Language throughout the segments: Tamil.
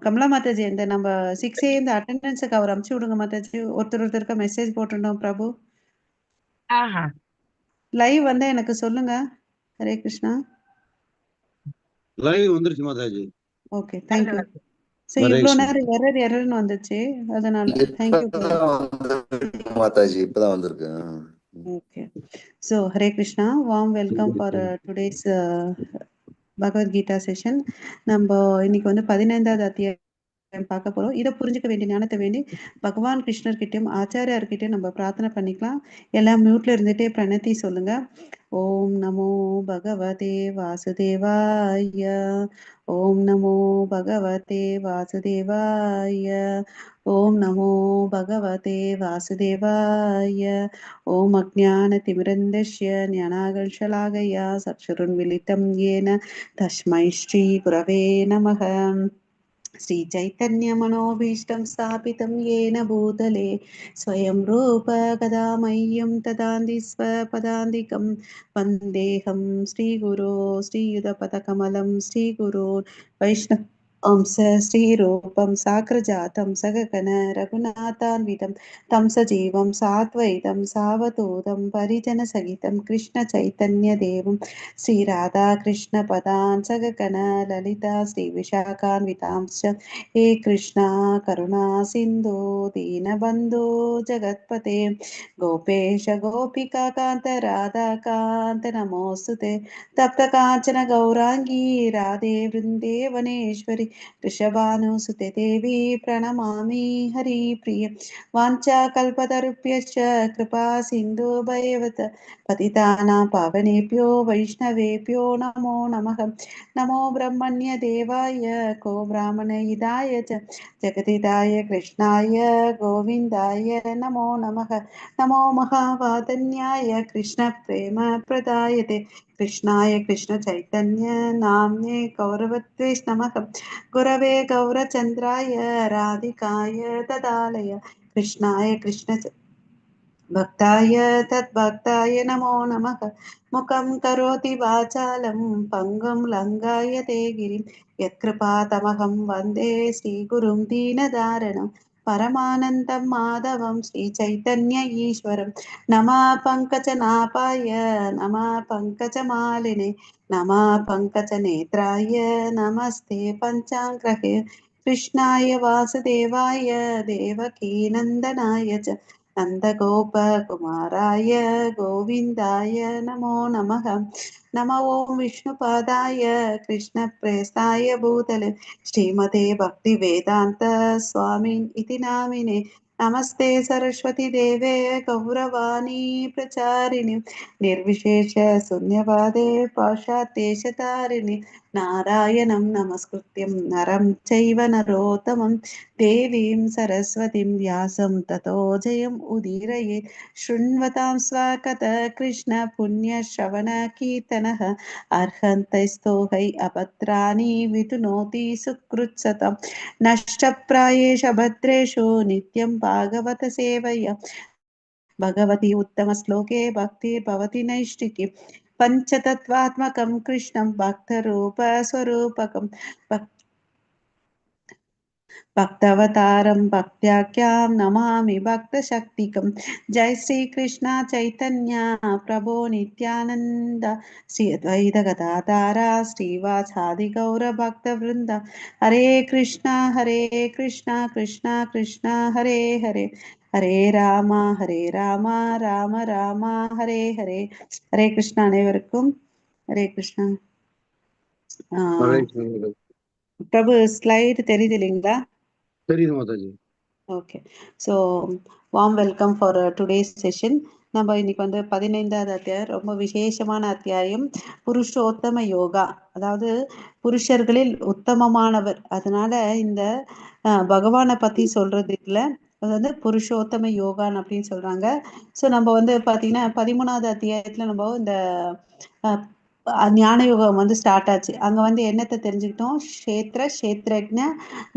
கமலா மாதாஜி, இந்த நம்ம 6 இந்த அட்டெண்டன்ஸுக்கு அவர் அனுப்பிச்சு விடுங்க மாதாஜி. ஒருத்தருக்கு மெசேஜ் போட்டுட்டோம் பிரபு. ஆஹா. லைவ் வந்து எனக்கு சொல்லுங்க. ஹரே கிருஷ்ணா. லைவ் வந்துருச்சு Mataji. Okay, thank you. So Hare இவ்வளோ கிருஷ்ணா. நேரம் எரர்னு வந்துச்சு, அதனால தேங்க்யூ. மாதாஜி இப்பதான் வந்திருக்கு. Okay. So Hare Krishna, warm welcome for today's Bhagavad Gita session. நம்ம இன்னைக்கு வந்து 15வது அத்தியாயம் பார்க்க போறோம். இதை புரிஞ்சுக்க வேண்டிய ஞானத்தை வேண்டி பகவான் கிருஷ்ணர்கிட்டயும் ஆச்சாரியார்கிட்டயும் நம்ம பிரார்த்தனை பண்ணிக்கலாம். எல்லாம் மியூட்ல இருந்துட்டே பிரணத்தி சொல்லுங்க. ஓம் நமோ பகவதே வாசுதேவாய. ஓம் நமோ பகவதே வாசுதேவாய. ஓம் நமோ பகவதே வாசுதேவாய. ஓம் அஜ்ஞானதிமிரந்தஸ்ய ஞானாகர்ஷலாகயா சக்ஷுருன்மிலிதம் येन तस्मै श्रीगुरवे नमः. श्रीचैतन्यमनोभीष्टं स्थापितं येन भूतले स्वयं रूप कदा मह्यं ददाति स्वपदान्तिकं वन्देऽहं श्रीगुरो श्रीयुतपदकमलं श्रीगुरो वैष्णव श्रीरूपं साग्रजातं सगगण रघुनाथान्वितं तं सजीवं साद्वैतं सावधूतं परिजनसहितं कृष्णचैतन्यदेवं श्रीराधाकृष्णपदान् सगगण ललिता श्रीविशाखान्वितांश्च हे कृष्णा करुणा सिन्धु दीनबन्धो जगत्पते गोपेश गोपिकान्त राधाकान्त नमोऽस्तुते तप्तकाञ्चन गौराङ्गी राधे वृन्दे वनेश्वरि वृषभानुसुते देवी प्रणमामि हरिप्रिय वाञ्छाकल्पतरुभ्यश्च कृपा सिन्धुभैवत पतितानां पावनेभ्यो वैष्णवेभ्यो नमो नमः। नमो ब्रह्मण्य देवाय को ब्राह्मणहिताय च जगदिदाय कृष्णाय गोविन्दाय नमो नमः। नमो महावादन्याय कृष्णप्रेमप्रदायते कृष्णाय कृष्णचैतन्य नाम्ने गौरवत्वे नमः। गुरवे गौरचन्द्राय राधिकाय तदालय कृष्णाय कृष्ण भक्ताय तद्भक्ताय नमो नमः। मुखं करोति वाचालं पङ्गुं लङ्घयते गिरिं यत्कृपातमहं वन्दे श्रीगुरुं दीनदारणं परमानन्दं माधवं श्रीचैतन्य ईश्वरं। नमः पङ्कजनाभाय नमः पङ्कजमालिने नमः पङ्कजनेत्राय नमस्ते पञ्चाङ्ग्रहे कृष्णाय वासुदेवाय देवकीनन्दनाय च नन्दगोपकुमाराय गोविन्दाय नमो नमः। नमो ॐ विष्णुपादाय कृष्णप्रेष्ठाय भूतले श्रीमते भक्तिवेदान्त स्वामिन् इति नामिने नमस्ते सरस्वती देवे गौरवाणी प्रचारिणि निर्विशेष शून्यवादे पाश्चात्येशतारिणि नारायणं नमस्कृत्यं नरं चैव नरोत्तमं देवीं सरस्वतीं व्यासं ततो जयम् उदीरये शृण्वतां स्वकथः कृष्ण पुण्यश्रवणकीर्तनः अर्हन्तैस्तोहै अभद्राणि वितुनोति सुकृत्सतं नष्टप्रायेष भद्रेषु नित्यं भागवत सेवया भगवती उत्तमश्लोके भक्तिर्भवति नैष्टिकी पञ्चतत्त्वात्मकं कृष्णं भक्तरूपस्वरूपकं भक्तवतारं भक्त्याख्यां नमामि भक्तशक्तिकं। जय श्री कृष्ण चैतन्य प्रभो नित्यानन्द श्री अद्वैत गदाधर श्रीवासादि गौरभक्तवृन्द हरे कृष्णा कृष्णा कृष्णा हरे हरे हरे राम राम राम हरे हरे हरे कृष्णा அனைவருக்கும் ஹரே கிருஷ்ணா. ஹரே கிருஷ்ணா. பிரபு ஸ்லைடு தெரியுது இல்லைங்களா? தெரியுது Mataji. Okay. So warm welcome for today's session. நம்ம இன்னைக்கு வந்து 15வது அத்தியாயம், ரொம்ப விசேஷமான அத்தியாயம், புருஷோத்தம யோகா. அதாவது புருஷர்களில் உத்தமமானவர். அதனால இந்த பகவானை பத்தி சொல்றது இல்லை, அது வந்து புருஷோத்தம யோகான்னு அப்படின்னு சொல்றாங்க. ஸோ நம்ம வந்து பார்த்தீங்கன்னா 13வது அத்தியாயத்துல நம்ம இந்த ஞான யோகம் வந்து ஸ்டார்ட் ஆச்சு. அங்க வந்து என்னத்தை தெரிஞ்சுக்கிட்டோம்? கஷேத்ரஜ்ஞ,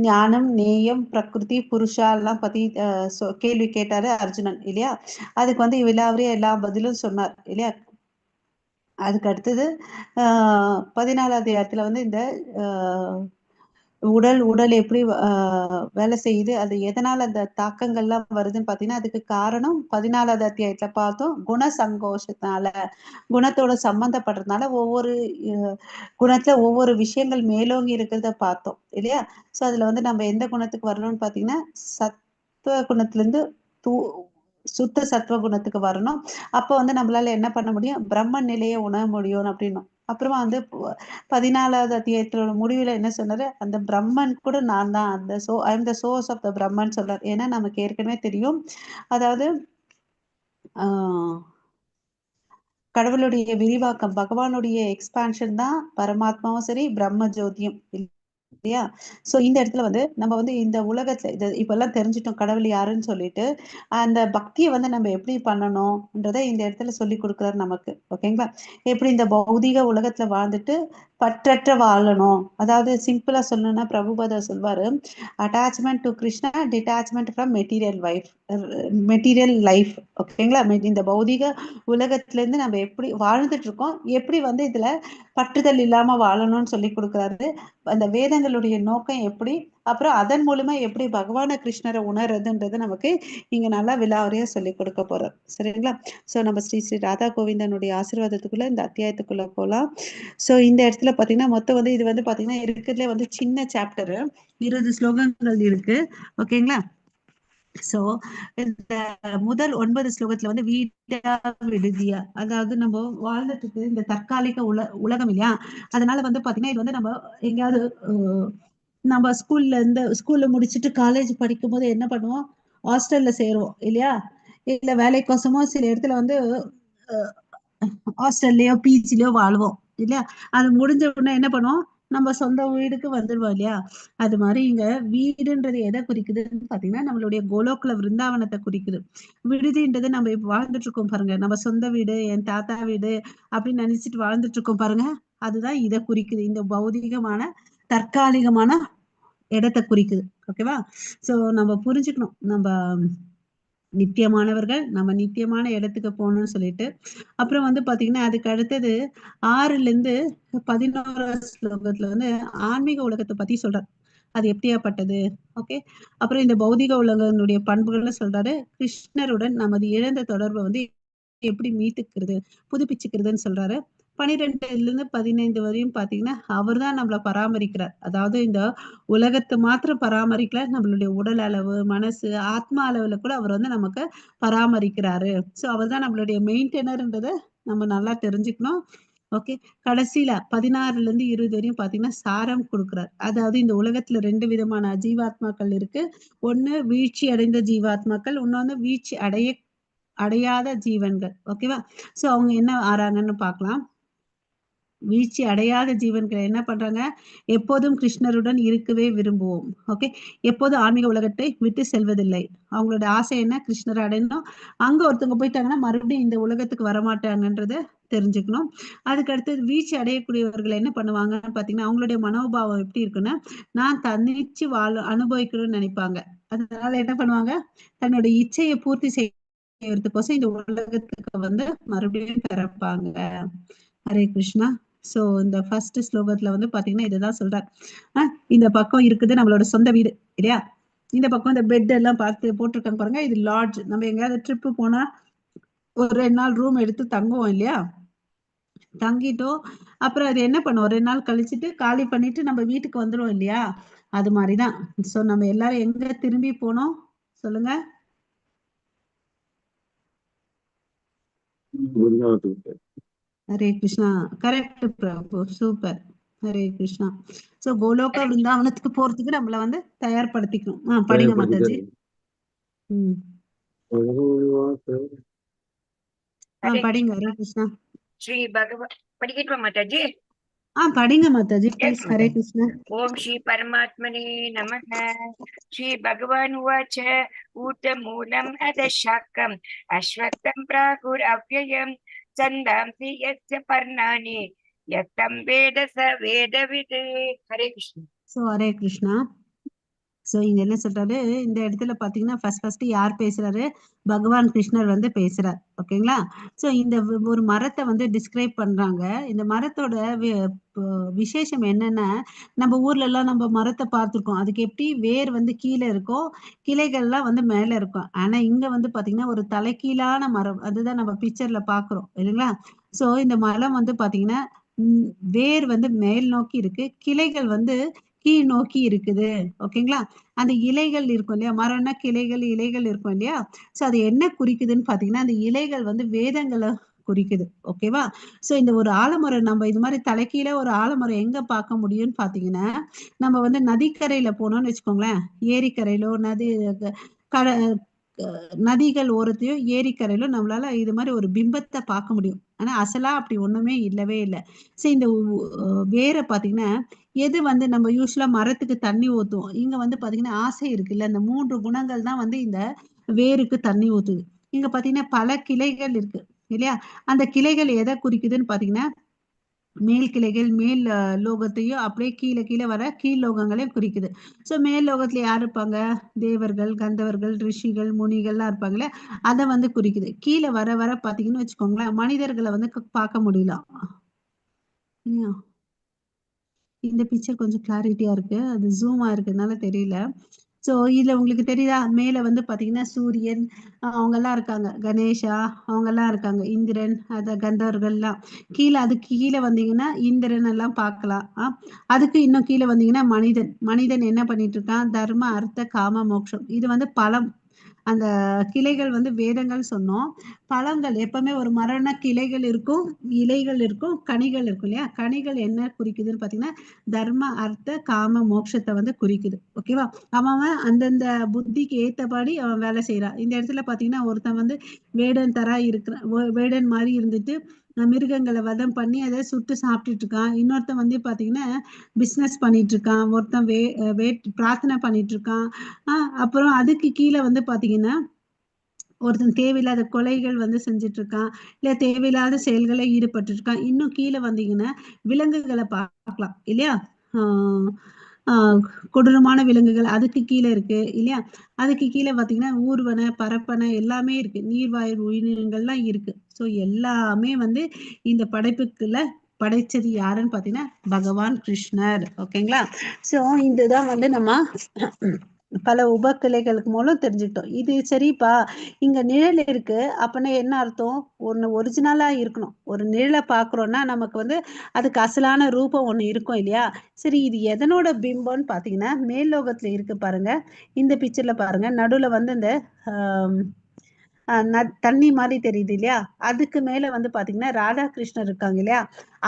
ஞானம், நேயம், பிரகிருதி, புருஷா எல்லாம் பத்தி கேள்வி கேட்டாரு அர்ஜுனன் இல்லையா? அதுக்கு வந்து விலாவரியா எல்லா பதிலும் சொன்னார் இல்லையா? அதுக்கு அடுத்தது 14வது இடத்துல வந்து இந்த உடல் எப்படி வேலை செய்யுது, அது எதனால அந்த தாக்கங்கள்லாம் வருதுன்னு பார்த்தீங்கன்னா அதுக்கு காரணம் 14வது அத்தியாயத்துல பார்த்தோம். குண சங்கோஷத்தினால, குணத்தோட சம்பந்தப்படுறதுனால ஒவ்வொரு குணத்துல ஒவ்வொரு விஷயங்கள் மேலோங்கி இருக்கிறத பார்த்தோம் இல்லையா? ஸோ அதுல வந்து நம்ம எந்த குணத்துக்கு வரணும்னு பார்த்தீங்கன்னா சத்துவ குணத்திலிருந்து தூ சுத்த சத்துவ குணத்துக்கு வரணும். அப்போ வந்து நம்மளால என்ன பண்ண முடியும், பிரம்ம நிலையை உணர முடியும் அப்படின்னும். அப்புறமா வந்து 14வது அத்தியாயத்தோட முடிவுல என்ன சொன்னாரு, அந்த பிரம்மன் கூட நான் தான், அந்த I am the source of the Brahman சொல்றாரு. ஏன்னா நமக்கு ஏற்கனவே தெரியும், அதாவது ஆஹ் கடவுளுடைய விரிவாக்கம், பகவானுடைய எக்ஸ்பான்ஷன் தான் பரமாத்மாவும் சரி பிரம்ம ஜோதியும் இல்லையா? சோ இந்த இடத்துல வந்து நம்ம வந்து இந்த உலகத்துல இப்ப எல்லாம் தெரிஞ்சிட்டோம் கடவுள் யாருன்னு சொல்லிட்டு, அந்த பக்தியை வந்து நம்ம எப்படி பண்ணணும்ன்றதை இந்த இடத்துல சொல்லி கொடுக்குறாரு நமக்கு. ஓகேங்களா? எப்படி இந்த பௌதிக உலகத்துல வாழ்ந்துட்டு பற்றற்ற வாழணும். அதாவது சிம்பிளா சொல்லணும்னா பிரபுபாதா சொல்வாரு, attachment to Krishna, detachment from material life. ஓகேங்களா? இந்த பௌதிக உலகத்துல இருந்து நம்ம எப்படி வாழ்ந்துட்டு இருக்கோம், எப்படி வந்து இதுல பற்றுதல் இல்லாம வாழணும்னு சொல்லி கொடுக்குறாரு. அந்த வேதங்களுடைய நோக்கம் எப்படி, அப்புறம் அதன் மூலமா எப்படி பகவான கிருஷ்ணரை உணர்றதுன்றது நமக்கு இங்க நல்லா விலாவரியா சொல்லி கொடுக்க போறோம். சரிங்களா? சோ நம்ம ஸ்ரீ ஸ்ரீ ராதா கோவிந்தனுடைய ஆசீர்வாதத்துக்குள்ள இந்த அத்தியாயத்துக்குள்ள போலாம். சோ இந்த இடத்துல பாத்தீங்கன்னா மொத்தம் வந்து இது வந்து பாத்தீங்கன்னா இருக்கிறதுலே வந்து சின்ன சாப்டர், 20 ஸ்லோகங்கள் இருக்கு. ஓகேங்களா? சோ இந்த முதல் 9 ஸ்லோகத்துல வந்து வீடா விடுதியா, அதாவது நம்ம வாழ்ந்துட்டு இருக்கு இந்த தற்காலிக உலகம் இல்லையா? அதனால வந்து பாத்தீங்கன்னா இது வந்து நம்ம எங்கேயாவது நம்ம ஸ்கூல்ல முடிச்சுட்டு காலேஜ் படிக்கும் போது என்ன பண்ணுவோம், ஹாஸ்டல்ல சேருவோம் இல்லையா? இல்ல வேலைக்கோசமோ சில இடத்துல வந்து ஹாஸ்டல்லயோ பிஜிலயோ வாழ்வோம் இல்லையா? அது முடிஞ்ச உடனே என்ன பண்ணுவோம், நம்ம சொந்த வீடுக்கு வந்துடுவோம் இல்லையா? அது மாதிரி இங்க வீடுன்றது எதை குறிக்குதுன்னு பாத்தீங்கன்னா நம்மளுடைய கோலோக்குல விருந்தாவனத்தை குறிக்குது. விடுதின்றது நம்ம இப்ப வாழ்ந்துட்டு இருக்கோம் பாருங்க, நம்ம சொந்த வீடு, என் தாத்தா வீடு அப்படின்னு நினைச்சிட்டு வாழ்ந்துட்டு இருக்கோம் பாருங்க, அதுதான் இதை குறிக்குது. இந்த பௌதிகமான தற்காலிகமான இடத்தை குறிக்குது. ஓகேவா? சோ நம்ம புரிஞ்சுக்கணும், நம்ம நித்தியமானவர்கள், நம்ம நித்தியமான இடத்துக்கு போகணும்னு சொல்லிட்டு. அப்புறம் வந்து பாத்தீங்கன்னா அதுக்கு அடுத்தது 6ல இருந்து 11வது ஸ்லோகத்துல வந்து ஆன்மீக உலகத்தை பத்தி சொல்றாரு. அது எப்படியாப்பட்டது, ஓகே. அப்புறம் இந்த பௌதிக உலகனுடைய பண்புகள்னு சொல்றாரு. கிருஷ்ணருடன் நமது இழந்த தொடர்பை வந்து எப்படி மீட்டுக்கிறது, புதுப்பிச்சுக்கிறதுன்னு சொல்றாரு. 12ல இருந்து 15 வரையும் பாத்தீங்கன்னா அவர் தான் நம்மளை பராமரிக்கிறார். அதாவது இந்த உலகத்தை மாத்திரம் பராமரிக்கல, நம்மளுடைய உடல் அளவு, மனசு, ஆத்மா அளவுல கூட அவர் வந்து நமக்கு பராமரிக்கிறாரு. சோ அவர் தான் நம்மளுடைய மெயின்டெனர்ன்றதை நம்ம நல்லா தெரிஞ்சுக்கணும். ஓகே. கடைசியில 16ல இருந்து 20 வரையும் பாத்தீங்கன்னா சாரம் கொடுக்குறார். அதாவது இந்த உலகத்துல 2 விதமான ஜீவாத்மாக்கள் இருக்கு. ஒண்ணு வீழ்ச்சி அடைந்த ஜீவாத்மாக்கள், இன்னொன்னு வீழ்ச்சி அடையாத ஜீவன்கள். ஓகேவா? சோ அவங்க என்ன ஆறாங்கன்னு பார்க்கலாம். வீழ்ச்சி அடையாத ஜீவன்கள் என்ன பண்றாங்க, எப்போதும் கிருஷ்ணருடன் இருக்கவே விரும்புவோம். ஓகே. எப்போதும் ஆன்மீக உலகத்தை விட்டு செல்வதில்லை. அவங்களோட ஆசை என்ன, கிருஷ்ணரை அடையணும். அங்க ஒருத்தவங்க போயிட்டாங்கன்னா மறுபடியும் இந்த உலகத்துக்கு வரமாட்டாங்கன்றத தெரிஞ்சுக்கணும். அதுக்கு அடுத்தது வீழ்ச்சி அடையக்கூடியவர்கள் என்ன பண்ணுவாங்கன்னு பாத்தீங்கன்னா அவங்களுடைய மனோபாவம் எப்படி இருக்குன்னா, நான் தன்னிச்சு அனுபவிக்கணும்னு நினைப்பாங்க. அதனால என்ன பண்ணுவாங்க, தன்னோட இச்சையை பூர்த்தி செய்யறதுக்கோசம் இந்த உலகத்துக்கு வந்து மறுபடியும் பிறப்பாங்க. ஹரே கிருஷ்ணா. சோ இந்த ஃபர்ஸ்ட் ஸ்லோகத்துல வந்து பாத்தீங்கன்னா இதுதான் சொல்றார். இந்த பக்கம் இருக்குது நம்மளோட சொந்த வீடு இல்லையா? இந்த பக்கம் இந்த பெட் எல்லாம் பார்த்து போட்டிருக்காங்க பாருங்க, இது லாட்ஜ். நம்ம எங்கேயாவது ட்ரிப்பு போனா ஒரு 2 நாள் ரூம் எடுத்து தங்குவோம் இல்லையா? தங்கிட்டோம், அப்புறம் அது என்ன பண்ணுவோம், 2 நாள் கழிச்சுட்டு காலி பண்ணிட்டு நம்ம வீட்டுக்கு வந்துடுவோம் இல்லையா? அது மாதிரிதான். சோ நம்ம எல்லாரும் எங்க திரும்பி போனோம் சொல்லுங்க? ஹரே கிருஷ்ணா. கரெக்ட் பிரபு, சூப்பர். ஹரே கிருஷ்ணா. சோ கோலோக விருந்தாவனத்துக்கு போறதுக்கு நம்மள வந்து தயார்படுத்திக்கணும். படிங்க மாதாஜி. படிங்க. ஹரே கிருஷ்ணா. ஸ்ரீ பகவான் படிக்கட்டுமா மாதாஜி? படிங்க மாதாஜி ப்ளீஸ். ஹரே கிருஷ்ணா. ஓம் ஸ்ரீ பரமாத்மனே நமः. ஸ்ரீ பகவான் உவாச்ச ஊர்தமூலம் அதசாக்கம் அஸ்வத்தம் பிராகுர் அவ்யயம் சந்தாம்சி யஸ்ய பர்ணானி யத்தம் வேத ச வேதவித். ஹரே கிருஷ்ணா. சோ ஹரே கிருஷ்ணா. சோ இங்க என்ன சொல்றாரு, இந்த இடத்துல பாத்தீங்கன்னா ஃபர்ஸ்ட் யார் பேசுறாரு, பகவான் கிருஷ்ணர் வந்து பேசுறார். ஓகேங்களா? சோ இந்த ஒரு மரத்தை வந்து டிஸ்கிரைப் பண்றாங்க. இந்த மரத்தோட விசேஷம் என்னன்னா, நம்ம ஊர்ல எல்லாம் நம்ம மரத்தை பார்த்திருக்கோம். அதுக்கு எப்படி வேர் வந்து கீழே இருக்கும், கிளைகள்லாம் வந்து மேல இருக்கும். ஆனா இங்க வந்து பாத்தீங்கன்னா ஒரு தலைகீழான மரம், அதுதான் நம்ம பிக்சர்ல பாக்குறோம் இல்லைங்களா? சோ இந்த மரம் வந்து பாத்தீங்கன்னா வேர் வந்து மேல் நோக்கி இருக்கு, கிளைகள் வந்து கீழ் நோக்கி இருக்குது. ஓகேங்களா? அந்த இலைகள் இருக்கும் இல்லையா, மரம்னா கிளைகள் இலைகள் இருக்கும் இல்லையா? சோ அது என்ன குறிக்குதுன்னு பாத்தீங்கன்னா, அந்த இலைகள் வந்து வேதங்களை குறிக்குது. ஓகேவா? சோ இந்த ஒரு ஆலமரம் நம்ம இது மாதிரி தலைக்கீழ ஒரு ஆலமரம் எங்க பார்க்க முடியும்னு பாத்தீங்கன்னா, நம்ம வந்து நதிக்கரையில போனோம்னு வச்சுக்கோங்களேன், ஏரிக்கரையிலோ கட நதிகள் ஓரத்தையோ ஏரிக்கரையிலோ நம்மளால இது மாதிரி ஒரு பிம்பத்தை பார்க்க முடியும். ஆனா அசலா அப்படி ஒண்ணுமே இல்லவே இல்லை. சரி இந்த வேரை பாத்தீங்கன்னா, எது வந்து நம்ம யூஸ்வலா மரத்துக்கு தண்ணி ஊத்துவோம், இங்க வந்து பாத்தீங்கன்னா ஆசை இருக்குல்ல, இந்த 3 குணங்கள் தான் வந்து இந்த வேருக்கு தண்ணி ஊத்துது. இங்க பாத்தீங்கன்னா பல கிளைகள் இருக்கு இல்லையா? அந்த கிளைகள் எதை குறிக்குதுன்னு பாத்தீங்கன்னா, மேல் கிளைகள் மேல் லோகத்தையும் அப்படியே கீழே கீழே வர கீழ் லோகங்களையும் குறிக்குது. சோ மேல் லோகத்துல யார் இருப்பாங்க, தேவர்கள், கந்தவர்கள், ரிஷிகள், முனிகள்லாம் இருப்பாங்களே, அதை வந்து குறிக்குது. கீழே வர வர பாத்தீங்கன்னு வச்சுக்கோங்களேன், மனிதர்களை வந்து பார்க்க முடியலாம். இந்த பிக்சர் கொஞ்சம் கிளாரிட்டியா இருக்கு, அது ஜூம் ஆயிருக்கிறதுனால தெரியல. சோ இதுல உங்களுக்கு தெரியுதா, மேல வந்து பாத்தீங்கன்னா சூரியன் அவங்க எல்லாம் இருக்காங்க, கணேஷா அவங்க எல்லாம் இருக்காங்க, இந்திரன், அத கந்தவர்கள்லாம். கீழே அதுக்கு கீழே வந்தீங்கன்னா இந்திரன் எல்லாம் பார்க்கலாம். அதுக்கு இன்னும் கீழே வந்தீங்கன்னா மனிதன். மனிதன் என்ன பண்ணிட்டு இருக்கான், தர்ம அர்த்த காம மோட்சம். இது வந்து பலம். அந்த கிளைகள் வந்து வேதங்கள் சொன்னோம். பழங்கள் எப்பவுமே ஒரு மரம்னா கிளைகள் இருக்கும், இலைகள் இருக்கும், கனிகள் இருக்கும் இல்லையா? கனிகள் என்ன குறிக்குதுன்னு பாத்தீங்கன்னா, தர்ம அர்த்த காம மோட்சத்தை வந்து குறிக்குது. ஓகேவா? அவன் அந்தந்த புத்திக்கு ஏத்தபடி அவன் வேலை செய்யறான். இந்த இடத்துல பாத்தீங்கன்னா ஒருத்தன் வந்து வேடன் தரா இருக்கிறான், வேடன் மாதிரி இருந்துட்டு மிருகங்களை வதம் பண்ணி அதை சுட்டு சாப்பிட்டுட்டு இருக்கான். இன்னொருத்தன் வந்து பாத்தீங்கன்னா பிசினஸ் பண்ணிட்டு இருக்கான். ஒருத்தன் பிரார்த்தனை பண்ணிட்டு இருக்கான். அப்புறம் அதுக்கு கீழே வந்து பாத்தீங்கன்னா ஒருத்தன் தேவையில்லாத கொலைகள் வந்து செஞ்சுட்டு இருக்கான், இல்ல தேவையில்லாத செயல்களை ஈடுபட்டு இருக்கான். இன்னும் கீழே வந்தீங்கன்னா விலங்குகளை பார்க்கலாம் இல்லையா? கொடூரமான விலங்குகள் அதுக்கு கீழே இருக்கு இல்லையா? அதுக்கு கீழே பாத்தீங்கன்னா ஊர்வன, பரப்பன எல்லாமே இருக்கு, நீர்வாயு உயிரினங்கள்லாம் இருக்கு. சோ எல்லாமே வந்து இந்த படைப்புக்குள்ள படைச்சது யாருன்னு பாத்தீங்கன்னா பகவான் கிருஷ்ணர். ஓகேங்களா? சோ இதுதான் வந்து நம்ம பல உபக்கிளைகளுக்கு மூலம் தெரிஞ்சுட்டோம். இது சரிப்பா, இங்க நிழல் இருக்கு அப்படின்னா என்ன அர்த்தம், ஒண்ணு ஒரிஜினலா இருக்கணும். ஒரு நிழலை பாக்குறோம்னா நமக்கு வந்து அதுக்கு அசலான ரூபம் ஒண்ணு இருக்கும் இல்லையா? சரி, இது எதனோட பிம்பம்னு பாத்தீங்கன்னா மேல் லோகத்துல இருக்கு பாருங்க. இந்த பிக்சர்ல பாருங்க, நடுவுல வந்து இந்த தண்ணி மாதிரி தெரியுது இல்லையா? அதுக்கு மேல வந்து பாத்தீங்கன்னா ராதாகிருஷ்ணர் இருக்காங்க இல்லையா?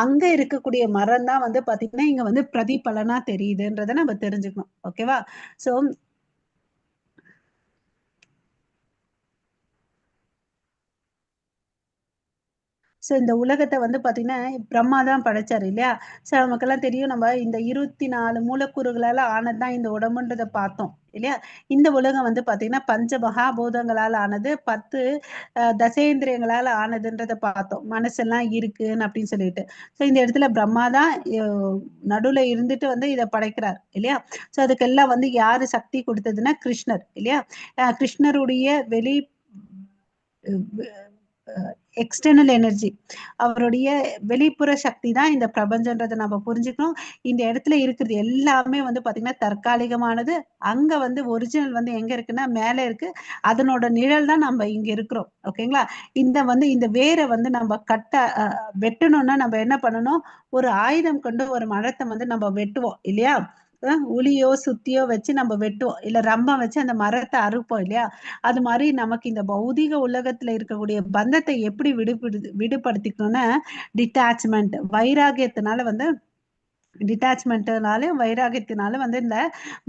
அங்க இருக்கக்கூடிய மரம் தான் வந்து பாத்தீங்கன்னா இங்க வந்து பிரதிபலனா தெரியுதுன்றத நம்ம தெரிஞ்சுக்கணும். ஓகேவா? சோ இந்த உலகத்தை வந்து பாத்தீங்கன்னா பிரம்மா தான் படைச்சாரு இல்லையா? சோ நமக்கெல்லாம் தெரியும், நம்ம இந்த 24 மூலக்கூறுகளால ஆனதுதான் இந்த உடம்புன்றதை பார்த்தோம் இல்லையா? இந்த உலகம் வந்து பாத்தீங்கன்னா பஞ்ச மகாபூதங்களால் ஆனது, 10 தசேந்திரியங்களால ஆனதுன்றதை பார்த்தோம், மனசெல்லாம் இருக்குன்னு அப்படின்னு சொல்லிட்டு. சோ இந்த இடத்துல பிரம்மா தான் நடுவுல இருந்துட்டு வந்து இதை படைக்கிறார் இல்லையா? சோ அதுக்கெல்லாம் வந்து யாரு சக்தி கொடுத்ததுன்னா கிருஷ்ணர் இல்லையா? கிருஷ்ணருடைய வெளி எக்ஸ்டர்னல் எனர்ஜி, அவருடைய வெளிப்புற சக்தி தான் இந்த பிரபஞ்சன்றதை நம்ம புரிஞ்சுக்கணும். இந்த இடத்துல இருக்கிறது எல்லாமே வந்து பாத்தீங்கன்னா தற்காலிகமானது. அங்க வந்து ஒரிஜினல் வந்து எங்க இருக்குன்னா மேல இருக்கு, அதனோட நிழல் தான் நம்ம இங்க இருக்கிறோம். ஓகேங்களா? இந்த வேரை வந்து நம்ம வெட்டணும்னா நம்ம என்ன பண்ணணும், ஒரு ஆயுதம் கொண்டு ஒரு மரத்தை வந்து நம்ம வெட்டுவோம் இல்லையா? உளியோ சுத்தியோ வச்சு நம்ம வெட்டுவோம், இல்ல ரம்பம் வச்சு அந்த மரத்தை அறுப்போம் இல்லையா? அது மாதிரி நமக்கு இந்த பௌதிக உலகத்துல இருக்கக்கூடிய பந்தத்தை எப்படி விடுபடுத்திக்கணும்னா டிட்டாச்மெண்ட், வைராகியத்தினால வந்து வைராகியத்தினால வந்து இந்த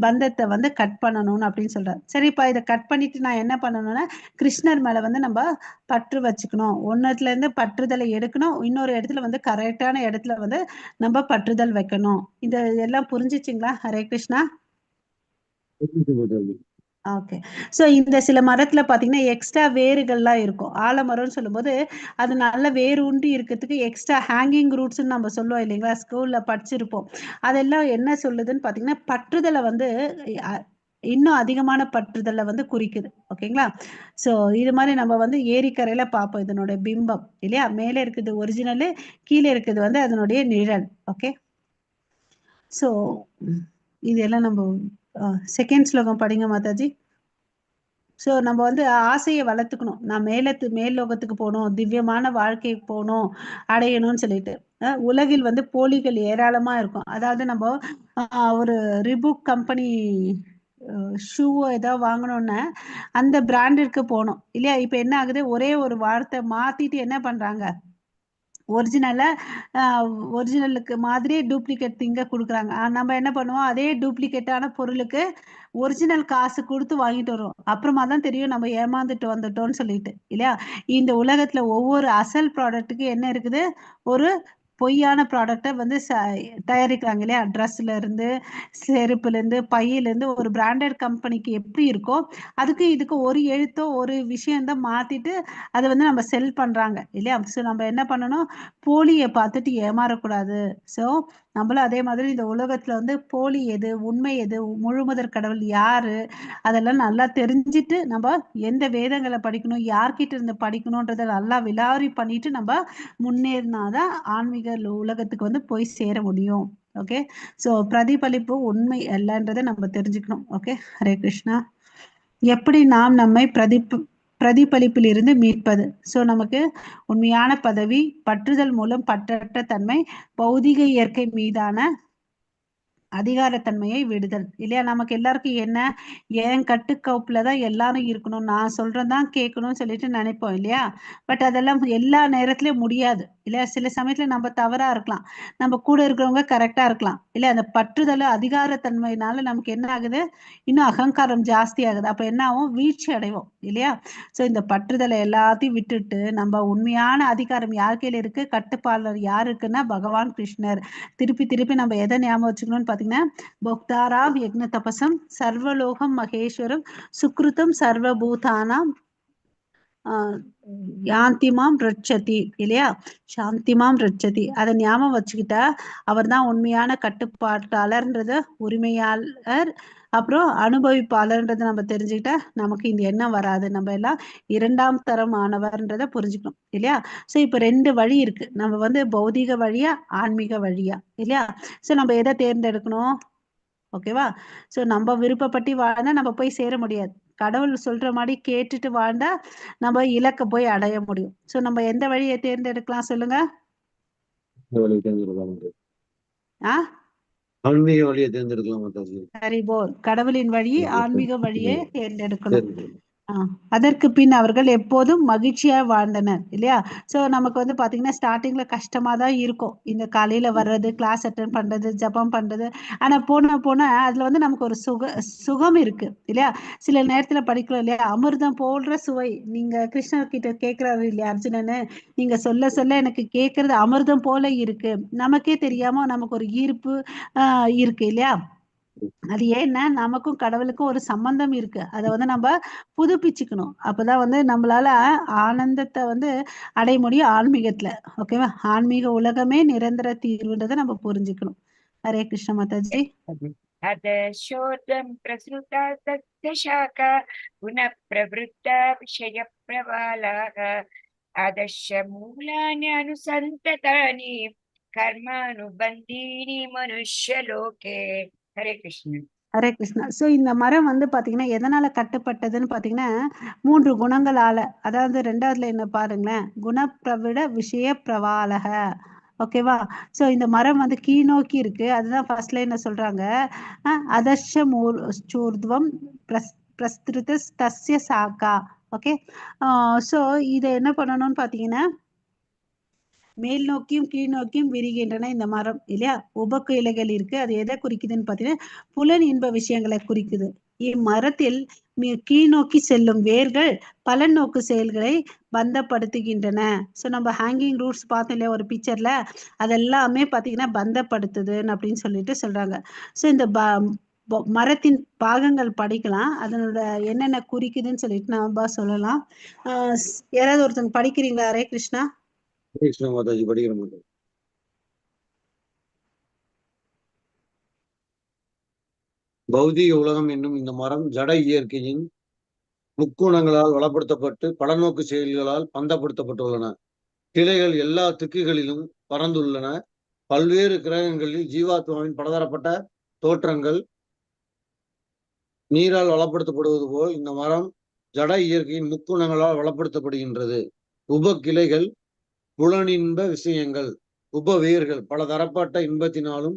பந்தத்தை வந்து கட் பண்ணணும்னு அப்படின்னு சொல்றாரு. சரிப்பா, இதை கட் பண்ணிட்டு நான் என்ன பண்ணணும்னா கிருஷ்ணர் மேல வந்து நம்ம பற்று வச்சுக்கணும். ஒன்னத்துல இருந்து பற்றுதலை எடுக்கணும், இன்னொரு இடத்துல வந்து கரெக்டான இடத்துல வந்து நம்ம பற்றுதல் வைக்கணும். இது எல்லாம் புரிஞ்சிச்சுங்களா? ஹரே கிருஷ்ணா. ஓகே. சோ இந்த சில மரத்துல பாத்தீங்கன்னா எக்ஸ்ட்ரா வேர்கள்லாம் இருக்கும். ஆலமரம்னு சொல்லும்போது அது நல்ல வேர் ஊன்றி இருக்கிறதுக்கு எக்ஸ்ட்ரா ஹேங்கிங் ரூட்ஸ்ன்னு நம்ம சொல்லுவோம் இல்லைங்களா? ஸ்கூல்ல படிச்சிருப்போம். அதெல்லாம் என்ன சொல்லுதுன்னு பாத்தீங்கன்னா பற்றுதலை வந்து இன்னும் அதிகமான பற்றுதலை வந்து குறிக்குது. ஓகேங்களா? ஸோ இது மாதிரி நம்ம வந்து ஏரிக்கரையில பார்ப்போம் இதனுடைய பிம்பம் இல்லையா? மேலே இருக்குது ஒரிஜினலு, கீழே இருக்குது வந்து அதனுடைய நிழல். ஓகே, ஸோ இதெல்லாம் நம்ம செகண்ட் ஸ்லோகம் படிங்க மாதாஜி. ஸோ நம்ம வந்து ஆசையை வளர்த்துக்கணும். நான் மேல் லோகத்துக்கு போகணும், திவ்யமான வாழ்க்கைக்கு போகணும், அடையணும்னு சொல்லிட்டு. உலகில் வந்து போலிகள் ஏராளமா இருக்கும். அதாவது நம்ம ஒரு ரிபுக் கம்பெனி ஷூ ஏதாவது வாங்கணும்னா அந்த பிராண்டிற்கு போகணும் இல்லையா? இப்போ என்ன ஆகுது, ஒரே ஒரு வார்த்தை மாத்திட்டு என்ன பண்றாங்க, ஒரிஜினலுக்கு மாதிரியே டூப்ளிகேட் திங்க கொடுக்குறாங்க. நம்ம என்ன பண்ணுவோம், அதே டூப்ளிகேட்டான பொருளுக்கு ஒரிஜினல் காசு கொடுத்து வாங்கிட்டு வருவோம். அப்புறமா தான் தெரியும் நம்ம ஏமாந்துட்டு வந்துட்டோம்னு சொல்லிட்டு இல்லையா? இந்த உலகத்துல ஒவ்வொரு அசல் ப்ராடக்ட்டுக்கு என்ன இருக்குது, ஒரு பொய்யான ப்ராடக்டை வந்து தயாரிக்கிறாங்க இல்லையா? ட்ரெஸ்ல இருந்து, செருப்புல இருந்து, பையில இருந்து, ஒரு பிராண்டட் கம்பெனிக்கு எப்படி இருக்கோ அதுக்கு இதுக்கு ஒரு எழுத்தோ ஒரு விஷயம் தான் மாத்திட்டு அதை வந்து நம்ம செல் பண்றாங்க இல்லையா? ஸோ நம்ம என்ன பண்ணணும், போலியை பார்த்துட்டு ஏமாறக்கூடாது. ஸோ நம்மளும் அதே மாதிரி இந்த உலகத்துல வந்து போலி எது, உண்மை எது, முழுமுதற் கடவுள் யாரு, அதெல்லாம் நல்லா தெரிஞ்சுட்டு நம்ம எந்த வேதங்களை படிக்கணும், யார்கிட்ட இருந்து படிக்கணும்ன்றதை நல்லா விலாவரி பண்ணிட்டு நம்ம முன்னேறினாதான் ஆன்மீக உலகத்துக்கு வந்து போய் சேர முடியும். ஓகே, ஸோ பிரதிபலிப்பு உண்மை அல்லன்றதை நம்ம தெரிஞ்சுக்கணும். ஓகே, ஹரே கிருஷ்ணா. எப்படி நாம் நம்மை பிரதிபலிப்பில் இருந்து மீட்பது? ஸோ நமக்கு உண்மையான பதவி, பற்றுதல் மூலம் பற்றற்ற தன்மை, பௌதிக இயற்கை மீதான அதிகாரத்தன்மையை விடுதல் இல்லையா? நமக்கு எல்லாருக்கும் என்ன, என் கட்டுக்கோப்புல தான் எல்லாரும் இருக்கணும், நான் சொல்றதான் கேட்கணும்னு சொல்லிட்டு நினைப்போம் இல்லையா? பட் அதெல்லாம் எல்லா நேரத்திலயும் முடியாது இல்லையா? சில சமயத்துல நம்ம தவறா இருக்கலாம், நம்ம கூட இருக்கிறவங்க கரெக்டா இருக்கலாம் இல்லையா? அந்த பற்றுதல் அதிகாரத்தன்மையினால நமக்கு என்ன ஆகுது, இன்னும் அகங்காரம் ஜாஸ்தி ஆகுது. அப்ப என்ன ஆகும், வீழ்ச்சி அடைவோம் இல்லையா? ஸோ இந்த பற்றுதலை எல்லாத்தையும் விட்டுட்டு நம்ம உண்மையான அதிகாரம் யார் கையில இருக்கு, கட்டுப்பாளர் யார் இருக்குன்னா பகவான் கிருஷ்ணர். திருப்பி திருப்பி நம்ம எதை ஞாபகம் வச்சுக்கணும்னு பாத்தீங்கன்னா, போக்தாராம் யக்ஞ தபசம் சர்வலோகம் மகேஸ்வரம் சுக்ருதம் சர்வபூதானாம் யாந்திமாம் ரட்சதி இல்லையா? சாந்திமாம் ரட்சதி. அதை ஞாபகம் வச்சுக்கிட்டா அவர் தான் உண்மையான கட்டுப்பாட்டாளர்ன்றத, உரிமையாளர், அப்புறம் அனுபவிப்பாளர்ன்றதை நம்ம தெரிஞ்சுக்கிட்டா நமக்கு இந்த எண்ணம் வராது. நம்ம எல்லாம் இரண்டாம் தரம் ஆனவர்ன்றதை புரிஞ்சுக்கணும் இல்லையா? ஸோ இப்போ 2 வழி இருக்கு. நம்ம வந்து பௌதிக வழியா, ஆன்மீக வழியா இல்லையா? ஸோ நம்ம எதை தேர்ந்தெடுக்கணும்? ஓகேவா? ஸோ நம்ம விருப்பப்பட்டு வாழ்ந்தா நம்ம போய் சேர முடியாது. கடவுள் சொல்ற மாதிரி கேட்டுட்டு வாழ்ந்தா நம்ம இலக்க போய் அடைய முடியும். ஸோ நம்ம எந்த வழியை தேர்ந்தெடுக்கலாம் சொல்லுங்க? ஆன்மீக வழியை தேர்ந்தெடுக்கலாம் மாதாஜி. சரி போல், கடவுளின் வழி, ஆன்மீக வழியை தேர்ந்தெடுக்கணும். அதற்கு பின் அவர்கள் எப்போதும் மகிழ்ச்சியா வாழ்ந்தனர் இல்லையா? ஸோ நமக்கு வந்து பாத்தீங்கன்னா ஸ்டார்டிங்ல கஷ்டமா தான் இருக்கும், இந்த காலையில வர்றது, கிளாஸ் அட்டன் பண்றது, ஜபம் பண்றது. ஆனா போன அதுல வந்து நமக்கு ஒரு சுகம் இருக்கு இல்லையா? சில நேரத்துல படிக்கிறோம் இல்லையா, அமிர்தம் போன்ற சுவை. நீங்க கிருஷ்ணர் கிட்ட கேட்கிறாரு இல்லையா அர்ஜுனனு, நீங்க சொல்ல சொல்ல எனக்கு கேட்கறது அமிர்தம் போல இருக்கு. நமக்கே தெரியாம நமக்கு ஒரு ஈர்ப்பு இருக்கு இல்லையா? அது ஏன்னா நமக்கும் கடவுளுக்கும் ஒரு சம்பந்தம் இருக்கு. அதை வந்து நம்ம புதுப்பிச்சுக்கணும். அப்பதான் வந்து நம்மளால ஆனந்தத்தை வந்து அடைய முடியும் ஆன்மீகத்துல. ஓகேவா? ஆன்மீக உலகமே நிரந்தர தீர்வுன்றதை நம்ம புரிஞ்சுக்கணும். ஹரே கிருஷ்ண மாதாஜி. अदशोदं प्रसृता तस्य पुनः प्रवृत्ता विषय प्रवालाः आदर्श मूलानि अनुसन्ततानि कर्मानुबन्धीनि मनुष्यलोके. हरे कृष्ण. ஹரே கிருஷ்ணா. ஸோ இந்த மரம் வந்து பாத்தீங்கன்னா எதனால கட்டுப்பட்டதுன்னு பாத்தீங்கன்னா 3 குணங்களால. அதாவது 2வதுல என்ன பாருங்களேன், குணப்பிரவிட விஷய பிரவாலக. ஓகேவா? ஸோ இந்த மரம் வந்து கீழ்நோக்கி இருக்கு. அதுதான் ஃபர்ஸ்ட் லைன்ல சொல்றாங்க, அதர்ஷ சூர்த்வம் பிரஸ்திருத தஸ்ய சாக்கா. ஓகே, ஸோ இதை என்ன பண்ணணும்னு பாத்தீங்கன்னா, மேல் நோக்கியும் கீழ் நோக்கியும் விரிகின்றன இந்த மரம் இல்லையா? உபக்கு இலைகள் இருக்கு. அது எதை குறிக்குதுன்னு பாத்தீங்கன்னா புலன் இன்ப விஷயங்களை குறிக்குது. இம்மரத்தில் கீழ் நோக்கி செல்லும் வேர்கள் பலன் நோக்கு செயல்களை பந்தப்படுத்துகின்றன. ஸோ நம்ம ஹேங்கிங் ரூட்ஸ் பார்த்தோம் இல்லையா ஒரு பிக்சர்ல, அதெல்லாமே பாத்தீங்கன்னா பந்தப்படுத்துதுன்னு அப்படின்னு சொல்லிட்டு சொல்றாங்க. ஸோ இந்த மரத்தின் பாகங்கள் படிக்கலாம், அதனோட என்னென்ன குறிக்குதுன்னு சொல்லிட்டு நம்ம சொல்லலாம். யாராவது ஒருத்தங்க படிக்கிறீங்களா? ஹரே கிருஷ்ணா. கிருஷ்ண மாதாஜி படிக்கிற மாட்டாங்க. பௌதீக உலகம் என்னும் இந்த மரம் ஜட இயற்கையின் முக்குணங்களால் வளப்படுத்தப்பட்டு பலநோக்கு செயல்களால் பந்தப்படுத்தப்பட்டுள்ளன. கிளைகள் எல்லா திக்குகளிலும் பறந்துள்ளன. பல்வேறு கிரகங்களில் ஜீவாத்மாவின் பலதரப்பட்ட தோற்றங்கள் நீரால் வளப்படுத்தப்படுவது போல் இந்த மரம் ஜட இயற்கையின் முக்குணங்களால் வளப்படுத்தப்படுகின்றது. உப கிளைகள் புலனின்ப விஷயங்கள், உப வேர்கள் பலதரப்பட்ட இன்பத்தினாலும்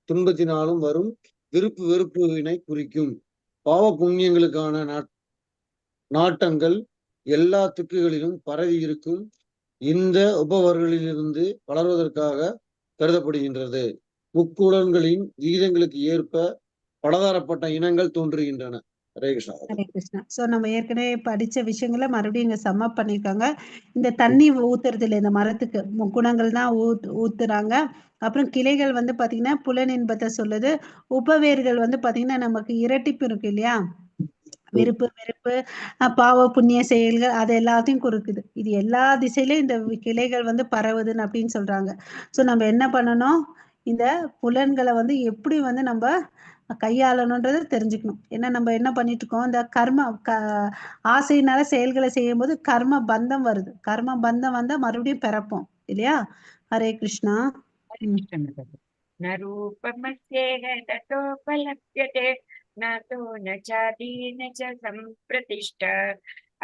துன்பத்தினாலும் வரும் விருப்பு வெறுப்புவினை குறிக்கும். பாவ புண்ணியங்களுக்கான நாட்டங்கள் எல்லா திக்குகளிலும் பரவி இருக்கும் இந்த உபவர்களிலிருந்து வளர்வதற்காக கருதப்படுகின்றது. முக்குடன்களின் விகிதங்களுக்கு ஏற்ப பலதரப்பட்ட இனங்கள் தோன்றுகின்றன. ஹரே கிருஷ்ணா. ஹரே கிருஷ்ணா. ஸோ நம்ம ஏற்கனவே படிச்ச விஷயங்களை மறுபடியும் இங்க சம்மப் பண்ணியிருக்காங்க. இந்த தண்ணி ஊத்துறது இல்லை, இந்த மரத்துக்கு குணங்கள் தான் ஊத்துறாங்க. அப்புறம் கிளைகள் வந்து பாத்தீங்கன்னா புலனின்பத்தை சொல்லுது. உபவேர்கள் வந்து பாத்தீங்கன்னா நமக்கு இரட்டிப்பு இருக்கு இல்லையா, விருப்பு வெறுப்பு, பாவ புண்ணிய செயல்கள், அது எல்லாத்தையும் குறிக்குது. இது எல்லா திசையிலும் இந்த கிளைகள் வந்து பரவுதுன்னு அப்படின்னு சொல்றாங்க. ஸோ நம்ம என்ன பண்ணணும், இந்த புலன்களை வந்து எப்படி வந்து நம்ம கையாளணுன்றதை தெரிஞ்சுக்கணும். ஏன்னா நம்ம என்ன பண்ணிட்டு இருக்கோம், இந்த ஆசையினால செயல்களை செய்யும் போது கர்ம பந்தம் வருது. கர்ம பந்தம் வந்தா மறுபடியும் பிறப்போம் இல்லையா. ஹரே கிருஷ்ணா. हरे कृष्ण माताजी। न रूपमस्येह ततोपलभ्यते नातो न चादी न च सम्प्रतिष्ठा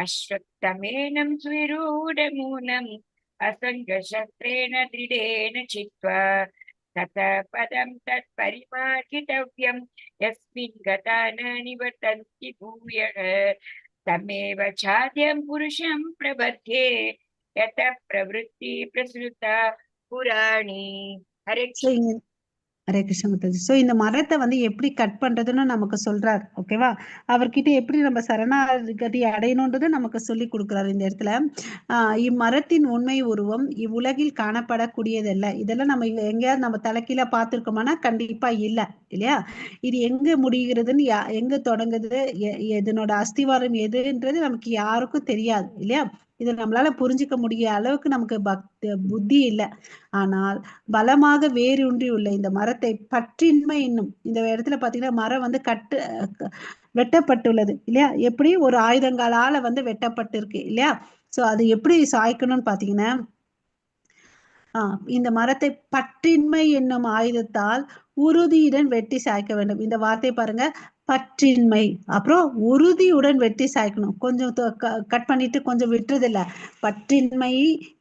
अश्वत्थमेनं सुविरूढमूलम् असङ्गशस्त्रेण दृढेन चित्वा ततः पदं तत्परिमार्गितव्यं यस्मिन् गता न निवर्तन्ति भूयः तमेव चाद्यं पुरुषं प्रबध्ये यतः प्रवृत्ति प्रसृता புராணி. ஹரே ஸோ ஹரே கிருஷ்ண மாதாஜி. ஸோ இந்த மரத்தை வந்து எப்படி கட் பண்றதுன்னு நமக்கு சொல்றாரு. ஓகேவா, அவர்கிட்ட எப்படி நம்ம சரணாகதி அடையணுன்றது நமக்கு சொல்லி கொடுக்குறாரு இந்த இடத்துல. இம்மரத்தின் உண்மை உருவம் இவ்வுலகில் காணப்படக்கூடியதல்ல. இதெல்லாம் நம்ம எங்கேயாவது நம்ம தலைக்கீழ பார்த்துருக்கோமானா கண்டிப்பா இல்லை இல்லையா. இது எங்க முடிகிறதுன்னு எங்க தொடங்குது, இதனோட அஸ்திவாரம் எதுன்றது நமக்கு யாருக்கும் தெரியாது இல்லையா. இதை நம்மளால புரிஞ்சுக்க முடிய அளவுக்கு நமக்கு புத்தி இல்லை. ஆனால் பலமாக வேரூன்றி உள்ள இந்த மரத்தை பற்றின்மை என்னும் இந்த இடத்துல பாத்தீங்கன்னா மரம் வந்து வெட்டப்பட்டுள்ளது இல்லையா. எப்படி ஒரு ஆயுதங்களால வந்து வெட்டப்பட்டு இருக்கு இல்லையா. சோ அது எப்படி சாய்க்கணும்னு பாத்தீங்கன்னா, இந்த மரத்தை பற்றின்மை என்னும் ஆயுதத்தால் உறுதியுடன் வெட்டி சாய்க்க வேண்டும். இந்த வார்த்தை பாருங்க, பற்றின்மை அப்புறம் உறுதியுடன் வெட்டி சாய்க்கணும். கொஞ்சம் கட் பண்ணிட்டு கொஞ்சம் விட்டுறது இல்ல. பற்றின்மை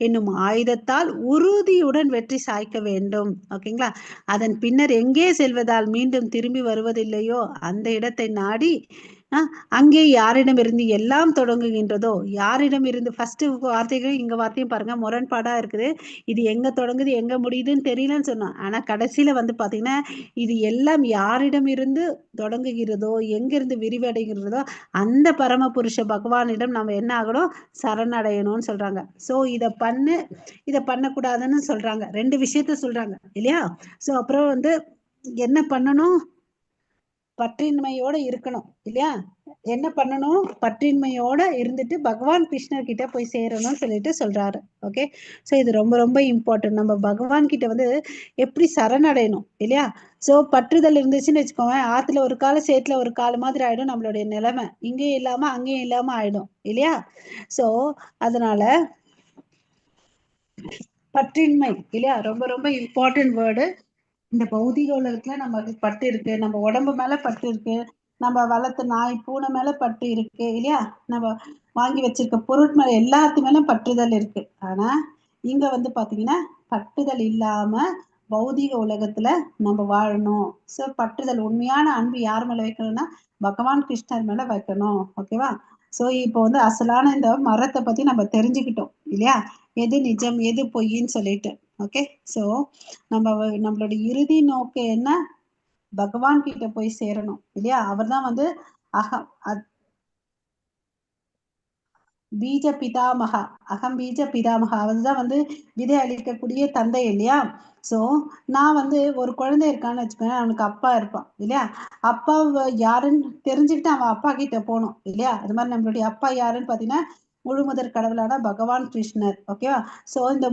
என்னும் ஆயுதத்தால் உறுதியுடன் வெற்றி சாய்க்க வேண்டும். ஓகேங்களா. அதன் பின்னர் எங்கே செல்வதால் மீண்டும் திரும்பி வருவதில்லையோ அந்த இடத்தை நாடி அங்கே யாரிடம் இருந்து எல்லாம் தொடங்குகின்றதோ, யாரிடம் இருந்து ஃபர்ஸ்ட் வார்த்தைகள் இங்க வார்த்தையும் பாருங்க முரண்பாடா இருக்குது. இது எங்க தொடங்குது எங்க முடியுதுன்னு தெரியலன்னு சொன்னோம். ஆனா கடைசியில வந்து பாத்தீங்கன்னா இது எல்லாம் யாரிடம் இருந்து தொடங்குகிறதோ எங்கிருந்து விரிவடைகிறதோ அந்த பரம புருஷ பகவானிடம் நம்ம என்ன ஆகணும், சரணடையணும்னு சொல்றாங்க. சோ இதை பண்ணக்கூடாதுன்னு சொல்றாங்க. ரெண்டு விஷயத்த சொல்றாங்க இல்லையா. சோ அப்புறம் வந்து என்ன பண்ணணும், பற்றின்மையோட இருக்கணும் இல்லையா. என்ன பண்ணணும், பற்றின்மையோட இருந்துட்டு பகவான் கிருஷ்ணர் கிட்ட போய் சேரணும்னு சொல்லிட்டு சொல்றாரு. ஓகே. சோ இது ரொம்ப ரொம்ப இம்பார்ட்டன்ட். நம்ம பகவான் கிட்ட வந்து எப்படி சரணடையணும் இல்லையா. சோ பற்றுதல் இருந்துச்சுன்னு வச்சுக்கோங்க, ஆத்துல ஒரு கால சேத்துல ஒரு கால மாதிரி ஆயிடும் நம்மளுடைய நிலைமை. இங்கேயும் இல்லாம அங்கேயும் இல்லாம ஆயிடும் இல்லையா. சோ அதனால பற்றின்மை இல்லையா ரொம்ப ரொம்ப இம்பார்ட்டன்ட் வேர்டு. இந்த பௌதிக உலகத்துல நமக்கு பட்டு இருக்கு, நம்ம உடம்பு மேல பட்டு இருக்கு, நம்ம வளர்த்த நாய் பூனை மேல பட்டு இருக்கு இல்லையா, நம்ம வாங்கி வச்சிருக்க பொருள் மேல எல்லாத்து மேல பற்றுதல் இருக்கு. ஆனா இங்க வந்து பாத்தீங்கன்னா பற்றுதல் இல்லாம பௌதிக உலகத்துல நம்ம வாழணும். சோ பற்றுதல், உண்மையான அன்பு யார் மேல வைக்கணும்னா பகவான் கிருஷ்ணர் மேல வைக்கணும். ஓகேவா. சோ இப்போ வந்து அசலான இந்த மரத்தை பத்தி நம்ம தெரிஞ்சுக்கிட்டோம் இல்லையா, எது நிஜம் எது பொய்ன்னு சொல்லிட்டு. ஓகே. சோ நம்மளோட இறுதி நோக்கம் என்ன, பகவான் கிட்ட போய் சேரணும் இல்லையா. அவர் தான் வந்து பீஜ பிதாமகா, அகம் பீஜ பிதாமகா, அவர்தான் வந்து விதை அளிக்கக்கூடிய தந்தை இல்லையா. சோ நான் வந்து ஒரு குழந்தை இருக்கான்னு வச்சுக்கோங்க, அவனுக்கு அப்பா இருப்பான் இல்லையா. அப்பா யாருன்னு தெரிஞ்சுக்கிட்டு அவன் அப்பா கிட்ட போகணும் இல்லையா. அது மாதிரி நம்மளுடைய அப்பா யாருன்னு பாத்தீங்கன்னா முழுமுதற் கடவுளான பகவான் கிருஷ்ணர். ஓகேவா. சோ இந்த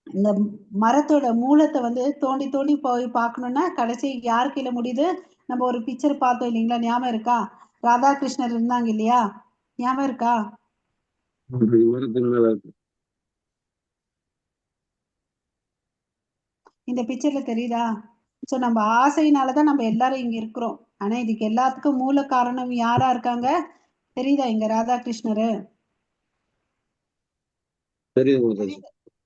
இந்த மரத்தோட மூலத்தை வந்து தோண்டி தோண்டி போய் பார்க்கணும்னா கடைசி யார் கீழே முடியுது? நம்ம ஒரு பிக்சர் பார்த்தோம் இல்லைங்களா, ஞாபகம் இருக்கா? ராதாகிருஷ்ணர் இருந்தாங்க இல்லையா, ஞாபகம் இருக்கா? இந்த பிக்சர்ல தெரியுதா? ஸோ நம்ம ஆசையினாலதான் நம்ம எல்லாரும் இங்க இருக்கிறோம். ஆனா இதுக்கு எல்லாத்துக்கும் மூல காரணம் யாரா இருக்காங்க தெரியுதா? இங்க ராதாகிருஷ்ணரு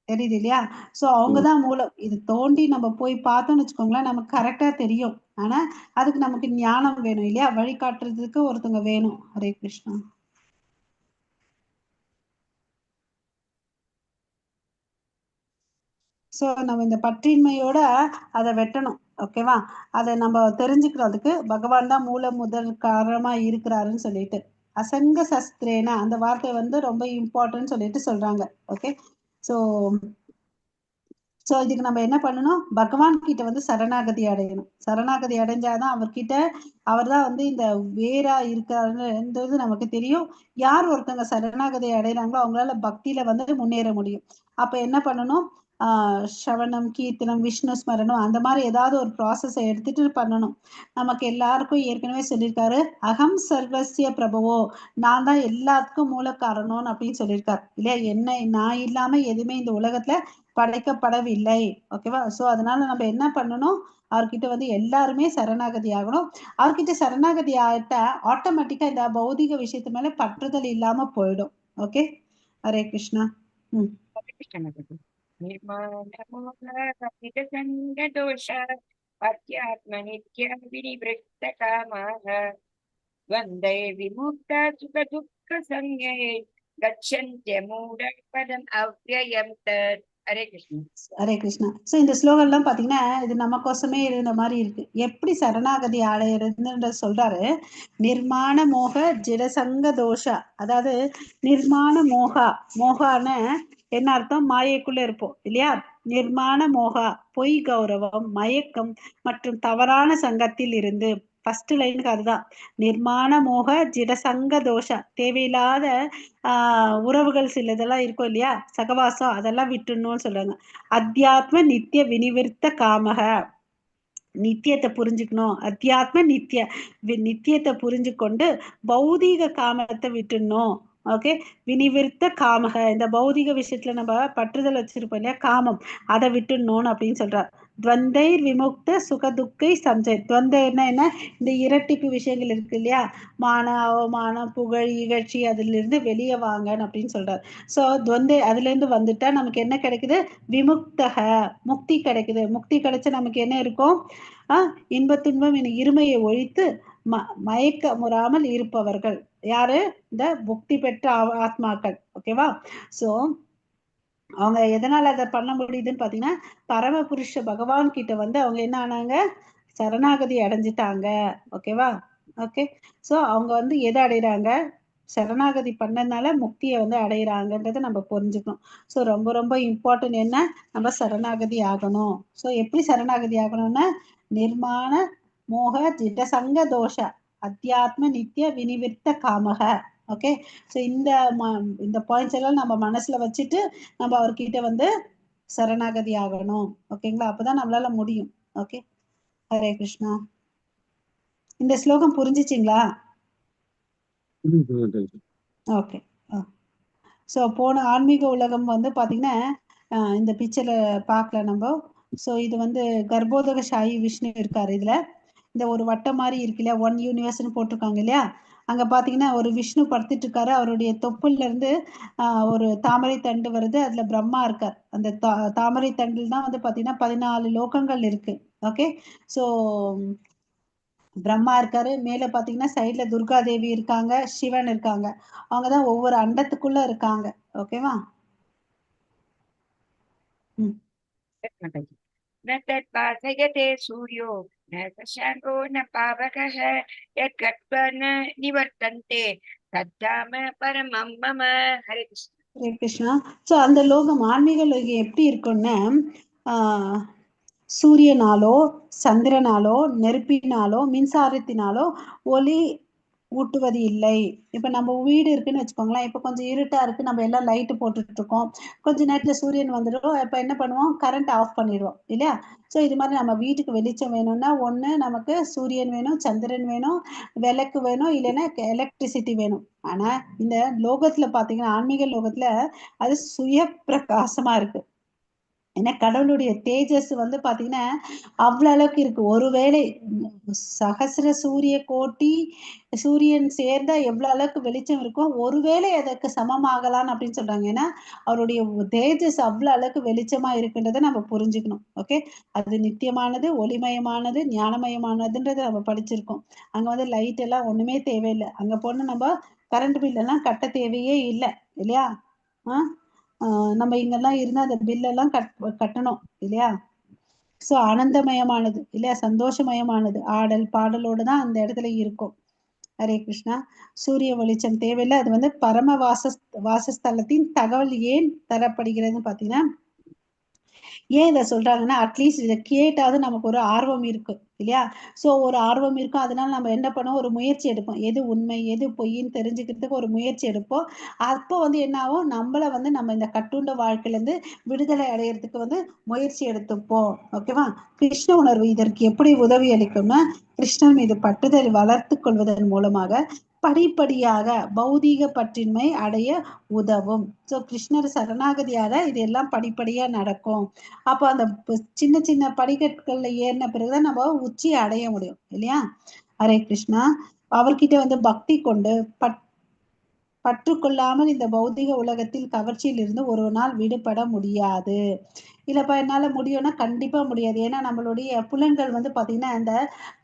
தெரியுது இல்லையா? சோ அவங்கதான் மூலம். இது தோண்டி நம்ம போய் பார்த்தோம்னு வச்சுக்கோங்களேன், நமக்கு கரெக்டா தெரியும். ஆனா அதுக்கு நமக்கு ஞானம் வேணும் இல்லையா, வழிகாட்டுறதுக்கு ஒருத்தவங்க வேணும். ஹரே கிருஷ்ணா. ஸோ நம்ம இந்த பற்றின்மையோட அதை வெட்டணும். ஓகேவா? அதை நம்ம தெரிஞ்சுக்கிறதுக்கு பகவான் தான் மூல முதல் காரணமா இருக்கிறாருன்னு சொல்லிட்டு அசங்க சஸ்திரேனா அந்த வார்த்தை வந்து ரொம்ப இம்பார்ட்டன்ட் சொல்லிட்டு சொல்றாங்க. ஓகே. ஸோ இதுக்கு நம்ம என்ன பண்ணணும்? பகவான் கிட்ட வந்து சரணாகதி அடையணும். சரணாகதி அடைஞ்சாதான் அவர்கிட்ட, அவர் தான் வந்து இந்த வேரா இருக்காருன்றது நமக்கு தெரியும். யார் ஒருத்தவங்க சரணாகதி அடைகிறாங்களோ அவங்களால பக்தியில வந்து முன்னேற முடியும். அப்ப என்ன பண்ணணும்? ஸ்ரவணம், கீர்த்தனம், விஷ்ணு ஸ்மரணம் அந்த மாதிரி ஏதாவது ஒரு ப்ராசஸை எடுத்துட்டு பண்ணணும். நமக்கு எல்லாருக்கும் ஏற்கனவே சொல்லியிருக்காரு, அகம் சர்வசிய பிரபவோ, நான் தான் எல்லாத்துக்கும் மூல காரணம் அப்படின்னு சொல்லியிருக்காரு இல்லையா? என்ன, நான் இல்லாம எதுவுமே இந்த உலகத்துல படைக்கப்படவில்லை. ஓகேவா? சோ அதனால நம்ம என்ன பண்ணணும்? அவர்கிட்ட வந்து எல்லாருமே சரணாகதி ஆகணும். அவர்கிட்ட சரணாகதி ஆயிட்டா ஆட்டோமேட்டிக்கா இந்த பௌதிக விஷயத்து மேல பற்றுதல் இல்லாம போயிடும். ஓகே. ஹரே கிருஷ்ணா. ஹரே கிருஷ்ண மாதாஜி. निर्माणमोहकपितसङ्गदोष अध्यात्मनित्यविनिवृत्तकामाः द्वन्द्वैर्विमुक्ता सुखदुःखसंज्ञैः गच्छन्त्यमूढपदम् अव्ययम् तत्. ஹரே கிருஷ்ணா. ஹரே கிருஷ்ணா. சோ இந்த ஸ்லோகம் எல்லாம் பாத்தீங்கன்னா இது நமக்கோசமே இருந்த மாதிரி இருக்கு. எப்படி சரணாகதி அடையிறதுன்ற சொல்றாரு. நிர்மாண மோக ஜிடசங்க தோஷா, அதாவது நிர்மாண மோகா, மோகான்னு என்ன அர்த்தம்? மாயைக்குள்ள இருப்போம் இல்லையா? நிர்மாண மோகா பொய் கௌரவம், மயக்கம் மற்றும் தவறான சங்கத்தில் இருந்து. ஃபர்ஸ்ட் லைனுக்கு அதுதான். நிர்மாண மோக ஜிடசங்க தோஷா, தேவையில்லாத உறவுகள் சிலதெல்லாம் இருக்கும் இல்லையா, சகவாசம், அதெல்லாம் விட்டுணும்னு சொல்றாங்க. அத்தியாத்ம நித்திய வினிவிருத்த காமக, நித்தியத்தை புரிஞ்சுக்கணும். அத்தியாத்ம நித்திய நித்தியத்தை புரிஞ்சு கொண்டு பௌதீக காமத்தை விட்டுடணும். ஓகே. வினிவிருத்த காமக, இந்த பௌதிக விஷயத்துல நம்ம பற்றுதல் வச்சிருப்போம் இல்லையா, காமம், அதை விட்டுடணும்னு அப்படின்னு சொல்றார். துவந்தைர் விமுக்த சுகதுக்கை சஞ்சய். துவந்தைன்னா என்ன? இந்த இரட்டிப்பு விஷயங்கள் இருக்கு இல்லையா, மான அவமானம் புகழ் இகழ்ச்சி, அதுல இருந்து வெளியே வாங்கன்னு அப்படின்னு சொல்றாரு. சோ துவந்தை அதுல இருந்து வந்துட்டா நமக்கு என்ன கிடைக்குது? விமுக்தக, முக்தி கிடைக்குது. முக்தி கிடைச்சா நமக்கு என்ன இருக்கும்? இன்ப துன்பம் இருமையை ஒழித்து மயக்கமுறாமல் இருப்பவர்கள் யாரு? இந்த புக்தி பெற்ற ஆத்மாக்கள். ஓகேவா? சோ அவங்க எதனால அதை பண்ண முடியுதுன்னு பாத்தீங்கன்னா, பரமபுருஷ பகவான் கிட்ட வந்து அவங்க என்ன ஆனாங்க? சரணாகதி அடைஞ்சிட்டாங்க. ஓகேவா? ஓகே. சோ அவங்க வந்து எதை அடைகிறாங்க? சரணாகதி பண்ணதுனால முக்தியை வந்து அடைகிறாங்கன்றதை நம்ம புரிஞ்சுக்கணும். ஸோ ரொம்ப ரொம்ப இம்பார்ட்டன்ட் என்ன? நம்ம சரணாகதி ஆகணும். ஸோ எப்படி சரணாகதி ஆகணும்னா, நிர்மாண மோக ஜிடசங்க தோஷ அத்தியாத்ம நித்திய வினிவிருத்த காமக. ஓகே. ஸோ இந்த பாயிண்ட்ஸ் எல்லாம் நம்ம மனசுல வச்சுட்டு நம்ம அவர்கிட்ட வந்து சரணாகதி ஆகணும். ஓகேங்களா? அப்பதான் நம்மளால முடியும். ஓகே. ஹரே கிருஷ்ணா. இந்த ஸ்லோகம் புரிஞ்சிச்சிங்களா? ஓகே. ஸோ போன ஆன்மீக உலகம் வந்து பார்த்தீங்கன்னா இந்த பிக்சரை பார்க்கல நம்ம. ஸோ இது வந்து கர்ப்போதக சாயி விஷ்ணு இருக்காரு. இதுல இந்த ஒரு வட்டம் மாதிரி இருக்கு இல்லையா, ஒன் யூனிவர்ஸ்னு போட்டிருக்காங்க இல்லையா, அங்க பாத்தீங்கன்னா ஒரு விஷ்ணு படுத்துட்டு இருக்காரு. அவருடைய தொப்புல இருந்து ஒரு தாமரை தண்டு வருது. அதுல பிரம்மா இருக்கார். அந்த தாமரை தண்டில் தான் வந்து பாத்தீங்கன்னா 14 லோகங்கள் இருக்கு. ஓகே. ஸோ பிரம்மா இருக்காரு. மேல பாத்தீங்கன்னா சைட்ல துர்கா தேவி இருக்காங்க, சிவன் இருக்காங்க. அவங்கதான் ஒவ்வொரு அண்டத்துக்குள்ள இருக்காங்க. ஓகேவா? न तत्पाथयते सूर्यो न शशाङ्को न पावकः यद्गत्वा न निवर्तन्ते तद्धाम परमं मम. हरे कृष्ण. ஹரே கிருஷ்ணா. ஸோ அந்த லோகம், ஆன்மீக லோகம் எப்படி இருக்குன்னா, சூரியனாலோ சந்திரனாலோ நெருப்பினாலோ மின்சாரத்தினாலோ ஒளி ஊட்டுவது இல்லை. இப்ப நம்ம வீடு இருக்குன்னு வச்சுக்கோங்களேன். இப்ப கொஞ்சம் இருட்டா இருக்கு. நம்ம எல்லாம் லைட் போட்டுட்டு இருக்கோம். கொஞ்ச நேரத்துல சூரியன் வந்துடும். இப்ப என்ன பண்ணுவோம்? கரண்ட் ஆஃப் பண்ணிடுவோம் இல்லையா? ஸோ இது மாதிரி நம்ம வீட்டுக்கு வெளிச்சம் வேணும்னா ஒண்ணு நமக்கு சூரியன் வேணும், சந்திரன் வேணும், விளக்கு வேணும், இல்லைன்னா எலக்ட்ரிசிட்டி வேணும். ஆனா இந்த லோகத்துல பாத்தீங்கன்னா, ஆன்மீக லோகத்துல அது சுய பிரகாசமா இருக்கு. ஏன்னா கடவுளுடைய தேஜஸ் வந்து பாத்தீங்கன்னா அவ்வளவு அளவுக்கு இருக்கு. ஒருவேளை சகசிர சூரிய கோட்டி சூரியன் சேர்ந்தா எவ்வளவு அளவுக்கு வெளிச்சம் இருக்கும், ஒருவேளை அதற்கு சமமாகலாம் அப்படின்னு சொல்றாங்க. ஏன்னா அவருடைய தேஜஸ் அவ்வளவு அளவுக்கு வெளிச்சமா இருக்குன்றதை நம்ம புரிஞ்சுக்கணும். ஓகே, அது நித்தியமானது, ஒளிமயமானது, ஞானமயமானதுன்றதை நம்ம படிச்சிருக்கோம். அங்க வந்து லைட் எல்லாம் ஒண்ணுமே தேவையில்லை. அங்க போன நம்ம கரண்ட் பில் எல்லாம் கட்ட தேவையே இல்லை இல்லையா? நம்ம இங்கெல்லாம் இருந்தா அந்த பில்லெல்லாம் கட்டணும் இல்லையா? ஸோ ஆனந்தமயமானது இல்லையா? சந்தோஷமயமானது. ஆடல் பாடலோடு தான் அந்த இடத்துல இருக்கும். ஹரே கிருஷ்ணா. சூரிய வெளிச்சம் தேவையில்லை. அது வந்து பரம வாசஸ்தலத்தின் தகவல் ஏன் தரப்படுகிறதுன்னு பாத்தீங்கன்னா, ஏன் இதை சொல்றாங்கன்னா, அட்லீஸ்ட் இதை கேட்டாவது நமக்கு ஒரு ஆர்வம் இருக்கு இல்லையா? ஸோ ஒரு ஆர்வம் இருக்கும். அதனால நம்ம என்ன பண்ணுவோம்? ஒரு முயற்சி எடுப்போம். எது உண்மை எது பொய்ன்னு தெரிஞ்சுக்கிறதுக்கு ஒரு முயற்சி எடுப்போம். அப்போ வந்து என்ன ஆகும்? நம்மள வந்து நம்ம இந்த கட்டுண்ட வாழ்க்கையிலேருந்து விடுதலை அடையிறதுக்கு வந்து முயற்சி எடுத்துப்போம். ஓகேவா? கிருஷ்ண உணர்வு இதற்கு எப்படி உதவி அளிக்கும்னா, கிருஷ்ணன் மீது பற்றுதல் வளர்த்து கொள்வதன் மூலமாக படிப்படியாக பௌதீக பற்றின்மை அடைய உதவும். ஸோ கிருஷ்ணர் சரணாகதியால இது எல்லாம் படிப்படியா நடக்கும். அப்போ அந்த சின்ன சின்ன படிக்கட்டுகள்ல ஏறின பிறகுதான் நம்ம உச்சியை அடைய முடியும் இல்லையா? ஹரே கிருஷ்ணா. அவர்கிட்ட வந்து பக்தி கொண்டு பற்றுக்கொள்ளாமல் இந்த பௌதிக உலகத்தில் கவர்ச்சியில் இருந்து ஒரு நாள் விடுபட முடியாது. இல்லப்பா என்னால முடியும்னா கண்டிப்பா முடியாது. ஏன்னா நம்மளுடைய புலன்கள் வந்து பாத்தீங்கன்னா இந்த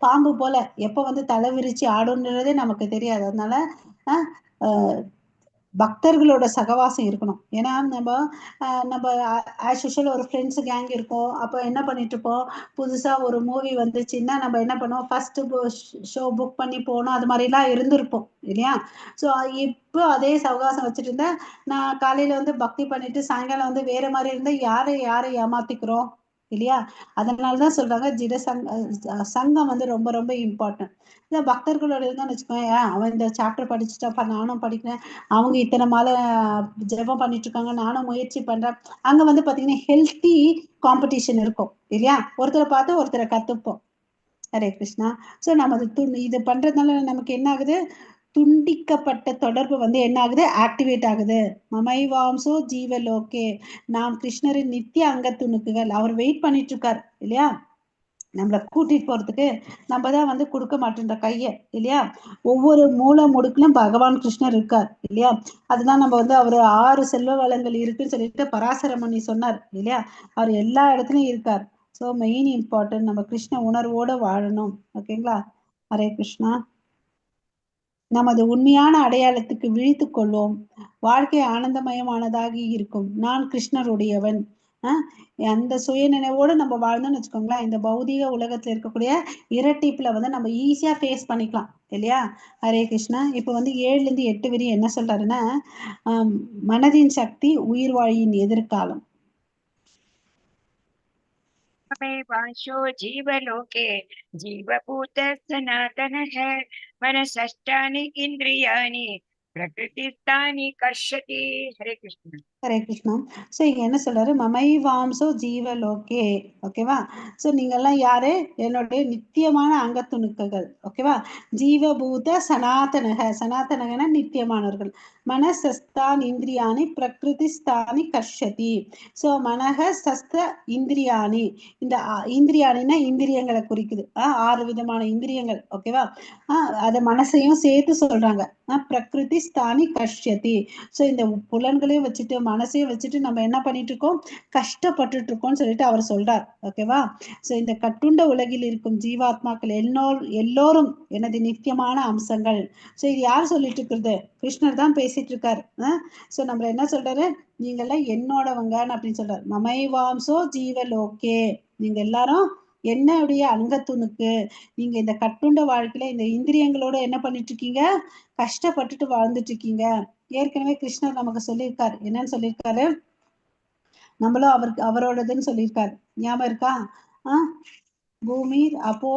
பாம்பு போல எப்ப வந்து தலை விரிச்சு ஆடுன்றதே நமக்கு தெரியாது. அதனால அஹ் பக்தர்களோட சகவாசம் இருக்கணும். ஏன்னா நம்ம ஆஸ் யூஷுவல் ஒரு ஃப்ரெண்ட்ஸ் கேங் இருக்கோம். அப்போ என்ன பண்ணிட்டு இருப்போம்? புதுசா ஒரு மூவி வந்துச்சுன்னா நம்ம என்ன பண்ணுவோம்? ஃபர்ஸ்ட் ஷோ புக் பண்ணி போகணும். அது மாதிரிலாம் இருந்திருப்போம் இல்லையா? ஸோ இப்போ அதே சவகாசம் வச்சுட்டு இருந்தா, நான் காலையில வந்து பக்தி பண்ணிட்டு சாயங்காலம் வந்து வேற மாதிரி இருந்தா யாரை ஏமாத்திக்கிறோம் இல்லையா? அதனாலதான் சொல்றாங்க சங்கம் வந்து ரொம்ப ரொம்ப இம்பார்ட்டன்ட். இந்த பக்தர்களோட இருந்தான்னு வச்சுக்கோங்க, அவன் இந்த சாப்டர் படிச்சுட்டாப்பா நானும் படிக்கிறேன், அவங்க இத்தனை மாலை ஜெபம் பண்ணிட்டு இருக்காங்க நானும் முயற்சி பண்றேன். அங்க வந்து பாத்தீங்கன்னா ஹெல்த்தி காம்படிஷன் இருக்கும் இல்லையா? ஒருத்தரை பார்த்து ஒருத்தரை கத்துப்போம். ஹரே கிருஷ்ணா. ஸோ நம்ம இது பண்றதுனால நமக்கு என்ன ஆகுது? துண்டிக்கப்பட்ட தொடர்பு வந்து என்ன ஆகுது? ஆக்டிவேட் ஆகுது. மமைவாம்சோ ஜீவலோகே, நாம் கிருஷ்ணரின் நித்திய அங்க துணுக்குகள். அவர் வெயிட் பண்ணிட்டு இருக்காரு இல்லையா? நம்மளை கூட்டிட்டு போறதுக்கு. நம்ம தான் வந்து கொடுக்க மாட்டோன்ற கைய இல்லையா? ஒவ்வொரு மூல முடுக்கிலும் பகவான் கிருஷ்ணர் இருக்கார் இல்லையா? அதுதான் நம்ம வந்து அவரு 6 செல்வ வளங்கள் இருக்குன்னு சொல்லிட்டு பராசரமணி சொன்னார் இல்லையா? அவர் எல்லா இடத்துலயும் இருக்கார். ஸோ மெயின் இம்பார்ட்டன்ட் நம்ம கிருஷ்ண உணர்வோட வாழணும். ஓகேங்களா? ஹரே கிருஷ்ணா. நமது உண்மையான அடையாளத்துக்கு விழித்து கொள்வோம். வாழ்க்கை ஆனந்தமயமானதாக இருக்கும். நான் கிருஷ்ணருடையவன். அந்த சுயநினைவோடு நம்ம வாழ்ந்தோம்னு வச்சுக்கோங்களேன், இந்த பௌதிக உலகத்துல இருக்கக்கூடிய இரட்டிப்புல வந்து நம்ம ஈஸியா ஃபேஸ் பண்ணிக்கலாம் இல்லையா? ஹரே கிருஷ்ணா. இப்ப வந்து 7ல இருந்து 8 வரி என்ன சொல்றாருன்னா, மனதின் சக்தி உயிர் வாழியின் எதிர்காலம். वांशो जीवलोके जीवभूत सनातन है मनसष्टानि इंद्रियाणि प्रकृतिस्थानि कर्षति. हरे कृष्ण. ஹரே கிருஷ்ணா. ஸோ இங்க என்ன சொல்றாரு? மமைவாம்சோ ஜீவலோகே. ஓகேவா? ஸோ நீங்கெல்லாம் யாரு? என்னுடைய நித்தியமான அங்கத்துணுக்குகள். ஓகேவா? ஜீவபூத சனாதனக. சனாதனகன நித்தியமானவர்கள். மனசஸ்தான் இந்திரியாணி பிரகிருதி ஸ்தானி கர்ஷதி. ஸோ மனக சஸ்த இந்திரியாணி. இந்த இந்திரியாணின்னா இந்திரியங்களை குறிக்குது. 6 விதமான இந்திரியங்கள். ஓகேவா? அத மனசையும் சேர்த்து சொல்றாங்க. பிரகிருதி ஸ்தானி கர்ஷதி. ஸோ இந்த புலன்களையும் வச்சுட்டு மனசையும் வச்சுட்டு நம்ம என்ன பண்ணிட்டு இருக்கோம்? கஷ்டப்பட்டுட்டு இருக்கோம்னு சொல்லிட்டு அவர் சொல்றார். ஓகேவா? ஸோ இந்த கட்டுண்ட உலகில் இருக்கும் ஜீவாத்மாக்கள் எல்லோரும் எனது நித்தியமான அம்சங்கள். ஸோ இது யார் சொல்லிட்டு இருக்கிறது? கிருஷ்ணர் தான் பேசிட்டு இருக்காரு. ஸோ நம்ம என்ன சொல்றாரு? நீங்கெல்லாம் என்னோடவங்கன்னு அப்படின்னு சொல்றாரு. மமைவாம்சோ ஜீவலோகே. நீங்க எல்லாரும் என்னுடைய அங்கத்துணுக்கு. நீங்க இந்த கட்டுண்ட வாழ்க்கையில இந்த இந்திரியங்களோட என்ன பண்ணிட்டு இருக்கீங்க? கஷ்டப்பட்டுட்டு வாழ்ந்துட்டு இருக்கீங்க. ஏற்கனவே கிருஷ்ணர் நமக்கு சொல்லியிருக்காரு. என்னன்னு சொல்லியிருக்காரு? நம்மளும் அவரோடதுன்னு சொல்லியிருக்காரு. ஞாபகம் இருக்கா? பூமி அப்போ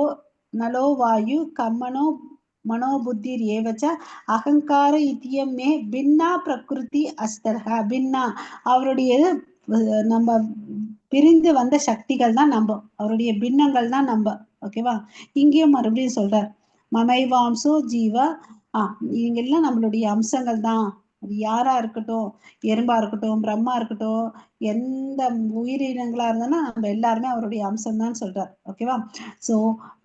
நலோ வாயு கம்மனோ மனோபுத்திர் ஏவச்ச அகங்கார இத்தியமே பின்னா பிரகிருதி அஸ்தர்ஹ. பின்னா அவருடைய நம்ம பிரிந்து வந்த சக்திகள் தான் நம்ம, அவருடைய பின்னங்கள் தான் நம்ம. ஓகேவா? இங்கேயும் மறுபடியும் சொல்றார் மமைவாம்சோ ஜீவ. இவங்க எல்லாம் நம்மளுடைய அம்சங்கள் தான். அது யாரா இருக்கட்டும், எறும்பா இருக்கட்டும், பிரம்மா இருக்கட்டும், எந்த உயிரினங்களா இருந்தாலும் நம்ம எல்லாருமே அவருடைய அம்சம் தான் சொல்றார். ஓகேவா? சோ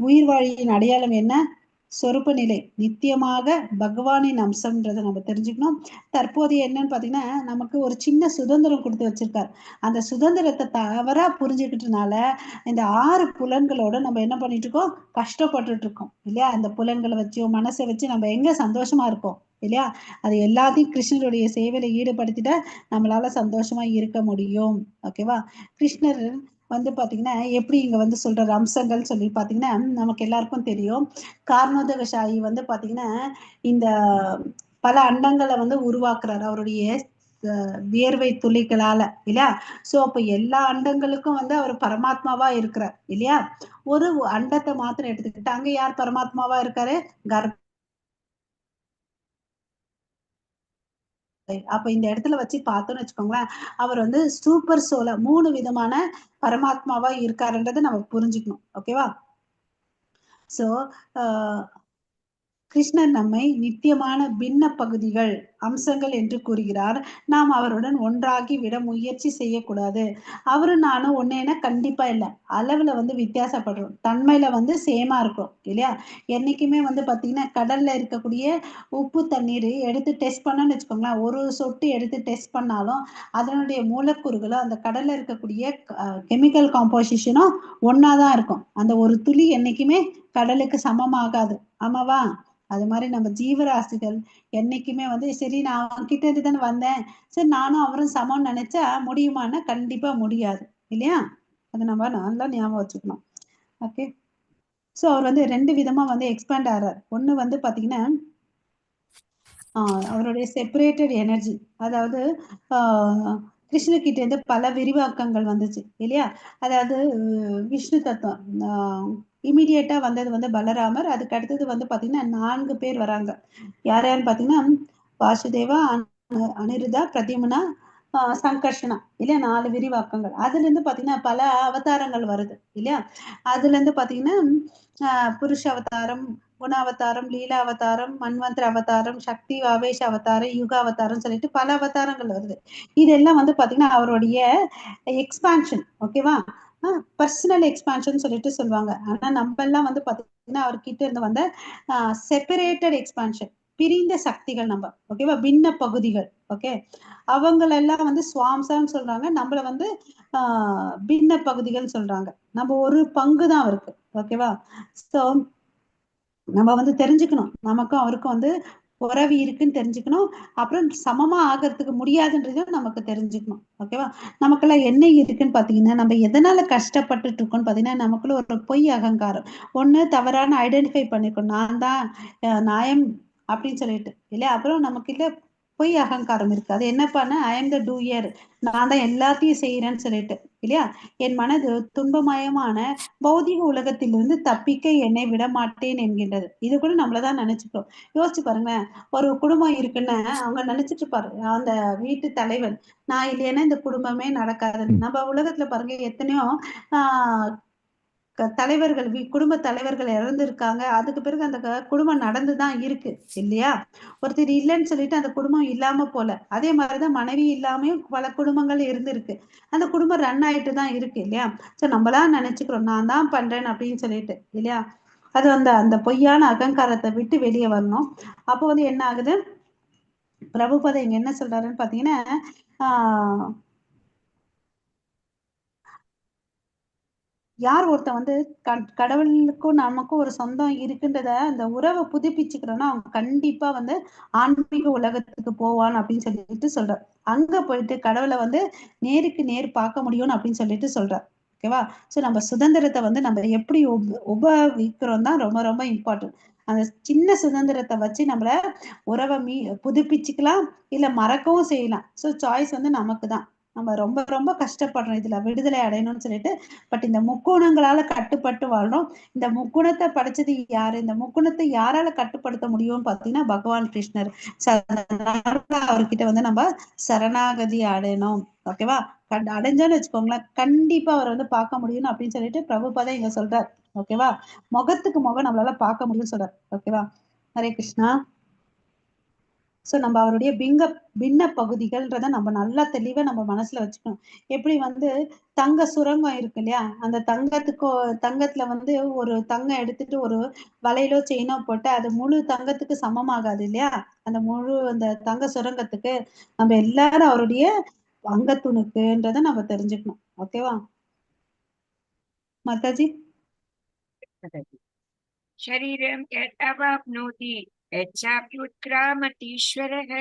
உயிர் வாழியின் அடையாளம் என்ன? சொருப்ப நிலை, நித்தியமாக பகவானின் அம்சம்ன்றதை நம்ம தெரிஞ்சுக்கணும். தற்போதைய என்னன்னு பாத்தீங்கன்னா, நமக்கு ஒரு சின்ன சுதந்திரம் கொடுத்து வச்சிருக்காரு. அந்த சுதந்திரத்தை தவறா புரிஞ்சுக்கிட்டனால இந்த 6 புலன்களோட நம்ம என்ன பண்ணிட்டு இருக்கோம்? கஷ்டப்பட்டுட்டு இருக்கோம் இல்லையா? அந்த புலன்களை வச்சு மனசை வச்சு நம்ம எங்க சந்தோஷமா இருக்கோம் இல்லையா? அது எல்லாத்தையும் கிருஷ்ணருடைய சேவையில ஈடுபடுத்திட்டா நம்மளால சந்தோஷமா இருக்க முடியும். ஓகேவா? கிருஷ்ணர் பாத்தீங்கன்னா எப்படி இங்க சொல்ற அம்சங்கள் சொல்லி பாத்தீங்கன்னா, நமக்கு எல்லாருக்கும் தெரியும். காரணோதகசாயி பாத்தீங்கன்னா இந்த பல அண்டங்களை உருவாக்குறாரு அவருடைய வியர்வை துளிகளால இல்லையா? சோ அப்ப எல்லா அண்டங்களுக்கும் அவர் பரமாத்மாவா இருக்கிறார் இல்லையா? ஒரு அண்டத்தை மாத்திரம் எடுத்துக்கிட்டு அங்க யார் பரமாத்மாவா இருக்காரு? கர்ப்ப. அப்ப இந்த இடத்துல வச்சு பார்த்தோம்னு வச்சுக்கோங்களேன், அவர் சூப்பர் சோல 3 விதமான பரமாத்மாவா இருக்காருன்றதை நம்ம புரிஞ்சுக்கணும். ஓகேவா? சோ கிருஷ்ணர் நம்மை நித்தியமான பின்ன பகுதிகள், அம்சங்கள் என்று கூறுகிறார். நாம் அவருடன் ஒன்றாகி விட முயற்சி செய்யக்கூடாது. அவரும் நானும் ஒன்னேன்னா கண்டிப்பா இல்லை. அளவுல வித்தியாசப்படுறோம், தன்மையில சேமா இருக்கும் இல்லையா? என்னைக்குமே பாத்தீங்கன்னா கடல்ல இருக்கக்கூடிய உப்பு தண்ணீர் எடுத்து டெஸ்ட் பண்ணோம்னு வச்சுக்கோங்களேன், ஒரு சொட்டு எடுத்து டெஸ்ட் பண்ணாலும் அதனுடைய மூலக்கூறுகளும் அந்த கடல்ல இருக்கக்கூடிய கெமிக்கல் காம்போசிஷனும் ஒன்னாதான் இருக்கும். அந்த ஒரு துளி என்னைக்குமே கடலுக்கு சமமாகாது. ஆமாவா? அது மாதிரி நம்ம ஜீவராசிகள் என்னைக்குமே சரி நான் அவன்கிட்ட இருந்து தானே வந்தேன், சரி நானும் அவரும் சமம்னு நினைச்சா முடியுமான்னா கண்டிப்பா முடியாது இல்லையா? அதை நம்ம நல்லா ஞாபகம் வச்சுக்கணும். ஓகே. ஸோ அவர் 2 விதமா எக்ஸ்பேண்ட் ஆகிறார். ஒண்ணு பாத்தீங்கன்னா அவருடைய செப்பரேட்டட் எனர்ஜி, அதாவது கிருஷ்ணகிட்ட இருந்து பல விரிவாக்கங்கள் வந்துச்சு இல்லையா? அதாவது விஷ்ணு தத்துவம் இமிடியேட்டா வந்தது பலராமர். அதுக்கு அடுத்தது பாத்தீங்கன்னா 4 பேர் வராங்க. யார் யாருன்னு பாத்தீங்கன்னா வாசுதேவா, அனிருதா, பிரதிமுனா, சங்கர்ஷனா இல்லையா? 4 விரிவாக்கங்கள். அதுல இருந்து பாத்தீங்கன்னா பல அவதாரங்கள் வருது இல்லையா? அதுல இருந்து பாத்தீங்கன்னா புருஷ அவதாரம், குண அவதாரம், லீலா அவதாரம், மன்வந்திர அவதாரம், சக்தி ஆவேஷ அவதாரம், யுக அவதாரம் சொல்லிட்டு பல அவதாரங்கள் வருது. இதெல்லாம் பாத்தீங்கன்னா அவருடைய எக்ஸ்பான்ஷன். ஓகேவா? பர்சனல் எக்ஸ்பான்ஷன் சொல்லிட்டு சொல்லுவாங்க. ஆனா நம்ம எல்லாம் பாத்தீங்கன்னா அவர்கிட்ட இருந்து செப்பரேட்டட் எக்ஸ்பான்ஷன், பிரிந்த சக்திகள் நம்ம. ஓகேவா? பின்ன பகுதிகள். ஓகே. அவங்களெல்லாம் சுவாம்சான்னு சொல்றாங்க, நம்மள பின்ன பகுதிகள் சொல்றாங்க. நம்ம ஒரு பங்கு தான் அவருக்கு. ஓகேவா? சோ நம்ம தெரிஞ்சுக்கணும், நமக்கும் அவருக்கும் உறவு இருக்குன்னு தெரிஞ்சுக்கணும். அப்புறம் சமமா ஆகிறதுக்கு முடியாதுன்றதும் நமக்கு தெரிஞ்சுக்கணும். ஓகேவா? நமக்கெல்லாம் என்ன இருக்குன்னு பாத்தீங்கன்னா, நம்ம எதனால கஷ்டப்பட்டுட்டு இருக்கோம்னு பாத்தீங்கன்னா, நமக்குள்ள ஒரு பொய் அகங்காரம் ஒண்ணு தவறான ஐடென்டிஃபை பண்ணிக்கணும். நான் தான் நியாயம் அப்படின்னு சொல்லிட்டு இல்லையா? அப்புறம் நமக்கு இல்ல பொய் அகங்காரம் இருக்கு. அது என்ன பண்ண, ஐ எம் த டூயர், நான் தான் எல்லாத்தையும் செய்யறேன்னு சொல்லிட்டு இல்லையா? என் மனது துன்பமயமான பௌதிக உலகத்திலிருந்து தப்பிக்க என்னை விட மாட்டேன் என்கின்றது. இது கூட நம்மளதான் நினைச்சுக்கிறோம். யோசிச்சு பாருங்க, ஒரு குடும்பம் இருக்குன்னு அவங்க நினைச்சிட்டு பாரு, அந்த வீட்டு தலைவன் நான் இல்லைன்னா இந்த குடும்பமே நடக்காது. நம்ம உலகத்துல பாருங்க எத்தனையோ ஆஹ் தலைவர்கள், குடும்ப தலைவர்கள் இறந்துருக்காங்க. அதுக்கு பிறகு அந்த குடும்பம் நடந்துதான் இருக்கு இல்லையா? ஒருத்தர் இல்லைன்னு சொல்லிட்டு அந்த குடும்பம் இல்லாம போல. அதே மாதிரிதான் மனைவி இல்லாமையும் பல குடும்பங்கள் இருந்திருக்கு. அந்த குடும்பம் ரன் ஆயிட்டு தான் இருக்கு இல்லையா? சோ நம்மளா நினைச்சுக்கிறோம் நான் தான் பண்றேன் அப்படின்னு சொல்லிட்டு இல்லையா? அது அந்த பொய்யான அகங்காரத்தை விட்டு வெளியே வரணும். அப்போ என்ன ஆகுது? பிரபுபத இங்க என்ன சொல்றாருன்னு பாத்தீங்கன்னா, யார் ஒருத்தன் கடவுளுக்கும் நமக்கும் ஒரு சொந்தம் இருக்குன்றத அந்த உறவை புதுப்பிச்சுக்கிறோன்னா அவங்க கண்டிப்பா ஆன்மீக உலகத்துக்கு போவான் அப்படின்னு சொல்லிட்டு சொல்றார். அங்க போயிட்டு கடவுளை நேருக்கு நேர் பார்க்க முடியும்னு அப்படின்னு சொல்லிட்டு சொல்றார். ஓகேவா? சோ நம்ம சுதந்திரத்தை நம்ம எப்படி உபயோகிக்கிறோம் தான் ரொம்ப ரொம்ப இம்பார்ட்டன்ட். அந்த சின்ன சுதந்திரத்தை வச்சு நம்மள உறவை புதுப்பிச்சுக்கலாம், இல்ல மறக்கவும் செய்யலாம். சோ சாய்ஸ் நமக்கு தான். நம்ம ரொம்ப ரொம்ப கஷ்டப்படுறோம் இதுல விடுதலை அடையணும்னு சொல்லிட்டு. பட் இந்த முக்குணங்களால கட்டுப்பட்டு வாழ்றோம். இந்த முக்குணத்தை படைச்சது யாரு? இந்த முக்குணத்தை யாரால கட்டுப்படுத்த முடியும்னு பாத்தீங்கன்னா பகவான் கிருஷ்ணர். அவர்கிட்ட வந்து நம்ம சரணாகதி அடையணும். ஓகேவா? அடைஞ்சோன்னு வச்சுக்கோங்களேன், கண்டிப்பா அவரை வந்து பார்க்க முடியும் அப்படின்னு சொல்லிட்டு பிரபுபாதா இங்க சொல்றார். ஓகேவா? முகத்துக்கு முகம் நம்மளால பார்க்க முடியும்னு சொல்றார். ஓகேவா? ஹரே கிருஷ்ணா. ஸோ நம்ம அவருடைய பின்ன பகுதிகள்ன்றத நம்ம நல்லா தெளிவா நம்ம மனசுல வச்சுக்கணும். எப்படி வந்து தங்க சுரங்கம் இருக்கு இல்லையா? அந்த தங்கத்துல வந்து ஒரு தங்கம் எடுத்துட்டு ஒரு வளையலோ செயினோ போட்டு அது முழு தங்கத்துக்கு சமமாகாது இல்லையா? அந்த தங்க சுரங்கத்துக்கு நம்ம எல்லாரும் அவருடைய அங்கத்துணுக்குன்றத நம்ம தெரிஞ்சுக்கணும். ஓகேவா மாதாஜி? शरीरं यत् अवाप्नोति यच्चाप्युत्क्रामतीश्वरः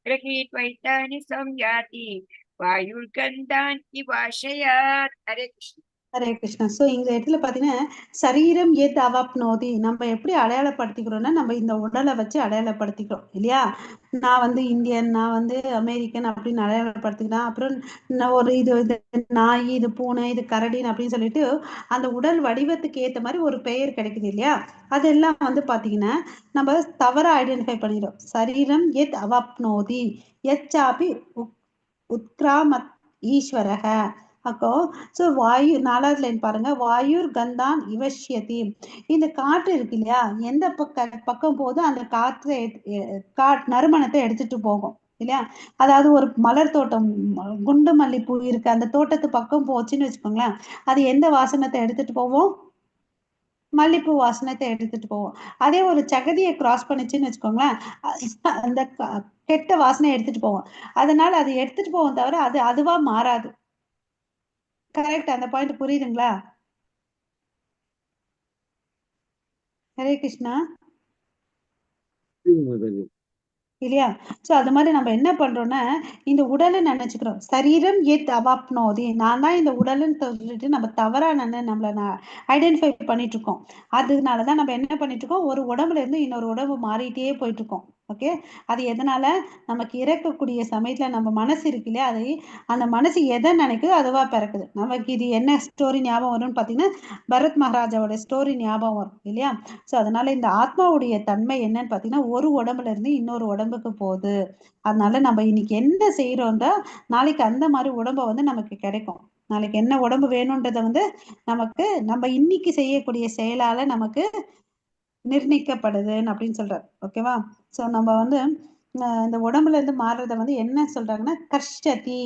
गृहीत्वैतानि संयाति वायुर्गन्धान् इवाशयात्। हरे कृष्ण. ஹரே கிருஷ்ணா. ஸோ இந்த இடத்துல பாத்தீங்கன்னா சரீரம் ஏத் அவாப்னோதி, நம்ம எப்படி அடையாளப்படுத்திக்கிறோம்னா நம்ம இந்த உடலை வச்சு அடையாளப்படுத்திக்கிறோம் இல்லையா? நான் வந்து இந்தியன், நான் வந்து அமெரிக்கன் அப்படின்னு அடையாளப்படுத்திக்கிறேன். அப்புறம் நான் ஒரு இது நாய், இது பூனை, இது கரடின்னு அப்படின்னு சொல்லிட்டு அந்த உடல் வடிவத்துக்கு ஏத்த மாதிரி ஒரு பெயர் கிடைக்குது இல்லையா? அதெல்லாம் வந்து பாத்தீங்கன்னா நம்ம தவறா ஐடென்டிஃபை பண்ணிடுறோம். சரீரம் ஏத் அவாப்னோதி எச்சாபி உத்கிராமத் ஈஸ்வரக. அப்போ ஸோ வாயு 4வது லைன் பாருங்க. வாயுர் கந்தான் இவஷ்யதி. இந்த காற்று இருக்கு இல்லையா? எந்த பக்கம் போது அந்த காற்றை நறுமணத்தை எடுத்துட்டு போகும் இல்லையா? அதாவது ஒரு மலர் தோட்டம், குண்டு மல்லிப்பூ இருக்கு, அந்த தோட்டத்து பக்கம் போச்சுன்னு வச்சுக்கோங்களேன், அது எந்த வாசனத்தை எடுத்துட்டு போவோம்? மல்லிப்பூ வாசனத்தை எடுத்துட்டு போவோம். அதே ஒரு சகதியை கிராஸ் பண்ணிச்சுன்னு வச்சுக்கோங்களேன், அந்த கெட்ட வாசனை எடுத்துட்டு போவோம். அதனால அது எடுத்துட்டு போவோம் தவிர அது அதுவா மாறாது. கரெக்ட். அந்த பாயிண்ட் புரியுதுங்களா? ஹரே கிருஷ்ணா. இல்லையா? சோ அது மாதிரி நம்ம என்ன பண்றோம்னா இந்த உடலை நினைச்சுக்கிறோம். சரீரம் ஏத் அவாப்னோதி, நான் தான் இந்த உடல்னு சொல்லிட்டு நம்ம தவறா நம்மள ஐடென்டிஃபை பண்ணிட்டு இருக்கோம். அதனாலதான் நம்ம என்ன பண்ணிட்டு இருக்கோம், ஒரு உடம்புல இருந்து இன்னொரு உடம்பு மாறிட்டே போயிட்டு இருக்கோம். ஓகே? அது எதனால? நமக்கு இறக்கக்கூடிய சமயத்துல நம்ம மனசு இருக்கு இல்லையா? அந்த மனசு எதை நினைக்குதோ அதுவா பிறக்குது. நமக்கு இது என்ன ஸ்டோரி ஞாபகம் வரும்னு பாத்தீங்கன்னா பரத் மகாராஜாவோட ஸ்டோரி ஞாபகம் வரும் இல்லையா? சோ அதனால இந்த ஆத்மாவுடைய தன்மை என்னன்னு பாத்தீங்கன்னா ஒரு உடம்புல இருந்து இன்னொரு உடம்புக்கு போகுது. அதனால நம்ம இன்னைக்கு என்ன செய்யறோம்னா நாளைக்கு அந்த மாதிரி உடம்ப வந்து நமக்கு கிடைக்கும். நாளைக்கு என்ன உடம்பு வேணும்ன்றத வந்து நமக்கு நம்ம இன்னைக்கு செய்யக்கூடிய செயலால நமக்கு நிர்ணயிக்கப்படுதுன்னு அப்படின்னு சொல்றாரு. ஓகேவா? சோ நம்ம வந்து இந்த உடம்புல இருந்து மாறுறத வந்து என்ன சொல்றாங்கன்னா கஷ்டதி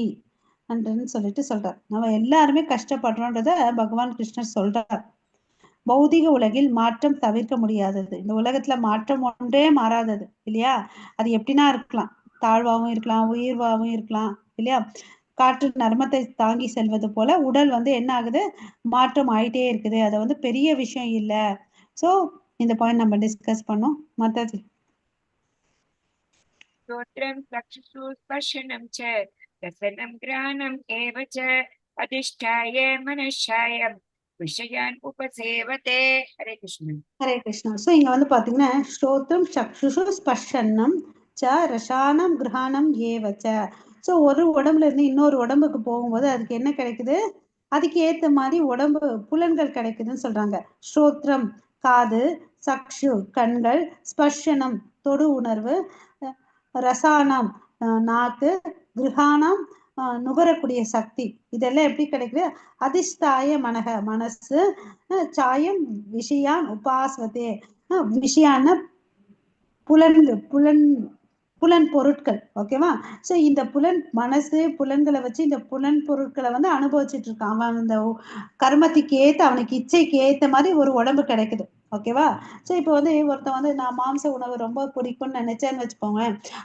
அப்படின்னு சொல்லிட்டு சொல்றார். நம்ம எல்லாருமே கஷ்டப்படுறோன்றத பகவான் கிருஷ்ணர் சொல்றார். பௌதிக உலகில் மாற்றம் தவிர்க்க முடியாதது. இந்த உலகத்துல மாற்றம் ஒன்றே மாறாதது இல்லையா? அது எப்படின்னா இருக்கலாம், தாழ்வாகவும் இருக்கலாம், உயர்வாகவும் இருக்கலாம் இல்லையா? காற்று நர்மத்தை தாங்கி செல்வது போல உடல் வந்து என்ன ஆகுது, மாற்றம் ஆயிட்டே இருக்குது. அது வந்து பெரிய விஷயம் இல்ல. சோ இந்த பாயிண்ட் நம்ம டிஸ்கஸ் பண்ணோம். மாதாஜி. श्रोत्रं चक्षुषु स्पर्शनं च रसनं घ्राणम् एव च अधिष्ठाय मनश्चायं விஷயான் உபசேவதே. ஹரே கிருஷ்ணன். ஹரே கிருஷ்ணா. ஸோ இங்க வந்து பாத்தீங்கன்னா ஸ்ரோத்ரம் சக்ஷுஷு ஸ்பர்ஷனம் ச ரசானம் கிரகாணம் ஏவச்ச. ஸோ ஒரு உடம்புல இருந்து இன்னொரு உடம்புக்கு போகும்போது அதுக்கு என்ன கிடைக்குது, அதுக்கு ஏத்த மாதிரி உடம்பு புலன்கள் கிடைக்குதுன்னு சொல்றாங்க. ஸ்ரோத்ரம் காது, சக்ஷு கண்கள், ஸ்பர்ஷனம் தொடு உணர்வு, ரசானம் நாக்கு, கிரகாணம் நுகரக்கூடிய சக்தி. இதெல்லாம் எப்படி கிடைக்குது? அதிஷ்டாய மனக மனசு, சாயம் விஷயான் உபாஸ்வதே. விஷயான புலன் பொருட்கள். ஓகேவா? சோ இந்த மனசு புலன்களை வச்சு இந்த புலன் பொருட்களை வந்து அனுபவிச்சுட்டு இருக்கான். அவன் அந்த கர்மத்துக்கு ஏத்த அவனுக்கு இச்சைக்கு ஏத்த மாதிரி ஒரு உடம்பு கிடைக்குது. ஓகேவா? சோ இப்போ வந்து ஒருத்தன் வந்து நான் மாம்ச உணவு ரொம்ப பிடிக்கும்னு நினைச்சேன்னு வச்சுக்கோங்க,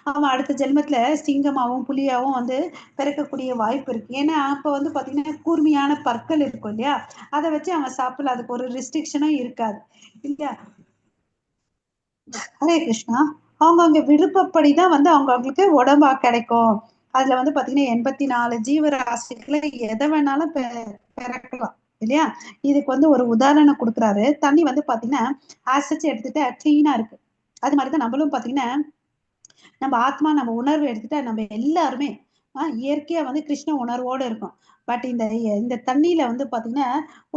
அவன் அடுத்த ஜென்மத்துல சிங்கமாவும் புலியாவும் வந்து பிறக்கக்கூடிய வாய்ப்பு இருக்கு. ஏன்னா அப்ப வந்து பாத்தீங்கன்னா கூர்மையான பற்கள் இருக்கும் இல்லையா? அதை வச்சு அவன் சாப்பிடல, அதுக்கு ஒரு ரெஸ்ட்ரிக்ஷனும் இருக்காது இல்லையா? ஹரே கிருஷ்ணா. அவங்கவுங்க விருப்பப்படிதான் வந்து அவங்களுக்கு உடம்பா கிடைக்கும். அதுல வந்து பாத்தீங்கன்னா 84 ஜீவராசிகளை எதை வேணாலும் பிறக்கலாம் இல்லையா? இதுக்கு வந்து ஒரு உதாரணம் கொடுக்குறாரு. தண்ணி வந்து பாத்தீங்கன்னா ஆசிட் எடுத்துட்டு கிளீனா இருக்கு. அது மாதிரிதான் நம்மளும் பாத்தீங்கன்னா நம்ம ஆத்மா நம்ம உணர்வு எடுத்துட்டா நம்ம எல்லாருமே இயற்கையா வந்து கிருஷ்ண உணர்வோட இருக்கும். பட் இந்த தண்ணியில வந்து பாத்தீங்கன்னா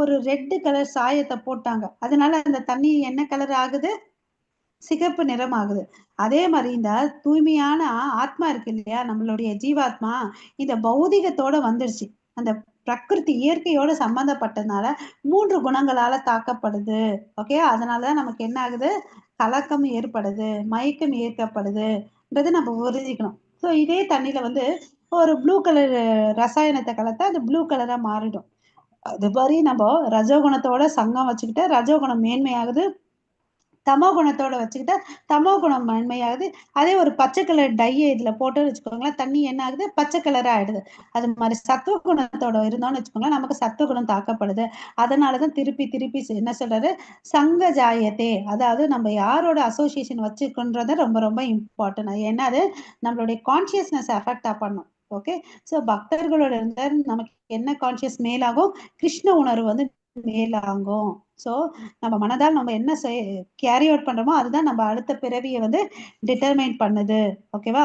ஒரு ரெட் கலர் சாயத்தை போட்டாங்க, அதனால அந்த தண்ணி என்ன கலர் ஆகுது? சிகப்பு நிறம் ஆகுது. அதே மாதிரி இந்த தூய்மையான ஆத்மா இருக்கு இல்லையா, நம்மளுடைய ஜீவாத்மா இந்த பௌதிகத்தோட வந்துருச்சு. அந்த பிரகிருதி இயற்கையோட சம்பந்தப்பட்டதுனால 3 குணங்களால தாக்கப்படுது. ஓகே, அதனாலதான் நமக்கு என்ன ஆகுது? கலக்கம் ஏற்படுது, மயக்கம் ஏற்படுதுன்றது நம்ம புரிஞ்சுக்கணும். ஸோ இதே தண்ணியில வந்து ஒரு ப்ளூ கலர் ரசாயனத்தை கலத்தா அது ப்ளூ கலரா மாறிடும். அது மாதிரி நம்ம ரஜோகுணத்தோட சங்கம் வச்சுக்கிட்டு ரஜோகுணம் மேன்மையாகுது, தமோ குணத்தோட வச்சுக்கிட்டா தமோ குணம் மேன்மையாகுது. அதே ஒரு பச்சை கலர் டையை இதுல போட்டு வச்சுக்கோங்களேன், தண்ணி என்ன ஆகுது? பச்சை கலரா ஆயிடுது. அது மாதிரி சத்துவ குணத்தோட இருந்தோம்னு வச்சுக்கோங்களேன், நமக்கு சத்துவ குணம் தாக்கப்படுது. அதனாலதான் திருப்பி திருப்பி என்ன சொல்றாரு? சங்க ஜாயத்தே, அதாவது நம்ம யாரோட அசோசியேஷன் வச்சுக்கோன்றது ரொம்ப ரொம்ப இம்பார்ட்டன்ட். ஏன்னா அது நம்மளுடைய கான்சியஸ்னஸ் அஃபெக்ட் பண்ணும். ஓகே, ஸோ பக்தர்களோட இருந்தா நமக்கு என்ன கான்சியஸ் மேலாகும்? கிருஷ்ண உணர்வு வந்து மேலாகும். ஸோ நம்ம மனதால் நம்ம என்ன கேரி அவுட் பண்றோமோ அதுதான் நம்ம அடுத்த பிறவியை வந்து டிட்டர்மைன் பண்ணுது. ஓகேவா?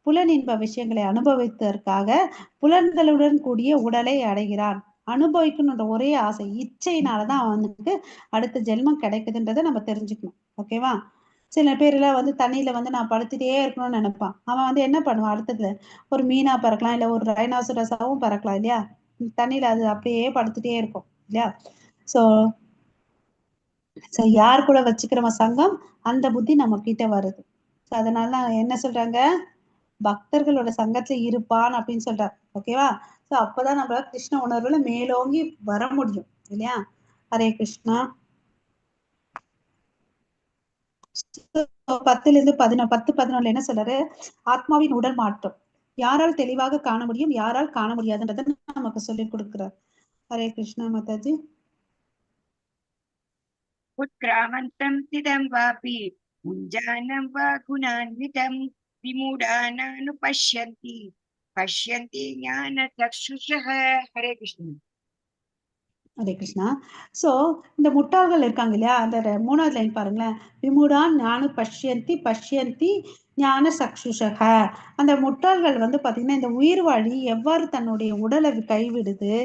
புலனின்ப விஷயங்களை அனுபவித்ததற்காக புலன்களுடன் கூடிய உடலை அடைகிறான். அனுபவிக்கணுன்ற ஒரே ஆசை, இச்சையினாலதான் அவனுக்கு அடுத்த ஜென்மம் கிடைக்குதுன்றதை நம்ம தெரிஞ்சுக்கணும். ஓகேவா? சில பேர் எல்லாம் வந்து தண்ணியில வந்து நான் படுத்துட்டே இருக்கணும்னு நினைப்பான். அவன் வந்து என்ன பண்ணுவான்? அடுத்தது ஒரு மீனா பறக்கலாம், இல்ல ஒரு ரைனாசரஸாவும் பறக்கலாம் இல்லையா? தண்ணியில அது அப்படியே படுத்துட்டே இருக்கும் இல்லையா? ஸோ யார் கூட வச்சுக்கிறோம் சங்கம், அந்த புத்தி நம்ம கிட்ட வருது. அதனால என்ன சொல்றாங்க? பக்தர்களோட சங்கத்துல இருப்பான் அப்படின்னு சொல்றாரு. ஓகேவா? சோ அப்பதான் நம்ம கிருஷ்ண உணர்வுல மேலோங்கி வர முடியும் இல்லையா? ஹரே கிருஷ்ணா. 10-11 என்ன சொல்றாரு? ஆத்மாவின் உடல் மாற்றம் யாரால் தெளிவாக காண முடியும், யாரால் காண முடியாதுன்றத நமக்கு சொல்லிக் கொடுக்கிறார். ஹரே கிருஷ்ணா மாதாஜி. उत्क्रामन्तं स्थितं वापि मुञ्जानं वा गुणान्वितं विमूढानानुपश्यन्ति पश्यन्ति ज्ञानचक्षुषः. हरे कृष्ण. ஹரே கிருஷ்ணா. சோ இந்த முட்டாள்கள் இருக்காங்க இல்லையா, அந்த 3வது லைன் பாருங்களேன். விமுடான் ஞான பஷ்யந்தி பஷ்யந்தி ஞான சக்ஷுஷக. அந்த முட்டாள்கள் வந்து பாத்தீங்கன்னா இந்த உயிர் வாழி எவ்வாறு தன்னுடைய உடலை கைவிடுது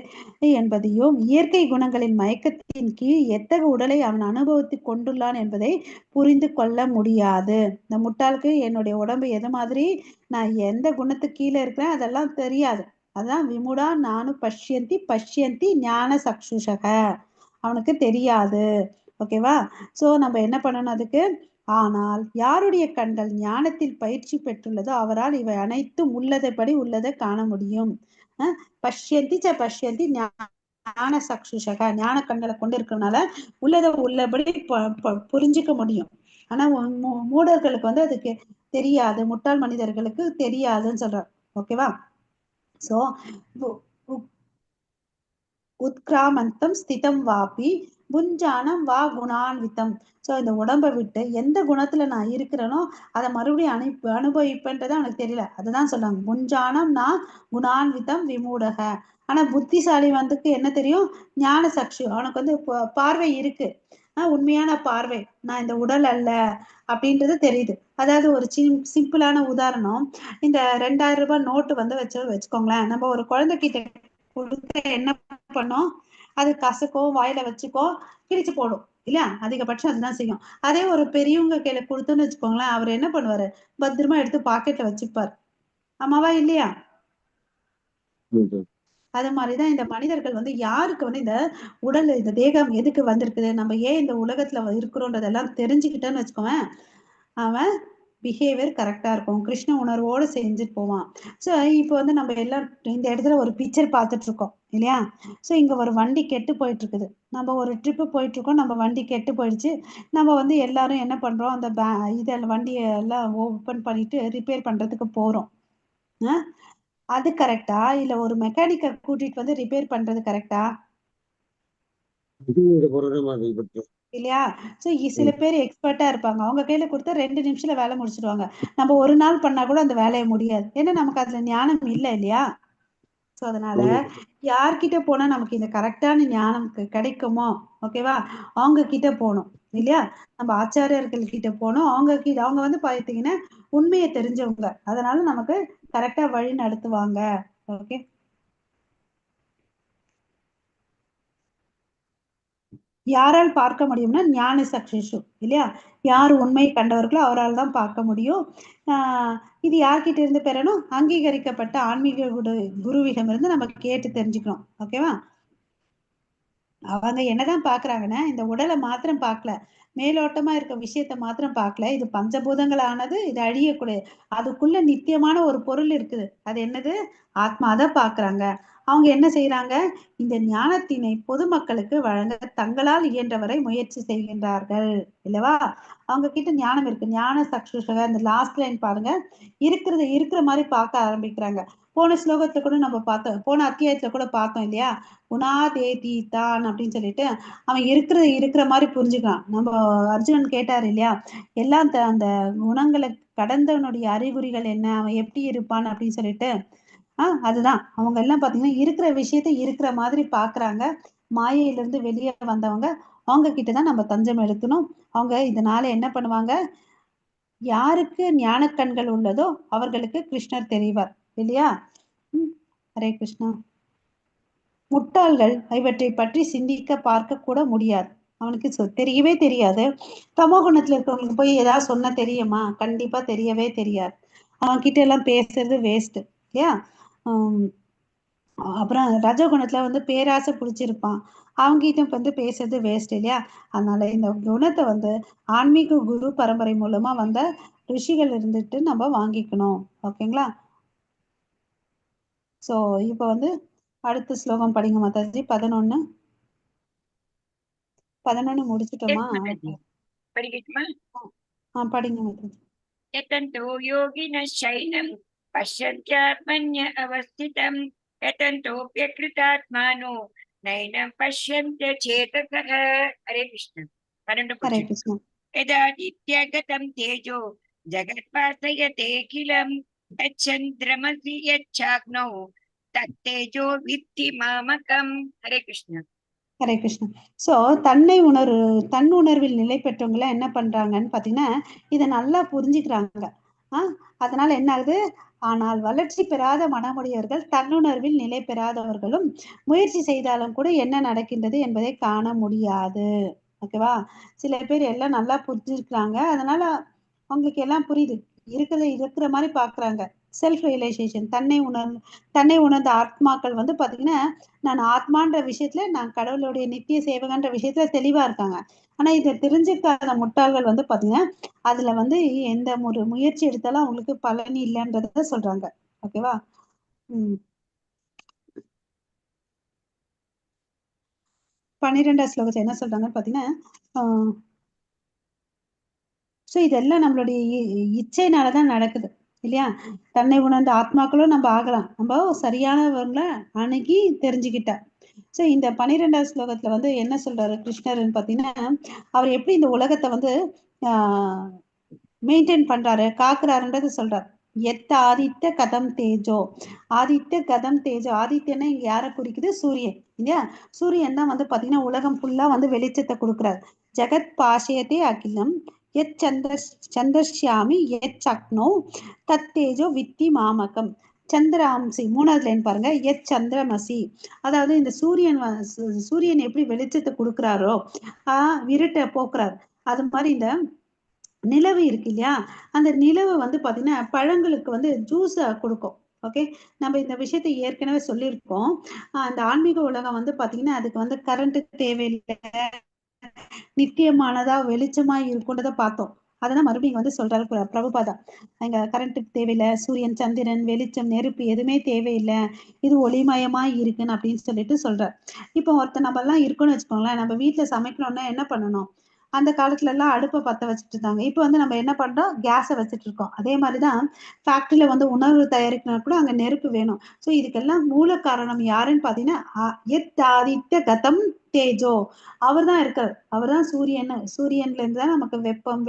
என்பதையும், இயற்கை குணங்களின் மயக்கத்தின் கீழ் எத்தகைய உடலை அவன் அனுபவித்து கொண்டுள்ளான் என்பதை புரிந்து கொள்ள முடியாது. இந்த முட்டாளுக்கு என்னுடைய உடம்பு எது மாதிரி, நான் எந்த குணத்துக்கு கீழே இருக்கிறேன் அதெல்லாம் தெரியாது. அதான் விமுடா நானு பஷ்யந்தி பஷ்யந்தி ஞான சக்ஷுஷக, அவனுக்கு தெரியாது. ஓகேவா? சோ நம்ம என்ன பண்ணணும் அதுக்கு? ஆனால் யாருடைய கண்கள் ஞானத்தில் பயிற்சி பெற்றுள்ளதோ அவரால் இவை அனைத்தும் உள்ளதைப்படி உள்ளதை காண முடியும். பஷ்யந்தி பஷ்யந்தி ஞான சக்ஷுஷக, ஞான கண்களை கொண்டு இருக்கிறதுனால உள்ளதை உள்ளபடி புரிஞ்சுக்க முடியும். ஆனா மூடர்களுக்கு வந்து அதுக்கு தெரியாது, முட்டாள் மனிதர்களுக்கு தெரியாதுன்னு சொல்றார். ஓகேவா? சோ உத்கிராமந்தம் ஸ்திதம் வாபி புஞ்சானம் வா குணான்விதம். சோ இந்த உடம்பை விட்டு எந்த குணத்துல நான் இருக்கிறேனோ அதை மறுபடியும் அனுபவிப்பேன்றதை அவனுக்கு தெரியல. அதுதான் சொல்றாங்க புஞ்சானம் நான் குணான்விதம் விமூடக. ஆனா புத்திசாலி வந்துக்கு என்ன தெரியும்? ஞான சக்ஷு, அவனுக்கு வந்து பார்வை இருக்கு, உண்மையான பார்வை, நான் இந்த உடல் அல்ல அப்படின்றது தெரியுது. அதாவது ஒரு சிம்பிளான உதாரணம், இந்த 2000 ரூபாய் நோட்டு வந்து வச்சுக்கோங்களேன். நம்ம ஒரு குழந்தைகிட்ட கொடுக்க என்ன பண்ணோம்? அது கசக்கோ, வாயில வச்சுக்கோ, கிழிச்சு போடும் இல்லையா? அதிகபட்சம் அதுதான் செய்யும். அதே ஒரு பெரியவங்க கையில கொடுத்தோன்னு வச்சுக்கோங்களேன், அவர் என்ன பண்ணுவாரு? பத்திரமா எடுத்து பாக்கெட்ல வச்சுப்பார். ஆமாவா இல்லையா? அது மாதிரிதான் இந்த மனிதர்கள் வந்து யாருக்கு வந்து இந்த உடல், இந்த தேகம் எதுக்கு வந்திருக்குது, நம்ம ஏன் இந்த உலகத்துல இருக்கிறோன்றதெல்லாம் தெரிஞ்சுக்கிட்டோன்னு வச்சுக்கோவேன், அவன் பிஹேவியர் கரெக்டா இருக்கும், கிருஷ்ண உணர்வோடு செஞ்சுட்டு போவான். ஸோ இப்போ வந்து நம்ம எல்லாம் இந்த இடத்துல ஒரு பிக்சர் பார்த்துட்டு இருக்கோம் இல்லையா? ஸோ இங்க ஒரு வண்டி கெட்டு போயிட்டு இருக்குது, நம்ம ஒரு ட்ரிப்பு போயிட்டு இருக்கோம், நம்ம வண்டி கெட்டு போயிடுச்சு. நம்ம வந்து எல்லாரும் என்ன பண்றோம்? அந்த இதெல்லாம் வண்டியை எல்லாம் ஓப்பன் பண்ணிட்டு ரிப்பேர் பண்றதுக்கு போறோம். அது கரெக்டா? இல்ல ஒரு மெக்கானிக்க கூட்டிட்டு வந்து ரிப்பேர் பண்றது கரெக்டா இல்லையா? சோ சில பேர் எக்ஸ்பர்ட்டா இருப்பாங்க, அவங்க கையில கொடுத்தா 2 நிமிஷத்துல வேலை முடிச்சிடுவாங்க. நம்ம ஒரு நாள் பண்ணா கூட அந்த வேலையை முடியாது, ஏன்னா நமக்கு அதுல ஞானம் இல்லை இல்லையா? ஸோ அதனால யார்கிட்ட போனா நமக்கு இந்த கரெக்டான ஞானம் கிடைக்குமோ, ஓகேவா, அவங்க கிட்ட போகணும் இல்லையா. நம்ம ஆச்சாரியர்கள் கிட்ட போனோம், அவங்க வந்து பார்த்தீங்கன்னா உண்மையை தெரிஞ்சவங்க, அதனால நமக்கு கரெக்டா வழி நடத்துவாங்க. ஓகே, யாரால் பார்க்க முடியும்னா ஞான சக்ஷுஷு இல்லையா, யார் உண்மை கண்டவர்களோ அவரால் தான் பார்க்க முடியும். இது யார்கிட்ட இருந்து பெறணும், அங்கீகரிக்கப்பட்ட ஆன்மீக குருவிடம் இருந்து நம்ம கேட்டு தெரிஞ்சுக்கணும். ஓகேவா, அவங்க என்னதான் பாக்குறாங்கன்னா இந்த உடலை மாத்திரம் பார்க்கல, மேலோட்டமா இருக்க விஷயத்த மாத்திரம் பார்க்கல. இது பஞ்சபூதங்களானது, இது அழியக்கூடிய, அதுக்குள்ள நித்தியமான ஒரு பொருள் இருக்குது. அது என்னது, ஆத்மா. தான் பாக்குறாங்க. அவங்க என்ன செய்யறாங்க, இந்த ஞானத்தினை பொதுமக்களுக்கு வழங்க தங்களால் இயன்றவரை முயற்சி செய்கின்றார்கள் இல்லவா. அவங்க கிட்ட ஞானம் இருக்கு, ஞான சக்ஷுஷக. இந்த லாஸ்ட் லைன் பாருங்க, இருக்கிற மாதிரி பார்க்க ஆரம்பிக்கிறாங்க. போன ஸ்லோகத்துல கூட நம்ம பார்த்தோம், போன அத்தியாயத்துல கூட பார்த்தோம் இல்லையா, குணாதேதி தான் அப்படின்னு சொல்லிட்டு அவன் இருக்கிற மாதிரி புரிஞ்சுக்கலாம். நம்ம அர்ஜுனன் கேட்டார் இல்லையா, எல்லாம் அந்த குணங்களை கடந்தவனுடைய அறிகுறிகள் என்ன, அவன் எப்படி இருப்பான் அப்படின்னு சொல்லிட்டு. அதுதான் அவங்க எல்லாம் பாத்தீங்கன்னா இருக்கிற விஷயத்த இருக்கிற மாதிரி பாக்குறாங்க. மாயையிலிருந்து வெளியே வந்தவங்க, அவங்க கிட்டதான் நம்ம தஞ்சம் எடுக்கணும். அவங்க இதனால என்ன பண்ணுவாங்க, யாருக்கு ஞான கண்கள் உள்ளதோ அவர்களுக்கு கிருஷ்ணர் தெரிவார் இல்லையா. ஹரே கிருஷ்ணா. முட்டாள்கள் இவற்றை பற்றி சிந்திக்க பார்க்க கூட முடியாது. அவனுக்கு தெரியவே தெரியாது. தமோ குணத்துல இருக்கவங்களுக்கு போய் ஏதாவது சொன்னா தெரியுமா, கண்டிப்பா தெரியவே தெரியாது. அவன் கிட்ட எல்லாம் பேசுறது வேஸ்ட் இல்லையா. அப்புறம் ரஜகுணத்துல வந்து பேராசை பிடிச்சிருப்பான், அவங்கிட்ட வந்து பேசுறது வேஸ்ட் இல்லையா. அதனால இந்த குணத்தை வந்து ஆன்மீக குரு பரம்பரை மூலமா வந்த ரிஷிகள் இருந்துட்டு நம்ம வாங்கிக்கணும். ஓகேங்களா. சோ இப்ப வந்து அடுத்த ஸ்லோகம் படிங்க மாதாஜி. 11 முடிச்சிட்டோமா. படிக்கட்டுமா? படிங்க மாதாஜி. यतन्तो योगिनः शयनं पश्यन्त्यात्मन्य अवस्थितं यतन्तोऽप्यकृतात्मानो नैनं पश्यन्त्य चेतसः. हरे कृष्ण. हरे कृष्ण. यदादित्यगतं तेजो जगत्पासयतेऽखिलं यच्चन्द्रमसि यच्चाग्नौ तत्तेजो विद्धि मामकम्. हरे कृष्ण. ஹரே கிருஷ்ணா. ஸோ தன் உணர்வில் நிலை பெற்றவங்க என்ன பண்றாங்கன்னு பாத்தீங்கன்னா இதை நல்லா புரிஞ்சுக்கிறாங்க. அதனால என்ன ஆகுது, ஆனால் வளர்ச்சி பெறாத மனமுடையவர்கள், தன்னுணர்வில் நிலை பெறாதவர்களும் முயற்சி செய்தாலும் கூட என்ன நடக்கின்றது என்பதை காண முடியாது. ஓகேவா. சில பேர் எல்லாம் நல்லா புரிஞ்சிருக்கிறாங்க, அதனால அவங்களுக்கு எல்லாம் புரியுது, இருக்கிற மாதிரி பாக்குறாங்க. செல்ஃப் ரியலைசேஷன், தன்னை உணர்ந்த ஆத்மாக்கள் வந்து பாத்தீங்கன்னா நான் ஆத்மான்ற விஷயத்துல, நான் கடவுளுடைய நித்திய சேவகன்ற விஷயத்துல தெளிவா இருக்காங்க. ஆனா இதை தெரிஞ்சுக்காத முட்டாள்கள் வந்து பாத்தீங்கன்னா அதுல வந்து எந்த ஒரு முயற்சி எடுத்தாலும் அவங்களுக்கு பலன் இல்லைன்றத சொல்றாங்க. ஓகேவா. 12ஆம் ஸ்லோகத்தை என்ன சொல்றாங்கன்னு பாத்தீங்கன்னா, ஸோ இதெல்லாம் நம்மளுடைய இச்சையினாலதான் நடக்குது இல்லையா. தன்னை உணர்ந்த ஆத்மாக்களும் நம்ம ஆகலாம், நம்ம சரியானவங்களை அணுகி தெரிஞ்சுக்கிட்டா. ஸோ இந்த 12ஆம் ஸ்லோகத்துல வந்து என்ன சொல்றாரு கிருஷ்ணர்னு பாத்தீங்கன்னா, அவர் எப்படி இந்த உலகத்தை வந்து மெயின்டைன் பண்றாரு, காக்குறாருன்றது சொல்றாரு. ஆதித்ய கதம் தேஜோ. ஆதித்யன்னா இங்க யாரை குறிக்குது, சூரியன் இல்லையா. சூரியன் தான் வந்து பாத்தீங்கன்னா உலகம் ஃபுல்லா வந்து வெளிச்சத்தை கொடுக்குறாரு. ஜெகத் பாஷயத்தே அகிலம் எத் சந்திரஷ்யாமி எத் சக்னோ தத் தேஜோ வித்தி மாமகம். சந்திராம்சி 3வது லைன் பாருங்க, எத் சந்திரமசி. அதாவது இந்த சூரியன் எப்படி வெளிச்சத்தை கொடுக்குறாரோ, இருட்டை போக்குறாரு, அது மாதிரி இந்த நிலவு இருக்கு இல்லையா, அந்த நிலவு வந்து பாத்தீங்கன்னா பழங்களுக்கு வந்து ஜூஸ் கொடுக்கும். ஓகே, நம்ம இந்த விஷயத்தை ஏற்கனவே சொல்லியிருக்கோம். அந்த ஆன்மீக உலகம் வந்து பாத்தீங்கன்னா அதுக்கு வந்து கரண்ட் தேவையில்லை, நித்தியமானதா வெளிச்சமா இருக்குன்றத பார்த்தோம். அதெல்லாம் மறுபடியும் வந்து சொல்றாரு பிரபுபாதா, அங்க கரண்ட்டுக்கு தேவையில்லை, சூரியன் சந்திரன் வெளிச்சம் நெருப்பு எதுவுமே தேவையில்லை, இது ஒளிமயமா இருக்குன்னு அப்படின்னு சொல்லிட்டு சொல்றாரு. இப்போ நம்ம எல்லாம் இருக்குன்னு வச்சுக்கோங்களேன், நம்ம வீட்டுல சமைக்கணும்னா என்ன பண்ணணும், அந்த காலத்துல எல்லாம் அடுப்பை பத்த வச்சுட்டு இருந்தாங்க. இப்போ வந்து நம்ம என்ன பண்றோம், கேஸை வச்சுட்டு இருக்கோம். அதே மாதிரிதான் ஃபேக்டரியில வந்து உணவு தயாரிக்கணும் கூட அங்க நெருப்பு வேணும். சோ இதுக்கெல்லாம் மூல காரணம் யாருன்னு பாத்தீங்கன்னா ஆதித்ய கதம் தேஜோ, அவர் தான் இருக்கார். அவர் தான் சூரியன். சூரியன்ல இருந்து தான் நமக்கு வெப்பம்,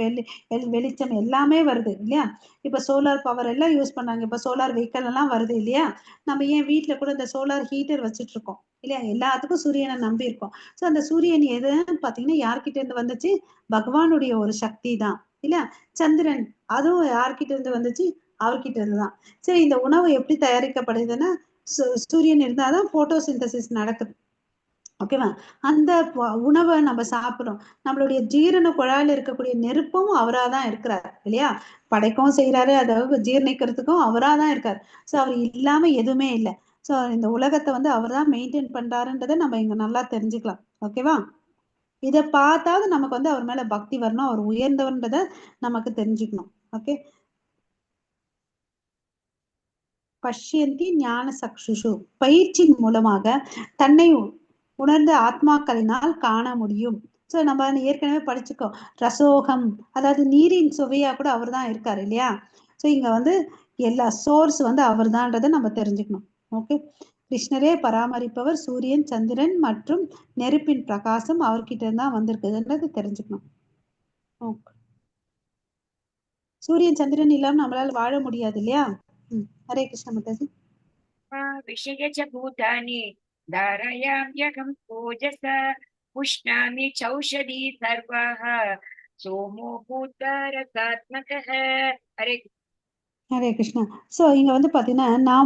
வெளிச்சம் எல்லாமே வருது இல்லையா? இப்ப சோலார் பவர் எல்லாம் யூஸ் பண்ணாங்க. இப்ப சோலார் வெஹிக்கல் எல்லாம் வருது இல்லையா? நம்ம ஏன் வீட்டுல கூட இந்த சோலார் ஹீட்டர் வச்சுட்டு இருக்கோம் இல்லையா? எல்லாத்துக்கும் சூரியனை நம்பி இருக்கோம். சோ அந்த சூரியன் எதுன்னு பாத்தீங்கன்னா யார்கிட்ட இருந்து வந்துச்சு? பகவானுடைய ஒரு சக்தி தான் இல்லையா? சந்திரன் அதுவும் யார்கிட்ட இருந்து வந்துச்சு? அவர்கிட்ட இருந்துதான். சரி, இந்த உணவு எப்படி தயாரிக்கப்படுதுன்னா சூரியன் இருந்தாதான் போட்டோசிந்தசிஸ் நடக்குது. ஓகேவா? அந்த உணவை நம்ம சாப்பிடுறோம். நம்மளுடைய ஜீரண குழாயில இருக்கக்கூடிய நெருப்பும் அவராதான் இருக்கிறார் இல்லையா? படைக்கவும் செய்யறாரு, அதாவது ஜீரணிக்கிறதுக்கும் அவராதான் இருக்காரு. சோ அவர் இல்லாம எதுவுமே இல்லை. சோ இந்த உலகத்தை வந்து அவர் தான் மெயின்டைன் பண்றாருன்றதை நம்ம இங்க நல்லா தெரிஞ்சுக்கலாம். ஓகேவா? இதை பார்த்தாவது நமக்கு வந்து அவர் மேல பக்தி வரணும், அவர் உயர்ந்தவன்றதை நமக்கு தெரிஞ்சுக்கணும். ஓகே. பஷ்யந்தி ஞான சக்ஷுஷு, பயிற்சியின் மூலமாக தன்னை உணர்ந்த ஆத்மாக்களினால் காண முடியும். சோ நம்ம ஏற்கனவே படிச்சுக்கோம், ரசோகம், அதாவது நீரின் சுவையா கூட அவர் தான் இருக்காரு இல்லையா? சோ இங்க வந்து எல்லா சோர்ஸ் வந்து அவர் தான்றதை நம்ம தெரிஞ்சுக்கணும். ஓகே. கிருஷ்ணரே பராமரிப்பவர், சூரியன், சந்திரன் மற்றும் நெருப்பின் பிரகாசம் அவர்கிட்ட இருந்தா வந்திருக்குதுன்றது தெரிஞ்சுக்கணும். சூரியன் சந்திரன் இல்லாம நம்மளால வாழ முடியாது இல்லையா? ஹரே கிருஷ்ண மாதாஜி. விஷயஜ பூதானி தாரயாம்யகம் ஓஜஸா புஷ்ணாமி சௌஷதி சர்வாஹ சோமோ பூதரசாத்மகः. ஹரே ஹரே கிருஷ்ணா. சோ இங்க வந்து பாத்தீங்கன்னா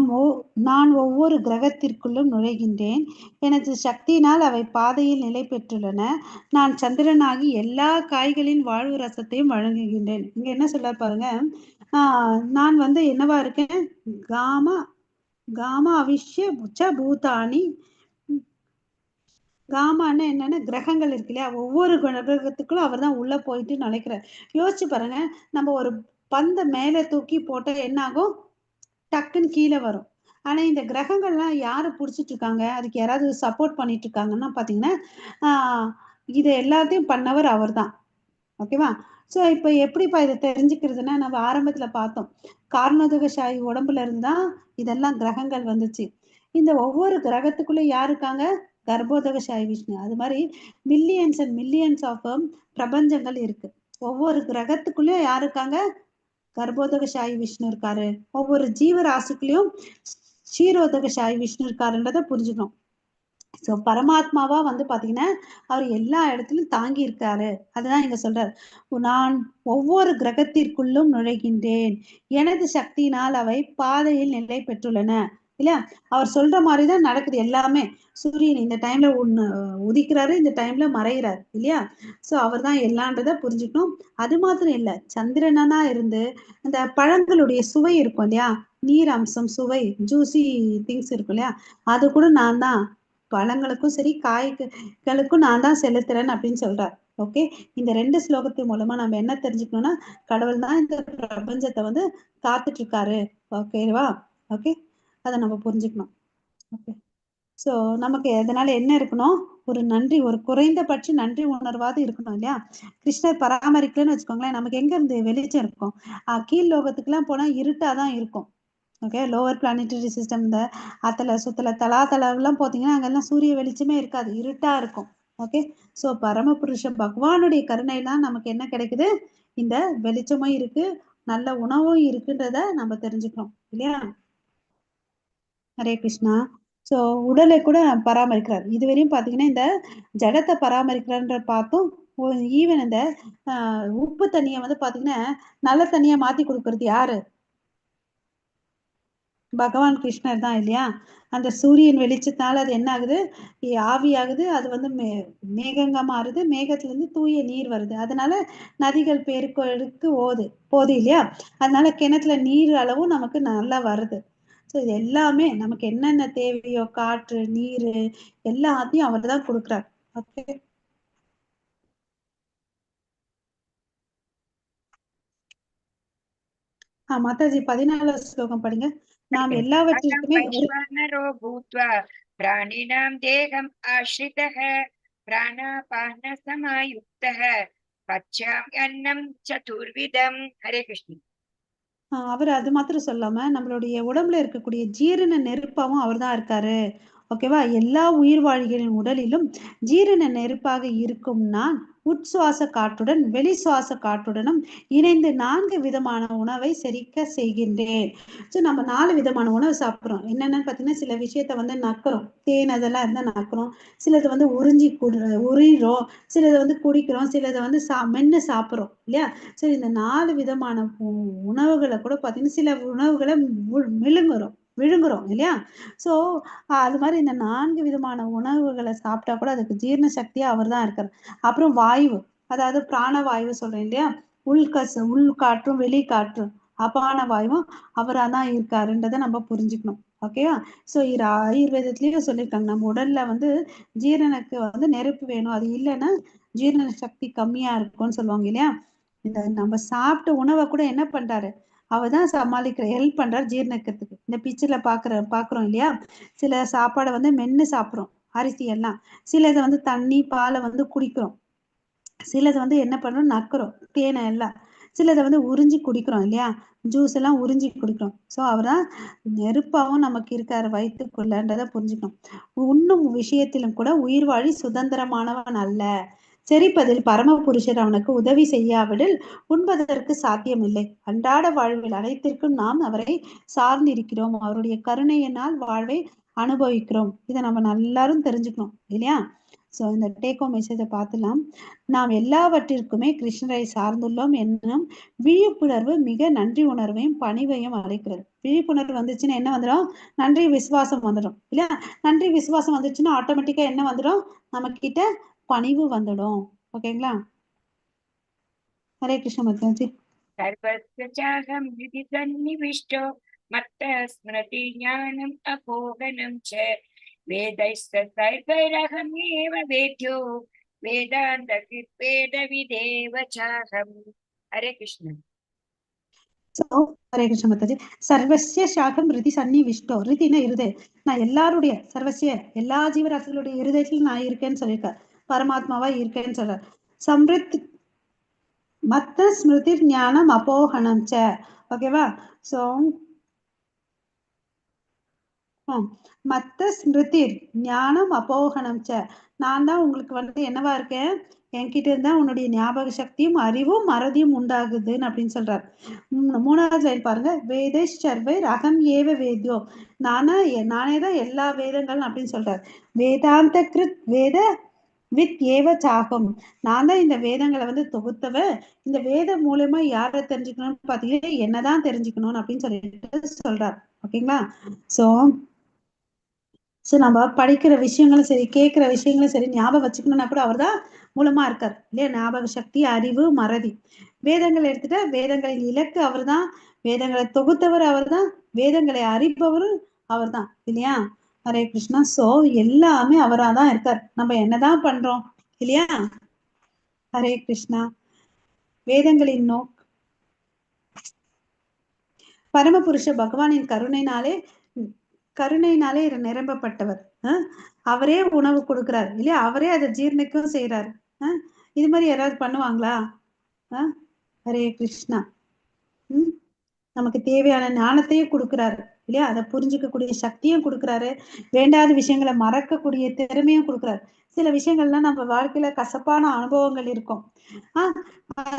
நான் ஒவ்வொரு கிரகத்திற்குள்ளும் நுழைகின்றேன். எனது சக்தியினால் அவை பாதையில் நிலை பெற்றுள்ளன. நான் சந்திரனாகி எல்லா காய்களின் வாழ்வு ரசத்தையும் வழங்குகின்றேன். இங்க என்ன சொல்றாரு பாருங்க. நான் வந்து என்னவா இருக்கேன்? காமா காமா அவிஷ்ய புச்ச பூதானி. காமான்னு என்னன்னா கிரகங்கள் இருக்கு இல்லையா? ஒவ்வொரு கிரகத்துக்குள்ளும் அவர் தான் உள்ள போயிட்டு நினைக்கிறார். யோசிச்சு பாருங்க, நம்ம ஒரு பந்தை மேல தூக்கி போட்டா என்ன ஆகும்? டக்குன்னு கீழே வரும். ஆனா இந்த கிரகங்கள்லாம் யாரு புடிச்சிட்டு இருக்காங்க? அதுக்கு யாராவது சப்போர்ட் பண்ணிட்டு இருக்காங்கன்னா பாத்தீங்கன்னா இது எல்லாத்தையும் பண்ணவர் அவர் தான். ஓகேவா? சோ இப்ப எப்படிப்பா இதை தெரிஞ்சுக்கிறதுன்னா, நம்ம ஆரம்பத்துல பார்த்தோம், கார்ணோதகசாயி உடம்புல இருந்தா இதெல்லாம் கிரகங்கள் வந்துச்சு. இந்த ஒவ்வொரு கிரகத்துக்குள்ள யாரு இருக்காங்க? கர்ப்போதகசாயி விஷ்ணு. அது மாதிரி மில்லியன்ஸ் அண்ட் மில்லியன்ஸ் ஆஃப் பிரபஞ்சங்கள் இருக்கு. ஒவ்வொரு கிரகத்துக்குள்ளயும் யாரு இருக்காங்க? கர்ப்போதகசாயி விஷ்ணு இருக்காரு. ஒவ்வொரு ஜீவராசிக்குள்ளயும் க்ஷீரோதகசாயி விஷ்ணு இருக்காருன்றதை புரிஞ்சுக்கணும். சோ பரமாத்மாவா வந்து பாத்தீங்கன்னா அவர் எல்லா இடத்துலயும் தாங்கி இருக்காரு. அதுதான் இங்க சொல்றாரு, நான் ஒவ்வொரு கிரகத்திற்குள்ளும் நுழைகின்றேன், எனது சக்தியினால் அவை பாதையில் நிலை பெற்றுள்ளன இல்லையா? அவர் சொல்ற மாதிரிதான் நடக்குது எல்லாமே. சூரியன் இந்த டைம்ல உதிக்கிறாரு, இந்த டைம்ல மறைகிறாரு இல்லையா? சோ அவர் தான் எல்லான்றத புரிஞ்சுக்கணும். அது மாத்திரம் இல்ல, சந்திரனா இருந்து இந்த பழங்களுடைய சுவை இருக்கும் இல்லையா? நீர் அம்சம், சுவை, ஜூசி திங்ஸ் இருக்கும் இல்லையா? அது கூட நான் தான். பழங்களுக்கும் சரி காய்களுக்கும் நான் தான் செலுத்துறேன் அப்படின்னு சொல்றார். ஓகே. இந்த 2 ஸ்லோகத்தின் மூலமா நம்ம என்ன தெரிஞ்சுக்கணும்னா, கடவுள் தான் இந்த பிரபஞ்சத்தை வந்து காத்துட்டு இருக்காரு. ஓகேவா? ஓகே, அதை நம்ம புரிஞ்சுக்கணும். ஓகே. சோ நமக்கு எதனால என்ன இருக்கணும்? ஒரு நன்றி, ஒரு குறைந்தபட்ச நன்றி உணர்வாது இருக்கணும் இல்லையா? கிருஷ்ணர் பராமரிக்கலன்னு வச்சுக்கோங்களேன், நமக்கு எங்க இருந்து வெளிச்சம் இருக்கும்? கீழ் லோகத்துக்கு எல்லாம் போனா இருட்டாதான் இருக்கும். ஓகே. லோவர் பிளானட்டரி சிஸ்டம், இந்த அத்தல சுத்தல தலாத்தலாம் போத்தீங்கன்னா அங்கெல்லாம் சூரிய வெளிச்சமே இருக்காது, இருட்டா இருக்கும். ஓகே. சோ பரமபுருஷன் பகவானுடைய கருணைலாம் நமக்கு என்ன கிடைக்குது? இந்த வெளிச்சமும் இருக்கு, நல்ல உணவும் இருக்குன்றத நம்ம தெரிஞ்சுக்கணும் இல்லையா? ஹரே கிருஷ்ணா. சோ உடலை கூட பராமரிக்கிறார். இதுவரையும் பாத்தீங்கன்னா இந்த ஜடத்தை பராமரிக்கிறார்ன்ற பார்த்தோம். ஈவன் இந்த உப்பு தண்ணியை வந்து பாத்தீங்கன்னா நல்ல தண்ணியா மாத்தி கொடுக்கறது யாரு? பகவான் கிருஷ்ணர் தான் இல்லையா? அந்த சூரியன் வெளிச்சத்தினால அது என்ன ஆகுது? ஆவியாகுது. அது வந்து மேகங்கா மாறுது. மேகத்துல இருந்து தூய நீர் வருது. அதனால நதிகள் பெருக்கெடுத்து போகுது இல்லையா? அதனால கிணத்துல நீர் அளவும் நமக்கு நல்லா வருது. சோ இது எல்லாமே நமக்கு என்னென்ன தேவையோ, காற்று, நீரு, எல்லாத்தையும் அவர் தான் கொடுக்குறார். ஓகே. மாதாஜி 14வது ஸ்லோகம் படிங்க. நாம் எல்லாவற்றிற்குமே வைஸ்வானரோ பூத்வா பிராணினாம் தேகம் ஆஸ்ரிதः பிராணாபான சமாயுக்தः पच्यामि अन्नं चतुर्विधं. हरे कृष्ण. அவர் அது மாத்திரம் சொல்லாம நம்மளுடைய உடம்புல இருக்கக்கூடிய ஜீரண நெருப்பாவும் அவர் தான் இருக்காரு. ஓகேவா? எல்லா உயிர்வாழிகளின் உடலிலும் ஜீரண நெருப்பாக இருக்கும் நான் உட்சுவாச காற்றுடன் வெளி சுவாச காற்றுடனும் இணைந்து 4 விதமான உணவை செரிக்க செய்கின்றேன். ஸோ நம்ம 4 விதமான உணவு சாப்பிட்றோம். என்னென்னு பார்த்தீங்கன்னா, சில விஷயத்த வந்து நக்குறோம். தேன் அதெல்லாம் இருந்தால் நக்குறோம். சிலது வந்து உரிகிறோம். சிலதை வந்து குடிக்கிறோம். சிலதை வந்து மென்று சாப்பிட்றோம் இல்லையா? ஸோ இந்த 4 விதமான உணவுகளை கூட பார்த்தீங்கன்னா, சில உணவுகளை விழுங்குறோம் இல்லையா? ஸோ அது மாதிரி இந்த 4 விதமான உணவுகளை சாப்பிட்டா கூட அதுக்கு ஜீரண சக்தியா அவர் தான் இருக்கார். அப்புறம் வாயு, அதாவது பிராண வாயு சொல்றேன் இல்லையா? உள் காற்றும் வெளி காற்றும் அபான வாயுவும் அவரா தான் இருக்காருன்றதை நம்ம புரிஞ்சுக்கணும். ஓகேவா? ஸோ இது ஆயுர்வேதத்திலயும் சொல்லியிருக்காங்க, நம்ம உடல்ல வந்து ஜீரணக்கு வந்து நெருப்பு வேணும், அது இல்லைன்னா ஜீரண சக்தி கம்மியா இருக்கும்னு சொல்லுவாங்க இல்லையா? இந்த நம்ம சாப்பிட்ட உணவை கூட என்ன பண்றாரு, அவர் தான் சமாளிக்கிற ஹெல்ப் பண்றாரு ஜீரணக்கிறதுக்கு. இந்த பிக்சர்ல பாக்குறோம் இல்லையா? சில சாப்பாடை வந்து மென்று சாப்பிட்றோம், அரிசி எல்லாம். சிலது வந்து தண்ணி பாலை வந்து குடிக்கிறோம். சிலது வந்து என்ன பண்றோம், நக்குறோம் தேனை எல்லாம். சிலதை வந்து உறிஞ்சி குடிக்கிறோம் இல்லையா? ஜூஸ் எல்லாம் உறிஞ்சி குடிக்கிறோம். ஸோ அவர் தான் நெருப்பாவும் நமக்கு இருக்காரு வயிற்றுக்குள்ளன்றதை புரிஞ்சுக்கணும். உண்ணும் விஷயத்திலும் கூட உயிர்வாழி சுதந்திரமானவன் அல்ல. செரிப்பதில் பரமபுருஷர் அவனுக்கு உதவி செய்யாவிடில் உண்பதற்கு சாத்தியமில்லை. அன்றாட வாழ்வில் அனைத்திற்கும் நாம் அவரை சார்ந்திருக்கிறோம். அவருடைய கருணையினால் வாழ்வை அனுபவிக்கிறோம். இதை நம்ம எல்லாரும் தெரிஞ்சுக்கணும் இல்லையா? ஸோ இந்த டேக் ஹோம் மெசேஜை பார்த்துலாம். நாம் எல்லாவற்றிற்குமே கிருஷ்ணரை சார்ந்துள்ளோம் என்னும் விழிப்புணர்வு மிக நன்றி உணர்வையும் பணிவையும் அளிக்கிறது. விழிப்புணர்வு வந்துச்சுன்னா என்ன வந்துடும்? நன்றி விசுவாசம் வந்துடும் இல்லையா? நன்றி விசுவாசம் வந்துச்சுன்னா ஆட்டோமேட்டிக்கா என்ன வந்துடும்? நம்ம கிட்ட பணிவு வந்துடும். ஓகேங்களா? ஹரே கிருஷ்ண மத்தாஜி. सर्वस्य चाहं हृदि सन्निविष्टो मत्तः स्मृति ज्ञानम् अपोहनं च वेदैश्च सर्वैरहमेव वेद्यो वेदान्तकृद्वेदविदेव चाहम्. हरे कृष्ण. ஹரே கிருஷ்ண மத்தாஜி. சர்வசிய சாகம் ரிதி சன்னிவிஷ்டோ. ரிதினா இருதயம். நான் எல்லாருடைய சர்வசிய எல்லா ஜீவராசிகளுடைய இருதயத்துல நான் இருக்கேன்னு சொல்லியிருக்கார். பரமாத்மாவா இருக்கேன்னு சொல்றார். சம்ரித் மத்த ஸ்மிருதி ஞானம் அபோகணம் ச. ஓகேவா? ஸோ மத்த ஸ்மிருதி ஞானம் அபோகணம் ச. நான் தான் உங்களுக்கு வந்து என்னவா இருக்கேன், என்கிட்ட இருந்தா உன்னுடைய ஞாபக சக்தியும் அறிவும் மறதியும் உண்டாகுதுன்னு அப்படின்னு சொல்றார். 3வது லைன் பாருங்க. வேதைர் அகம் ஏவ வேத்யோ. நானே தான் எல்லா வேதங்களும் அப்படின்னு சொல்றார். வேதாந்த கிருத் வேத வித் ஏவ சாகம். நான் தான் இந்த வேதங்களை வந்து தொகுத்தவ. இந்த வேதம் மூலமா யாரை தெரிஞ்சுக்கணும்னு பாத்தீங்கன்னா என்னதான் தெரிஞ்சுக்கணும் அப்படின்னு சொல்லிட்டு சொல்றார். ஓகேங்களா? ஸோ நம்ம படிக்கிற விஷயங்களும் சரி, கேட்குற விஷயங்களும் சரி, ஞாபகம் வச்சுக்கணும்னா கூட அவர் தான் மூலமா இருக்கார் இல்லையா? ஞாபக சக்தி, அறிவு, மறதி. வேதங்கள் எடுத்துட்டா வேதங்களின் இலக்கு அவர் தான், வேதங்களை தொகுத்தவர் அவர் தான், வேதங்களை அறிபவரும் அவர் தான் இல்லையா? ஹரே கிருஷ்ணா. ஸோ எல்லாமே அவராக தான் இருக்கார். நம்ம என்னதான் பண்றோம் இல்லையா? ஹரே கிருஷ்ணா. வேதங்களின் பரமபுருஷ பகவானின் கருணையினாலே நிரம்பப்பட்டவர். அவரே உணவு கொடுக்கிறார் இல்லையா? அவரே அதை ஜீர்ணிக்கவும் செய்யறாரு. இது மாதிரி யாராவது பண்ணுவாங்களா? ஹரே கிருஷ்ணா. நமக்கு தேவையான ஞானத்தையும் கொடுக்குறாரு இல்லையா? அதை புரிஞ்சுக்கக்கூடிய சக்தியும் கொடுக்குறாரு. வேண்டாத விஷயங்களை மறக்கக்கூடிய திறமையும் கொடுக்குறாரு. சில விஷயங்கள்லாம் நம்ம வாழ்க்கையில கசப்பான அனுபவங்கள் இருக்கும்.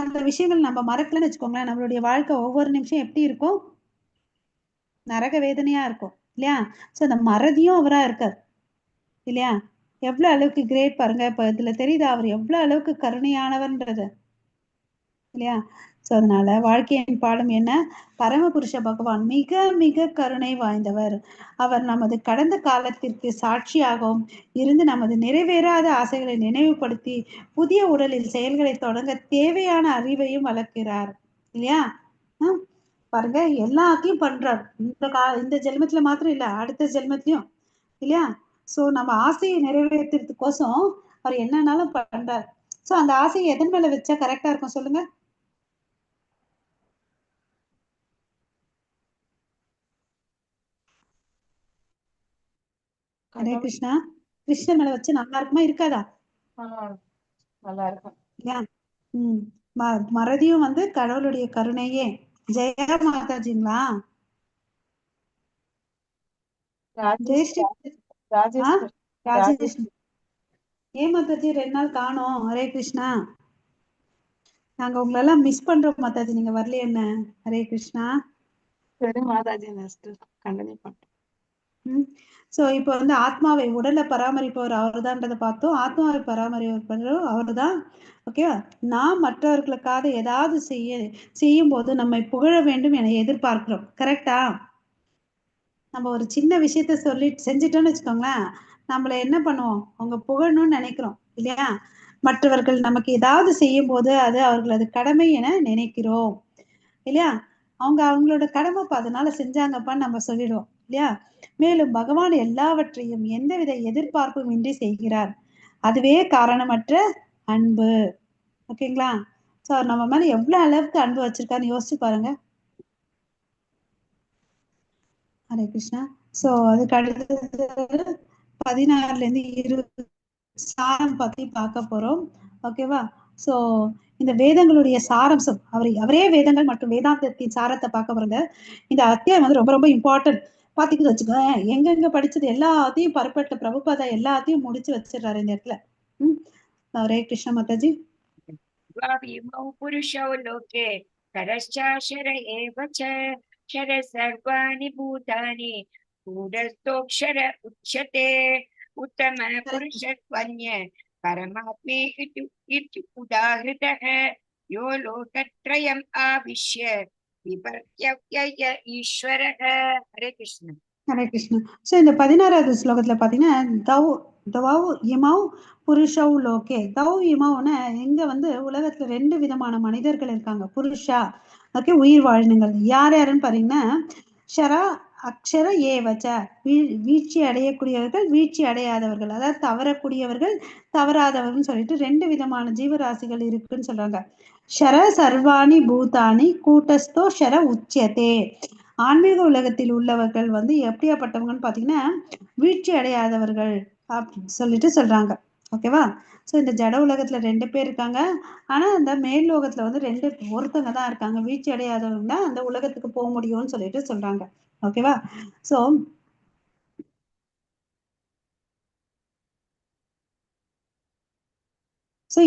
அந்த விஷயங்கள் நம்ம மறக்கலன்னு வச்சுக்கோங்களேன், நம்மளுடைய வாழ்க்கை ஒவ்வொரு நிமிஷம் எப்படி இருக்கும்? நரக வேதனையா இருக்கும் இல்லையா? ஸோ அந்த மறதியும் அவரா இருக்கார் இல்லையா? எவ்வளவு அளவுக்கு கிரேட் பாருங்க. இப்ப இதுல தெரியுதா அவர் எவ்வளவு அளவுக்கு கருணையானவர்ன்றது இல்லையா? ஸோ அதனால வாழ்க்கையின் பாடம் என்ன? பரமபுருஷ பகவான் மிக மிக கருணை வாய்ந்தவர். அவர் நமது கடந்த காலத்திற்கு சாட்சியாகவும் இருந்து நமது நிறைவேறாத ஆசைகளை நினைவுபடுத்தி புதிய உடலில் செயல்களை தொடங்க தேவையான அறிவையும் வளர்க்கிறார் இல்லையா? பாருங்க, எல்லாத்தையும் பண்றார். இந்த ஜென்மத்துல மாத்திரம் இல்ல, அடுத்த ஜென்மத்திலையும் இல்லையா? சோ நம்ம ஆசையை நிறைவேற்றுறதுக்கோசம் அவர் என்னன்னாலும் பண்றார். சோ அந்த ஆசையை எதன் மேல வச்சா கரெக்டா இருக்கும் சொல்லுங்க? ஹரே கிருஷ்ணா. கிருஷ்ணன் மேல வச்சு நல்லா இருக்குமா இருக்காதா? நல்லா இருக்கும் இல்லையா? மறதியும் வந்து கடவுளுடைய கருணையே. ஜெயா மாதாஜிங்களா? ஜெயஸ்ரீ. ராஜேஷ். ஏன் மாதாஜி 2 நாள் காணோம்? ஹரே கிருஷ்ணா. நாங்க உங்களெல்லாம் மிஸ் பண்றோம் மாதாஜி, நீங்க வரலையே என்ன? ஹரே கிருஷ்ணா. சரி மாதாஜி, நெக்ஸ்ட் கண்டினியூ பண்றோம். சோ இப்போ வந்து ஆத்மாவை உடலை பராமரிப்பவர் அவர்தான்றதை பார்த்தோம். ஆத்மாவை பராமரிப்பவர் அவர்தான். ஓகேவா? நாம் மற்றவர்களுக்காக ஏதாவது செய்யும் போது நம்மை புகழ வேண்டும் என எதிர்பார்க்கிறோம். கரெக்டா? நம்ம ஒரு சின்ன விஷயத்த சொல்லி செஞ்சிட்டோம்னு வச்சுக்கோங்களேன், நம்மள என்ன பண்ணுவோம், அவங்க புகழணும்னு நினைக்கிறோம் இல்லையா? மற்றவர்கள் நமக்கு ஏதாவது செய்யும் போது அது அவர்களது கடமை என நினைக்கிறோம் இல்லையா? அவங்களோட கடமைப்பா, அதனால செஞ்சாங்கப்பான்னு நம்ம சொல்லிடுவோம் இல்லையா? மேலும் பகவான் எல்லாவற்றையும் எந்தவித எதிர்பார்ப்பும் இன்றி செய்கிறார். அதுவே காரணமற்ற அன்பு. ஓகேங்களா? சோ நம்ம மேல எவ்வளவு அளவுக்கு அன்பு வச்சிருக்காருன்னு யோசிச்சு பாருங்க. ஹரே கிருஷ்ணா. சோ அதுக்கு அடுத்தது 16ல இருந்து 20 சாரம் பத்தி பார்க்க போறோம். ஓகேவா? சோ இந்த வேதங்களுடைய சாரம்சம், அவரே வேதங்கள் மற்றும் வேதாந்தத்தின் சாரத்தை பார்க்க போறோங்க. இந்த அத்தியாயம் வந்து ரொம்ப ரொம்ப இம்பார்ட்டன்ட். பாத்தீங்கன்னு வச்சுக்கோங்க, எங்கெங்க படிச்சது எல்லாத்தையும் பரப்பட்ட பிரபுபாதா எல்லாத்தையும் முடிச்சு வச்சிடறாரு இந்த இடத்துல. ஹரே கிருஷ்ண மாதாஜி. புருஷோ லோகே கரச்சாஷர ஏவ ச ஷர சர்வாணி பூதானி கூடஸ்தோக்ஷர உச்சதே உத்தம புருஷத்வன்ய பரமாத்மே இத்யு உதாஹிருதः யோ லோகத்ரயம் ஆவிஷ்ய விபர்த்யவ்யய ஈஸ்வரः. ஹரே கிருஷ்ண. ஹரே கிருஷ்ணா. சோ இந்த 16வது ஸ்லோகத்துல பாத்தீங்கன்னா தவ் இமௌ புருஷௌ லோகே. தவ் இமௌன்னு இங்க வந்து உலகத்துல 2 விதமான மனிதர்கள் இருக்காங்க. புருஷா, ஓகே, உயிர் வாழ்நிகள். யார் யாருன்னு பாத்தீங்கன்னா, ஷரா அக்ஷர ஏவச்ச, வீழ்ச்சி அடையக்கூடியவர்கள், வீழ்ச்சி அடையாதவர்கள், அதாவது தவறக்கூடியவர்கள், தவறாதவர்கள் சொல்லிட்டு 2 விதமான ஜீவராசிகள் இருக்குன்னு சொல்றாங்க. ஷர சர்வாணி பூதானி கூட்டஸ்தோ ஷர உச்சியதே. ஆன்மீக உலகத்தில் உள்ளவர்கள் வந்து எப்படியாப்பட்டவங்கன்னு பாத்தீங்கன்னா, வீழ்ச்சி அடையாதவர்கள் அப்படின்னு சொல்லிட்டு சொல்றாங்க. ஓகேவா? சோ இந்த ஜட உலகத்துல 2 பேர் இருக்காங்க. ஆனா அந்த மேல் லோகத்துல வந்து ஒருத்தங்க தான் இருக்காங்க. வீழ்ச்சி அடையாதவங்க அந்த உலகத்துக்கு போக முடியும்னு சொல்லிட்டு சொல்றாங்க. ஓகேவா? சோ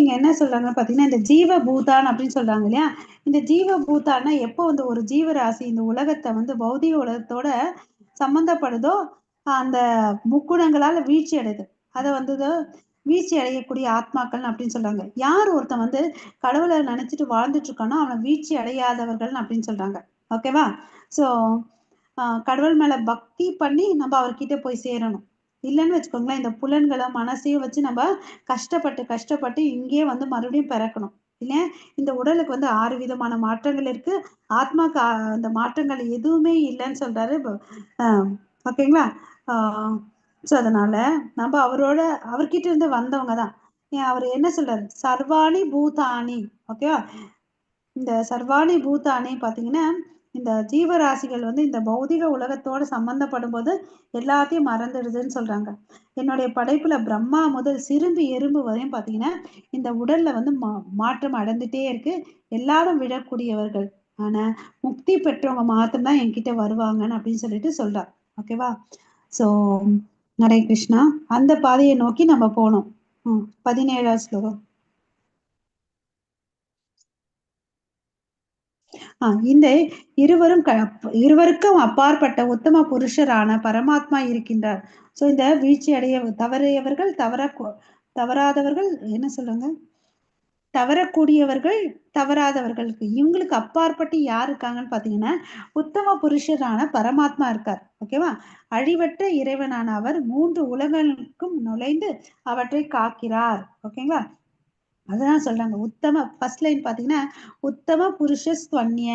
இங்க என்ன சொல்றாங்க பாத்தீங்கன்னா, இந்த ஜீவ பூதான் அப்படின்னு சொல்றாங்க இல்லையா? இந்த ஜீவ பூதான்னா எப்போ வந்து ஒரு ஜீவராசி இந்த உலகத்தை வந்து பௌதிக உலகத்தோட சம்பந்தப்படுதோ அந்த முக்குணங்களால வீழ்ச்சி அடையுது. அதை வந்து வீழ்ச்சி அடையக்கூடிய ஆத்மாக்கள் அப்படின்னு சொல்றாங்க. யார் ஒருத்தன் வந்து கடவுளை நினைச்சிட்டு வாழ்ந்துட்டு இருக்கானோ அவனை வீழ்ச்சி அடையாதவர்கள் அப்படின்னு சொல்றாங்க. ஓகேவா? சோ கடவுள் மேல பக்தி பண்ணி நம்ம அவர்கிட்ட போய் சேரணும். இல்லைன்னு வச்சுக்கோங்களேன், இந்த புலன்களை மனசையும் வச்சு நம்ம கஷ்டப்பட்டு இங்கேயே வந்து மறுபடியும் பிறக்கணும் இல்லையா? இந்த உடலுக்கு வந்து 6 விதமான மாற்றங்கள் இருக்கு. ஆத்மாக்கு அந்த மாற்றங்கள் எதுவுமே இல்லைன்னு சொல்றாரு. ஓகேங்களா? சோ அதனால நம்ம அவர்கிட்ட இருந்து வந்தவங்க தான். அவர் என்ன சொல்றாரு? சர்வாணி பூதானி. ஓகேவா? இந்த சர்வாணி பூதானி பாத்தீங்கன்னா, இந்த ஜீவராசிகள் வந்து இந்த பௌதிக உலகத்தோட சம்பந்தப்படும் போது எல்லாத்தையும் மறந்துடுதுன்னு சொல்றாங்க. என்னுடைய படைப்புல பிரம்மா முதல் சிறும்பு எறும்பு வரையும் பாத்தீங்கன்னா இந்த உடல்ல வந்து மாற்றம் அடைந்துட்டே இருக்கு. எல்லாரும் விழக்கூடியவர்கள், ஆனா முக்தி பெற்றவங்க மாத்திரம்தான் என்கிட்ட வருவாங்கன்னு அப்படின்னு சொல்லிட்டு சொல்றார். ஓகேவா? சோ ஹரே கிருஷ்ணா. அந்த பாதையை நோக்கி நம்ம போனோம். 17வது ஸ்லோகம். இந்த இருவருக்கும் அப்பாற்பட்ட உத்தம புருஷரான பரமாத்மா இருக்கின்றார். சோ இந்த வீழ்ச்சி தவறியவர்கள், தவறாதவர்கள், என்ன சொல்றாங்க, தவறக்கூடியவர்கள், தவறாதவர்களுக்கு இவங்களுக்கு அப்பாற்பட்டு யார் இருக்காங்கன்னு பாத்தீங்கன்னா உத்தம புருஷரான பரமாத்மா இருக்கார். ஓகேவா? அழிவற்ற இறைவனான அவர் 3 உலகங்களுக்கும் நுழைந்து அவற்றை காக்கிறார். ஓகேங்களா? அதுதான் சொல்றாங்க. ஃபர்ஸ்ட் லைன் பாத்தீங்கன்னா உத்தம புருஷஸ்துவன்ய.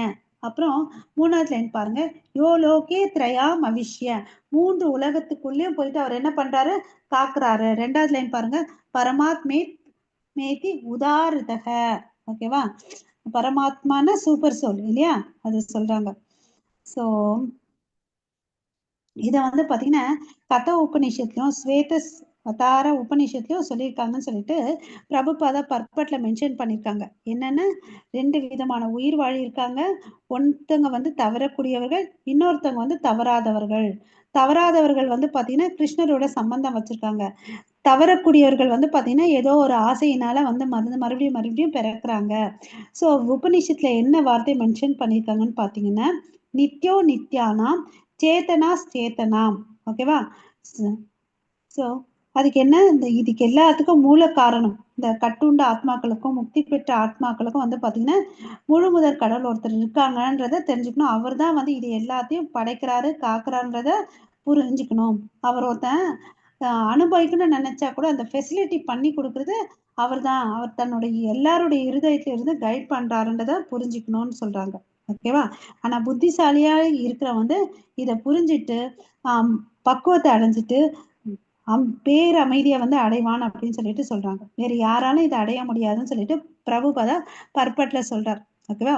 அப்புறம் 3வது லைன் பாருங்க, யோ லோகே திரயாம் அவிஷ்ய. 3 உலகத்துக்குள்ளேயும் போயிட்டு அவர் என்ன பண்றாரு? காக்குறாரு. 2வது லைன் பாருங்க, பரமாத்மே மேதி உதாரிதக. ஓகேவா? பரமாத்மான சூப்பர் சோல் இல்லையா? அது சொல்றாங்க. சோ இத வந்து பாத்தீங்கன்னா கத உபநிஷத்துலயும் தார உபநிஷத்துலயும் சொல்லியிருக்காங்கன்னு சொல்லிட்டு பிரபுபாதா பர்பட்ல மென்ஷன் பண்ணியிருக்காங்க. என்னன்னு 2 விதமான உயிர் வாழி இருக்காங்க. ஒருத்தவங்க வந்து தவறக்கூடியவர்கள், இன்னொருத்தவங்க வந்து தவறாதவர்கள். தவறாதவர்கள் வந்து பாத்தீங்கன்னா கிருஷ்ணரோட சம்பந்தம் வச்சிருக்காங்க. தவறக்கூடியவர்கள் வந்து பாத்தீங்கன்னா ஏதோ ஒரு ஆசையினால வந்து மறுபடியும் பிறக்கிறாங்க. ஸோ உபநிஷத்துல என்ன வார்த்தை மென்ஷன் பண்ணியிருக்காங்கன்னு பாத்தீங்கன்னா நித்யோ நித்யானாம் சேத்தனாஸ் சேத்தனாம். ஓகேவா? ஸோ அதுக்கு என்ன, இதுக்கு எல்லாத்துக்கும் மூல காரணம் இந்த கட்டுண்ட ஆத்மாக்களுக்கும் முக்தி பெற்ற ஆத்மாக்களுக்கும் வந்து பாத்தீங்கன்னா முழு முதற் கடவுள் ஒருத்தர் இருக்காங்கன்றத தெரிஞ்சுக்கணும். அவர் தான் வந்து இது எல்லாத்தையும் படைக்கிறாரு காக்குறான்றத புரிஞ்சுக்கணும். அவர் ஒருத்தன் அனுபவிக்கணும்னு நினைச்சா கூட அந்த ஃபெசிலிட்டி பண்ணி கொடுக்கறது அவர் தான். அவர் தன்னுடைய எல்லாருடைய இருதயத்துல இருந்து கைட் பண்றாருன்றத புரிஞ்சுக்கணும்னு சொல்றாங்க. ஓகேவா? ஆனா புத்திசாலியா இருக்கிற வந்து இதை புரிஞ்சிட்டு பக்குவத்தை அடைஞ்சிட்டு பேரமைதியை வந்து அடைவான் அப்படின்னு சொல்லிட்டு சொல்றாங்க. வேற யாராலும் இதை அடைய முடியாதுன்னு சொல்லிட்டு பிரபுபாதா பர்பட்ல சொல்றார். ஓகேவா?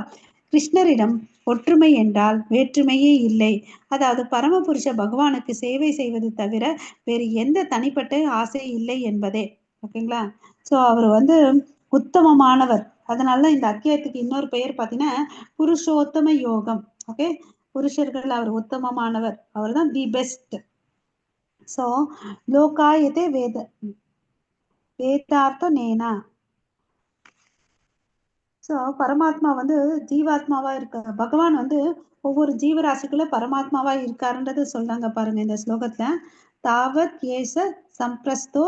கிருஷ்ணரிடம் ஒற்றுமை என்றால் வேற்றுமையே இல்லை. அதாவது பரமபுருஷ பகவானுக்கு சேவை செய்வது தவிர வேறு எந்த தனிப்பட்ட ஆசை இல்லை என்பதே. ஓகேங்களா? ஸோ அவர் வந்து உத்தமமானவர். அதனால இந்த அத்தியாயத்துக்கு இன்னொரு பெயர் பார்த்தீங்கன்னா புருஷோத்தம யோகம். ஓகே, புருஷர்கள் அவர் உத்தமமானவர், அவர் தான் தி பெஸ்ட். ஸோ லோகாயதே வேதார்த்த நேனா. ஸோ பரமாத்மா வந்து ஜீவாத்மாவா இருக்க, பகவான் வந்து ஒவ்வொரு ஜீவராசிக்குள்ள பரமாத்மாவா இருக்காருன்றது சொல்றாங்க பாருங்க இந்த ஸ்லோகத்துல. தாவத் ஏச சம்பிரஸ்தோ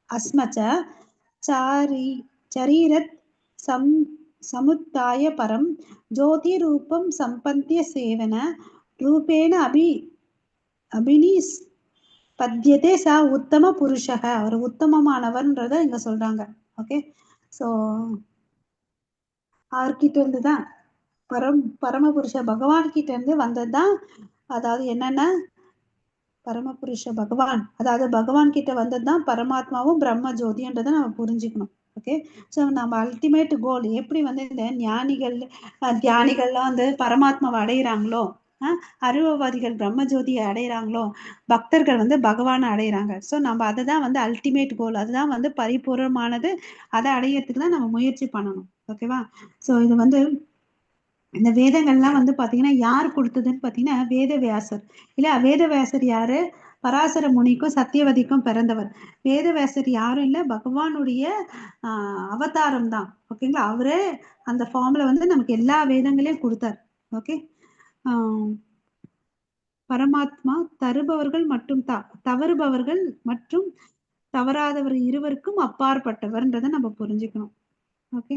அஸ்மச்ச சரீரத் சமுத்தாய பரம் ஜோதி ரூபம் சம்பந்திய சேவன ரூபேண அபினிஸ் பத்தியதே சா உத்தம புருஷக. அவர் உத்தமமானவர்ன்றத இங்க சொல்றாங்க. ஓகே, ஸோ அவர்கிட்ட இருந்து தான் பரமபுருஷ பகவான் கிட்ட இருந்து வந்ததுதான். அதாவது என்னன்னா பரமபுருஷ பகவான், அதாவது பகவான் கிட்ட வந்ததுதான் பரமாத்மாவும் பிரம்ம ஜோதின்றதை நம்ம புரிஞ்சுக்கணும். ஓகே, ஸோ நம்ம அல்டிமேட் கோல் எப்படி வந்து இந்த தியானிகள்லாம் வந்து பரமாத்மாவை அடைகிறாங்களோ, அருவவாதிகள் பிரம்ம ஜோதியை அடைகிறாங்களோ, பக்தர்கள் வந்து பகவானை அடைகிறாங்க. ஸோ நம்ம அதை தான் வந்து அல்டிமேட் கோல், அதுதான் வந்து பரிபூர்ணமானது. அதை அடையிறதுக்கு தான் நம்ம முயற்சி பண்ணணும். ஓகேவா? ஸோ இது வந்து இந்த வேதங்கள்லாம் வந்து பாத்தீங்கன்னா யார் கொடுத்ததுன்னு பாத்தீங்கன்னா வேதவியாசர். இல்ல, வேதவியாசர் யாரு? பராசர முனிக்கும் சத்தியவதிக்கும் பிறந்தவர். வேதவியாசர் யாரும் இல்ல, பகவானுடைய அவதாரம் தான். ஓகேங்களா? அவரே அந்த ஃபார்ம்ல வந்து நமக்கு எல்லா வேதங்களையும் கொடுத்தார். ஓகே, பரமாத்மா தருபவர்கள் மற்றும் தவறுபவர்கள் மற்றும் தவறாதவர் இருவருக்கும் அப்பாற்பட்டவர்ன்றதை நம்ம புரிஞ்சுக்கணும். ஓகே,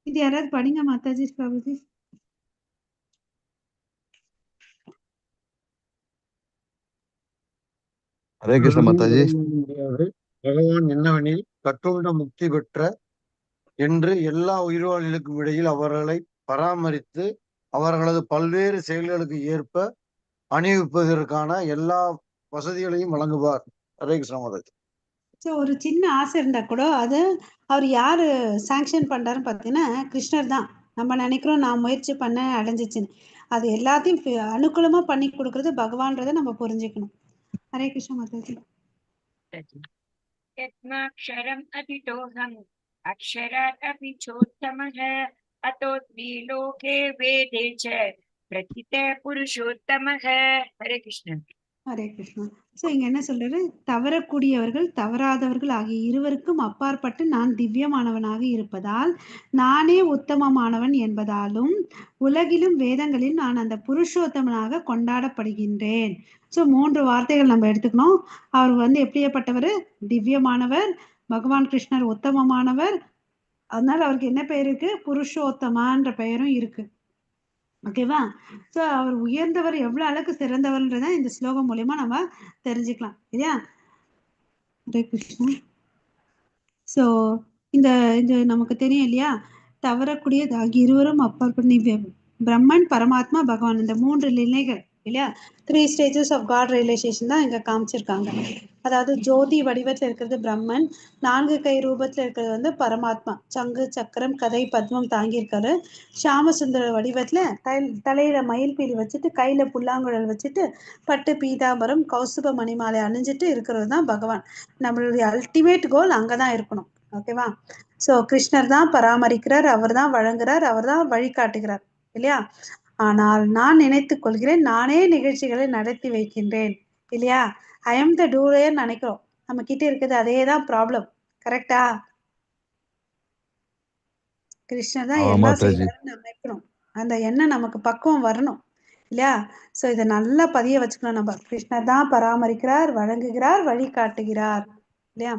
இது யாராவது படிங்க மாதாஜி, பிரபுஜி. ஹரே கிருஷ்ண மாதாஜி. பகவான் என்னவெனில் கட்டுண்ட முக்தி பெற்ற என்று எல்லா உயிர்வாழிகளுக்கும் இடையில் அவர்களை பராமரித்து அவர்களது பல்வேறு செயல்களுக்கு ஏற்ப அணிவிப்பதற்கான எல்லா வசதிகளையும் வழங்குவார். ஹரே கிருஷ்ண மாதாஜி. ஸோ ஒரு சின்ன ஆசை இருந்தா கூட அது அவர் யாரு சாங்ஷன் பண்றாருன்னு பார்த்தீங்கன்னா கிருஷ்ணர் தான். நம்ம நினைக்கிறோம் நான் முயற்சி பண்ண அடைஞ்சிச்சுன்னு, அது எல்லாத்தையும் அனுகூலமா பண்ணி கொடுக்கறது பகவான்றதை நம்ம புரிஞ்சுக்கணும். ஹரே கிருஷ்ண மாதாஜி. யத்மாக்ஷரம் அபிதோஹம் அக்ஷராத் அபி சோத்தமஹ அதோஸ்மி லோகே வேதே ச பிரதித புருஷோத்தமஹ. ஹரே கிருஷ்ணன். ஹரே கிருஷ்ணா. ஸோ இங்க என்ன சொல்றாரு? தவறக்கூடியவர்கள் தவறாதவர்கள் ஆகிய இருவருக்கும் அப்பாற்பட்டு நான் திவ்யமானவனாக இருப்பதால் நானே உத்தமமானவன் என்பதாலும் உலகிலும் வேதங்களில் நான் அந்த புருஷோத்தமனாக கொண்டாடப்படுகின்றேன். ஸோ 3 வார்த்தைகள் நம்ம எடுத்துக்கணும். அவர் வந்து எப்படியப்பட்டவர்? திவ்யமானவர். பகவான் கிருஷ்ணர் உத்தமமானவர். அதனால அவருக்கு என்ன பெயர் இருக்கு? புருஷோத்தமான்ற பெயரும் இருக்கு. ஓகேவா? ஸோ அவர் உயர்ந்தவர், எவ்வளவு அளவுக்கு சிறந்தவர்ன்றத இந்த ஸ்லோகம் மூலியமா நம்ம தெரிஞ்சுக்கலாம் இல்லையா? ஹரே கிருஷ்ணா. ஸோ இந்த இது நமக்கு தெரியும் இல்லையா? தவறக்கூடிய இருவரும் அப்பாற்பட்ட பிரம்மன், பரமாத்மா, பகவான், இந்த 3 நிலைகள் இல்லையா? 3 stages of God realization தான் இங்க காமிச்சிருக்காங்க. அதாவது ஜோதி வடிவத்தில் இருக்கிறது பிரம்மன், 4 கை ரூபத்தில் இருக்கிறது வந்து பரமாத்மா, சங்கு சக்கரம் கதை பத்மம் தாங்கியிருக்காரு. ஷாமசுந்தர வடிவத்துல தலையில மயில்பீலி வச்சுட்டு கையில புல்லாங்குழல் வச்சுட்டு பட்டு பீதாம்பரம் கௌசுப மணிமாலை அணிஞ்சிட்டு இருக்கிறது தான் பகவான். நம்மளுடைய அல்டிமேட் கோல் அங்கதான் இருக்கணும். ஓகேவா? ஸோ கிருஷ்ணர் தான் பராமரிக்கிறார், அவர் தான் வழங்குறார், அவர் தான் வழிகாட்டுகிறார் இல்லையா? ஆனால் நான் நினைத்துக் கொள்கிறேன், நானே நிகழ்ச்சிகளை நடத்தி வைக்கின்றேன் இல்லையா? ஐ எம் த டூரேன்னு நினைக்கிறோம். நம்ம கிட்ட இருக்குது அதே தான் ப்ராப்ளம். கரெக்டா? கிருஷ்ணர் தான் எல்லாம் செய்யறாருன்னு நினைக்கிறோம். அந்த எண்ணம் நமக்கு பக்குவம் வரணும் இல்லையா? ஸோ இதை நல்லா பதிய வச்சுக்கணும் நம்ம. கிருஷ்ணர் தான் பராமரிக்கிறார், வழங்குகிறார், வழிகாட்டுகிறார் இல்லையா?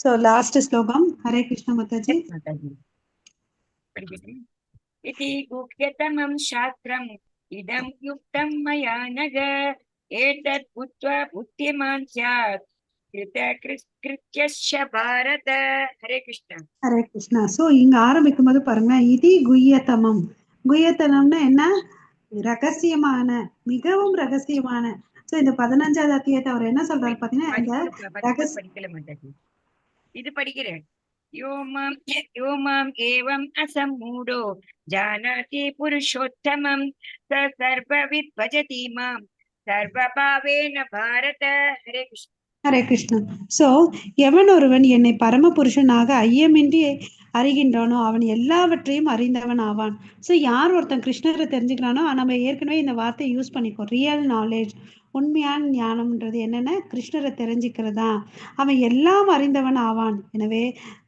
ஸோ லாஸ்ட் ஸ்லோகம். ஹரே கிருஷ்ண மாதாஜி. इति गुह्यतमं शास्त्रम् इदं युक्तं मया नघ एतत् बुद्ध्वा बुद्धिमान् स्यात् कृतकृत्यश्च भारत. हरे कृष्ण. ஹரே கிருஷ்ணா. ஸோ இங்க ஆரம்பிக்கும் போது பாருங்க, இதி குய்யத்தமம். குய்யத்தனம்னா என்ன? ரகசியமான, மிகவும் ரகசியமான. ஸோ இந்த 15வது அத்தியாயத்தை அவர் என்ன சொல்றாரு பாத்தீங்கன்னா, இந்த இது படிக்கிறேன். यो माम् एवम् असम्मूढो जानाति पुरुषोत्तमं स सर्वविद् भजति माम् सर्वभावेन भारत. हरे कृष्ण. ஹரே கிருஷ்ணா. ஸோ எவன் ஒருவன் என்னை பரம புருஷனாக ஐயமின்றி அறிகின்றானோ அவன் எல்லாவற்றையும் அறிந்தவன் ஆவான். ஸோ யார் ஒருத்தன் கிருஷ்ணரை தெரிஞ்சுக்கிறானோ, நம்ம ஏற்கனவே இந்த வார்த்தையை யூஸ் பண்ணிக்கோ, ரியல் நாலேஜ், உண்மையான ஞானம்ன்றது என்னென்ன? கிருஷ்ணரை தெரிஞ்சுக்கிறதா. அவன் எல்லாம் அறிந்தவன் ஆவான். எனவே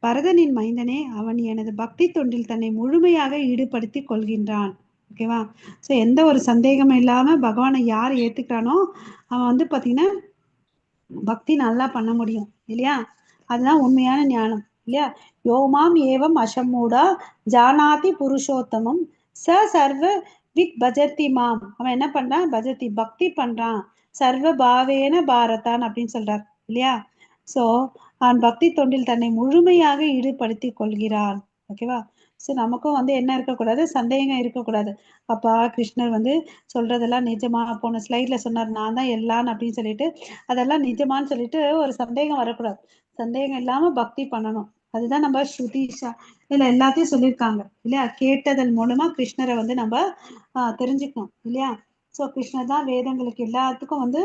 பரதனின் மைந்தனே, அவன் எனது பக்தி தொண்டில் தன்னை முழுமையாக ஈடுபடுத்தி கொள்கின்றான். ஓகேவா? ஸோ எந்த ஒரு சந்தேகமும் இல்லாம பகவானை யார் ஏத்துக்கிறானோ அவன் வந்து பாத்தீங்கன்னா பக்தி நல்லா பண்ண முடியும் இல்லையா? அதுதான் உண்மையான ஞானம் இல்லையா? யோமாம் ஏவம் அசம்மூடா ஜானாதி புருஷோத்தமம் ச சர்வ வித் பஜத்தி மாம். அவன் என்ன பண்றான்? பஜத்தி, பக்தி பண்றான். சர்வ பாவேன பாரதான் அப்படின்னு சொல்றார் இல்லையா? சோ அவன் பக்தி தொண்டில் தன்னை முழுமையாக ஈடுபடுத்தி கொள்கிறான். ஓகேவா? ஸோ நமக்கும் வந்து என்ன இருக்கக்கூடாது? சந்தேகம் இருக்கக்கூடாது. அப்பா கிருஷ்ணர் வந்து சொல்றதெல்லாம் நிஜமா? போன ஸ்லைட்ல சொன்னார் நான் தான் எல்லாம் அப்படின்னு சொல்லிட்டு, அதெல்லாம் நிஜமான்னு சொல்லிட்டு ஒரு சந்தேகம் வரக்கூடாது. சந்தேகம் இல்லாம பக்தி பண்ணணும். அதுதான் நம்ம ஸ்ருதிஷா இல்ல எல்லாத்தையும் சொல்லியிருக்காங்க இல்லையா? கேட்டதன் மூலமா கிருஷ்ணரை வந்து நம்ம தெரிஞ்சுக்கணும் இல்லையா? ஸோ கிருஷ்ணர் தான் வேதங்களுக்கு எல்லாத்துக்கும் வந்து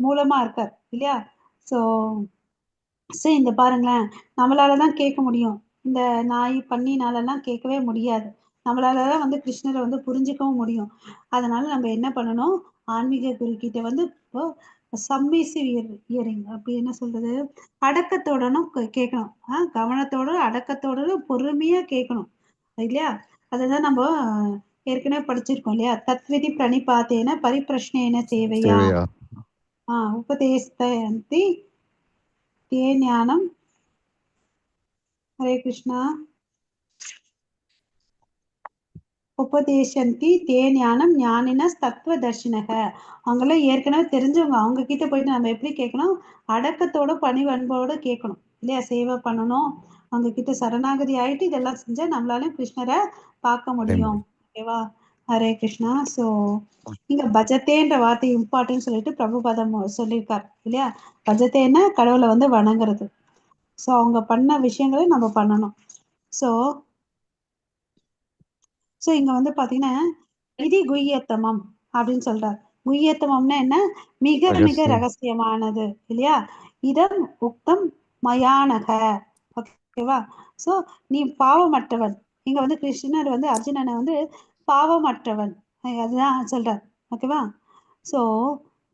மூலமா இருக்கார் இல்லையா? ஸோ சரி இந்த பாருங்களேன், நம்மளாலதான் கேட்க முடியும், இந்த நாய் பன்னினாலெல்லாம் கேட்கவே முடியாது. நம்மளாலதான் வந்து கிருஷ்ணரை வந்து புரிஞ்சுக்கவும் முடியும். அதனால நம்ம என்ன பண்ணணும்? ஆன்மீக குரு கிட்ட வந்து இப்போ சப்மிசிவ் இயரிங் அப்படி என்ன சொல்றது, அடக்கத்தோடனும் கேட்கணும். கவனத்தோட அடக்கத்தோட பொறுமையா கேட்கணும் இல்லையா? அதுதான் நம்ம ஏற்கனவே படிச்சிருக்கோம் இல்லையா? தத்விதி பிரணிபாத்தேன பரிப்பிரஷ்னேன சேவையா உபதேசந்தி தே ஞானம். ஹரே கிருஷ்ணா. உபதேசந்தி தே ஞானம் ஞானின தத்துவ தர்ஷினக. அவங்களாம் ஏற்கனவே தெரிஞ்சவங்க, அவங்க கிட்ட போயிட்டு நம்ம எப்படி கேட்கணும்? அடக்கத்தோட பணிவன்போட கேட்கணும் இல்லையா? சேவை பண்ணணும், அவங்க கிட்ட சரணாகதி ஆயிட்டு இதெல்லாம் செஞ்சா நம்மளால கிருஷ்ணரை பார்க்க முடியும். ஓகேவா? ஹரே கிருஷ்ணா. ஸோ இங்க பஜத்தேன்ற வார்த்தை இம்பார்ட்டன் சொல்லிட்டு பிரபுபாதம் சொல்லியிருக்காரு இல்லையா? பஜத்தேன்னா கடவுளை வந்து வணங்குறது. ஸோ அவங்க பண்ண விஷயங்களை நம்ம பண்ணணும். ஸோ இங்க வந்து பாத்தீங்கன்னா இது குய்யத்தமம் அப்படின்னு சொல்றார். குய்யத்தமம்னா என்ன? மிக மிக ரகசியமானது இல்லையா? இதம் உக்தம் மயானக. ஓகேவா? ஸோ நீ பாவமற்றவன். இங்க வந்து கிருஷ்ணர் வந்து அர்ஜுனனை வந்து பாவமற்றவன் அதுதான் சொல்றார். ஓகேவா? ஸோ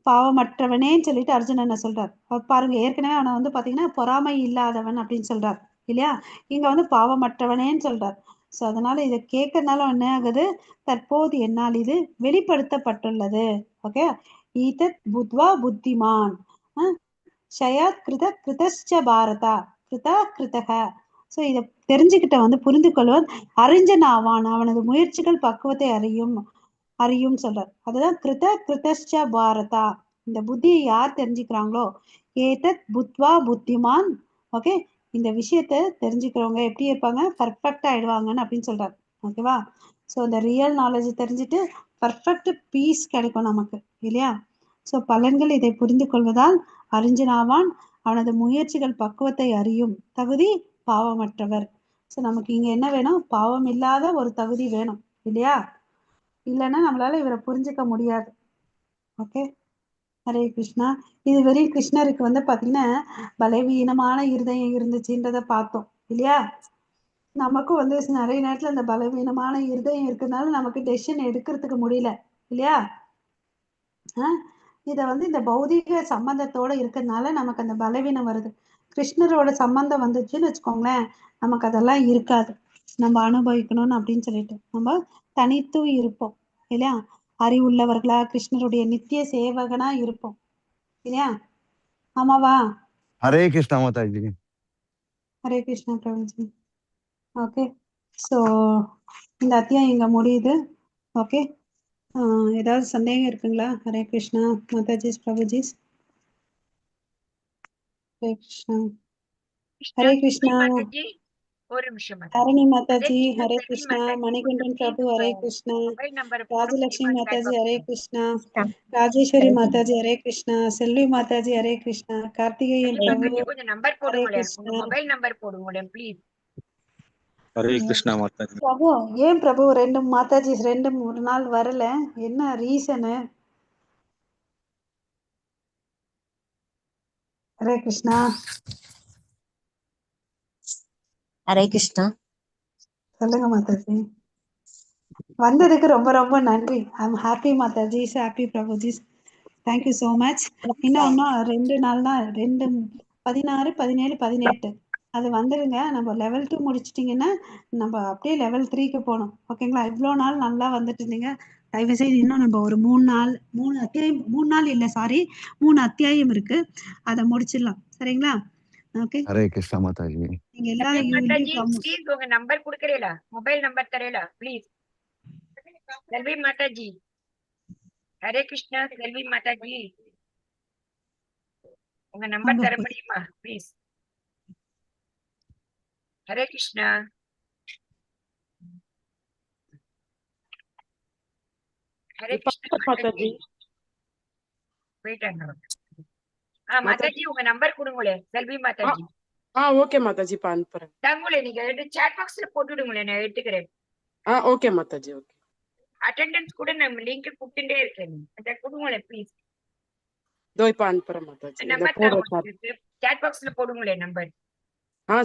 பாவமற்றவனேன்னு சொல்லிட்டு அர்ஜுனனை சொல்றார். பாருங்க, ஏற்கனவே அவனை வந்து பாத்தீங்கன்னா பொறாமை இல்லாதவன் அப்படின்னு சொல்றார் இல்லையா? இங்க வந்து பாவமற்றவனேன்னு சொல்றார். ஸோ அதனால இதை கேட்கறதுனால என்ன ஆகுது? தற்போது என்னால் இது வெளிப்படுத்தப்பட்டுள்ளது. ஓகே, ஈதத் புத்வா புத்திமான் ஷயாத் கிருத கிருதஸ்ச பாரதா கிருதா கிருதக. ஸோ இதை தெரிஞ்சுக்கிட்ட வந்து புரிந்து கொள்வன் அறிஞ்சன் ஆவான், அவனது முயற்சிகள் பக்குவத்தை அறியும் சொல்றார். அதுதான் கிருத கிருதஸ்ச பாரதா. இந்த புத்தியை யார் தெரிஞ்சுக்கிறாங்களோ, ஏதத் புத்வா புத்திமான். ஓகே, இந்த விஷயத்த தெரிஞ்சுக்கிறவங்க எப்படி இருப்பாங்க? பர்ஃபெக்ட் ஆயிடுவாங்கன்னு அப்படின்னு சொல்றாரு. ஓகேவா? ஸோ இந்த ரியல் நாலேஜ் தெரிஞ்சுட்டு பர்ஃபெக்ட் பீஸ் கிடைக்கும் நமக்கு இல்லையா? ஸோ பலன்கள் இதை புரிந்து கொள்வதால் அறிஞனாவான், அவனது முயற்சிகள் பக்குவத்தை அறியும் தகுதி பாவமற்றவர். ஸோ நமக்கு இங்க என்ன வேணும்? பாவம் இல்லாத ஒரு தகுதி வேணும் இல்லையா? இல்லைன்னா நம்மளால இவரை புரிஞ்சுக்க முடியாது. ஓகே, ஹரே கிருஷ்ணா. இது வெறி கிருஷ்ணருக்கு வந்து பாத்தீங்கன்னா பலவீனமான இருதயம் இருந்துச்சுன்றத பார்த்தோம் இல்லையா? நமக்கும் வந்து நிறைய நேரத்துல அந்த பலவீனமான இருதயம் இருக்கிறதுனால நமக்கு டெசிஷன் எடுக்கிறதுக்கு முடியல இல்லையா? இத வந்து இந்த பௌதிக சம்பந்தத்தோட இருக்கிறதுனால நமக்கு அந்த பலவீனம் வருது. கிருஷ்ணரோட சம்பந்தம் வந்துச்சுன்னு வச்சுக்கோங்களேன், நமக்கு அதெல்லாம் இருக்காது. நம்ம அனுபவிக்கணும்னு அப்படின்னு சொல்லிட்டு நம்ம தனித்து இருப்போம் இல்லையா? அறிவுள்ளவர்களா கிருஷ்ணருடைய நித்திய சேவகனா இருப்போம் இல்லையா? ஆமாவா? ஹரே கிருஷ்ணா மாதாஜி. ஹரே கிருஷ்ணா பிரபுஜி. ஓகே, ஸோ இந்த அத்தியாயம் இங்க முடியுது. ஓகே, ஏதாவது சந்தேகம் இருக்குங்களா? ஹரே கிருஷ்ணா மாதாஜிஸ் பிரபுஜிஸ். ஹரே கிருஷ்ணா. ஹரே கிருஷ்ணா. மாதாஜி ஒரு நிமிஷம் ஹரணி மாதாஜி. மாதாஜி ஹரே கிருஷ்ணா. மணிகண்டன் பிரபு ஹரே கிருஷ்ணா. Mobile number Rajalakshmi Mataji Hare Krishna. ராஜேஸ்வரி மாதாஜி ஹரே கிருஷ்ணா. செல்வி மாதாஜி ஹரே கிருஷ்ணா. கார்த்திகேயன் பிரபு கொஞ்சம் நம்பர் ஹரே போடுங்களேன், கிருஷ்ணா. மொபைல் நம்பர் போடுங்களேன் ப்ளீஸ். ஹரே கிருஷ்ணா மாதாஜி. பிரபு ஏன் பிரபு ரெண்டு மாதாஜி ரெண்டு மூணு நாள் வரல? என்ன ரீசனு? ஹரே கிருஷ்ணா. ஹரே கிருஷ்ணா. சொல்லுங்க மாதாஜி. வந்ததுக்கு ரொம்ப ரொம்ப நன்றி. I am happy Mataji, happy Prabhuji. Thank you so much. இன்னும் 2 நாள் தான், 2 16 17 18 அது வந்துடுங்க. நம்ம லெவல் 2 முடிச்சிட்டிங்கன்னா நம்ம அப்படியே லெவல் 3க்கு போகணும். ஓகேங்களா? இவ்வளோ நாள் நல்லா வந்துட்டு இருந்தீங்க. தயவுசெய்து இன்னும் நம்ம ஒரு 3 நாள் 3 அத்தியாயம் 3 நாள் இல்லை சாரி 3 அத்தியாயம் இருக்கு, அதை முடிச்சிடலாம். சரிங்களா? ஓகே, ஹரே கிருஷ்ணா மாதாஜி. நீங்க எல்லாரும் மாதாஜி ப்ளீஸ் உங்க நம்பர் கொடுக்கறீங்களா? மொபைல் நம்பர் தரீங்களா ப்ளீஸ்? செல்வி மாதாஜி. ஹரே கிருஷ்ணா. செல்வி மாதாஜி உங்க நம்பர் தர முடியுமா ப்ளீஸ்? ஹரே கிருஷ்ணா. ஹரே கிருஷ்ணா மாதாஜி. போயிட்டாங்க. மாதாஜி உங்க நம்பர் கொடுங்களேன் செல்வி மாதாஜி. ஓகே மாதாஜி அனுப்புறேன். தாங்களே நீங்க சாட் பாக்ஸ்ல போட்டுடுங்களேன், நான் எடுத்துக்கிறேன். ஓகே மாதாஜி. ஓகே. அட்டெண்டன்ஸ் கூட நம்ம லிங்க் கொடுத்துட்டே இருக்கேன், அத கொடுங்களேன் ப்ளீஸ். இப்ப அனுப்புறேன் மாதாஜி. சாட் பாக்ஸ்ல போடுங்களேன் நம்பர்.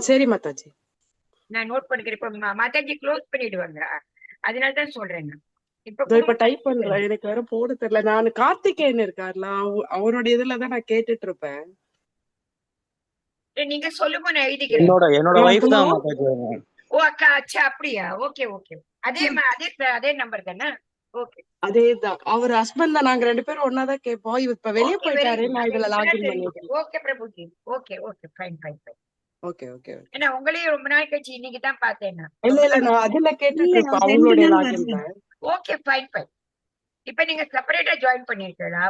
சரி மாதாஜி, நான் நோட் பண்ணிக்கிறேன். இப்ப மாதாஜி க்ளோஸ் பண்ணிடுவாங்க, அதனால தான் சொல்றேன். இப்ப டைப் பண்றேன். எனக்கு வேற போட தெரியல. நான் கார்த்திகேயன் இருக்காருல, அவருடைய இதுலதான் நான் கேட்டுட்டு இருப்பேன். நீங்க சொல்லுங்க, நான் எழுதிக்கிறேன். என்னோட வைஃப் தான் மாதாஜி. ஓ அக்கா, அச்சா அப்படியா? Okay okay. அதே நம்பர் தானே? ஓகே, அதேதான். அவர் ஹஸ்பண்ட் தான். நாங்க 2 பேரும் ஒன்னாதான் கேட்போம். இப்ப வெளியே போயிட்டாரு, நான் இதுல லாகின் பண்ணிட்டேன். Okay Prabhuji. Okay okay, fine fine fine. Okay okay. ஏன்னா உங்களையும் ரொம்ப நாள் கழிச்சு இன்னைக்கு தான் பார்த்தேன். இல்ல நான் அதுல கேட்டுட்டு இருப்பேன் அவங்களுடைய லாகின்ல. Okay fine fine. இப்ப நீங்க செப்பரேட்டா ஜாயின் பண்ணிருக்கீங்களா?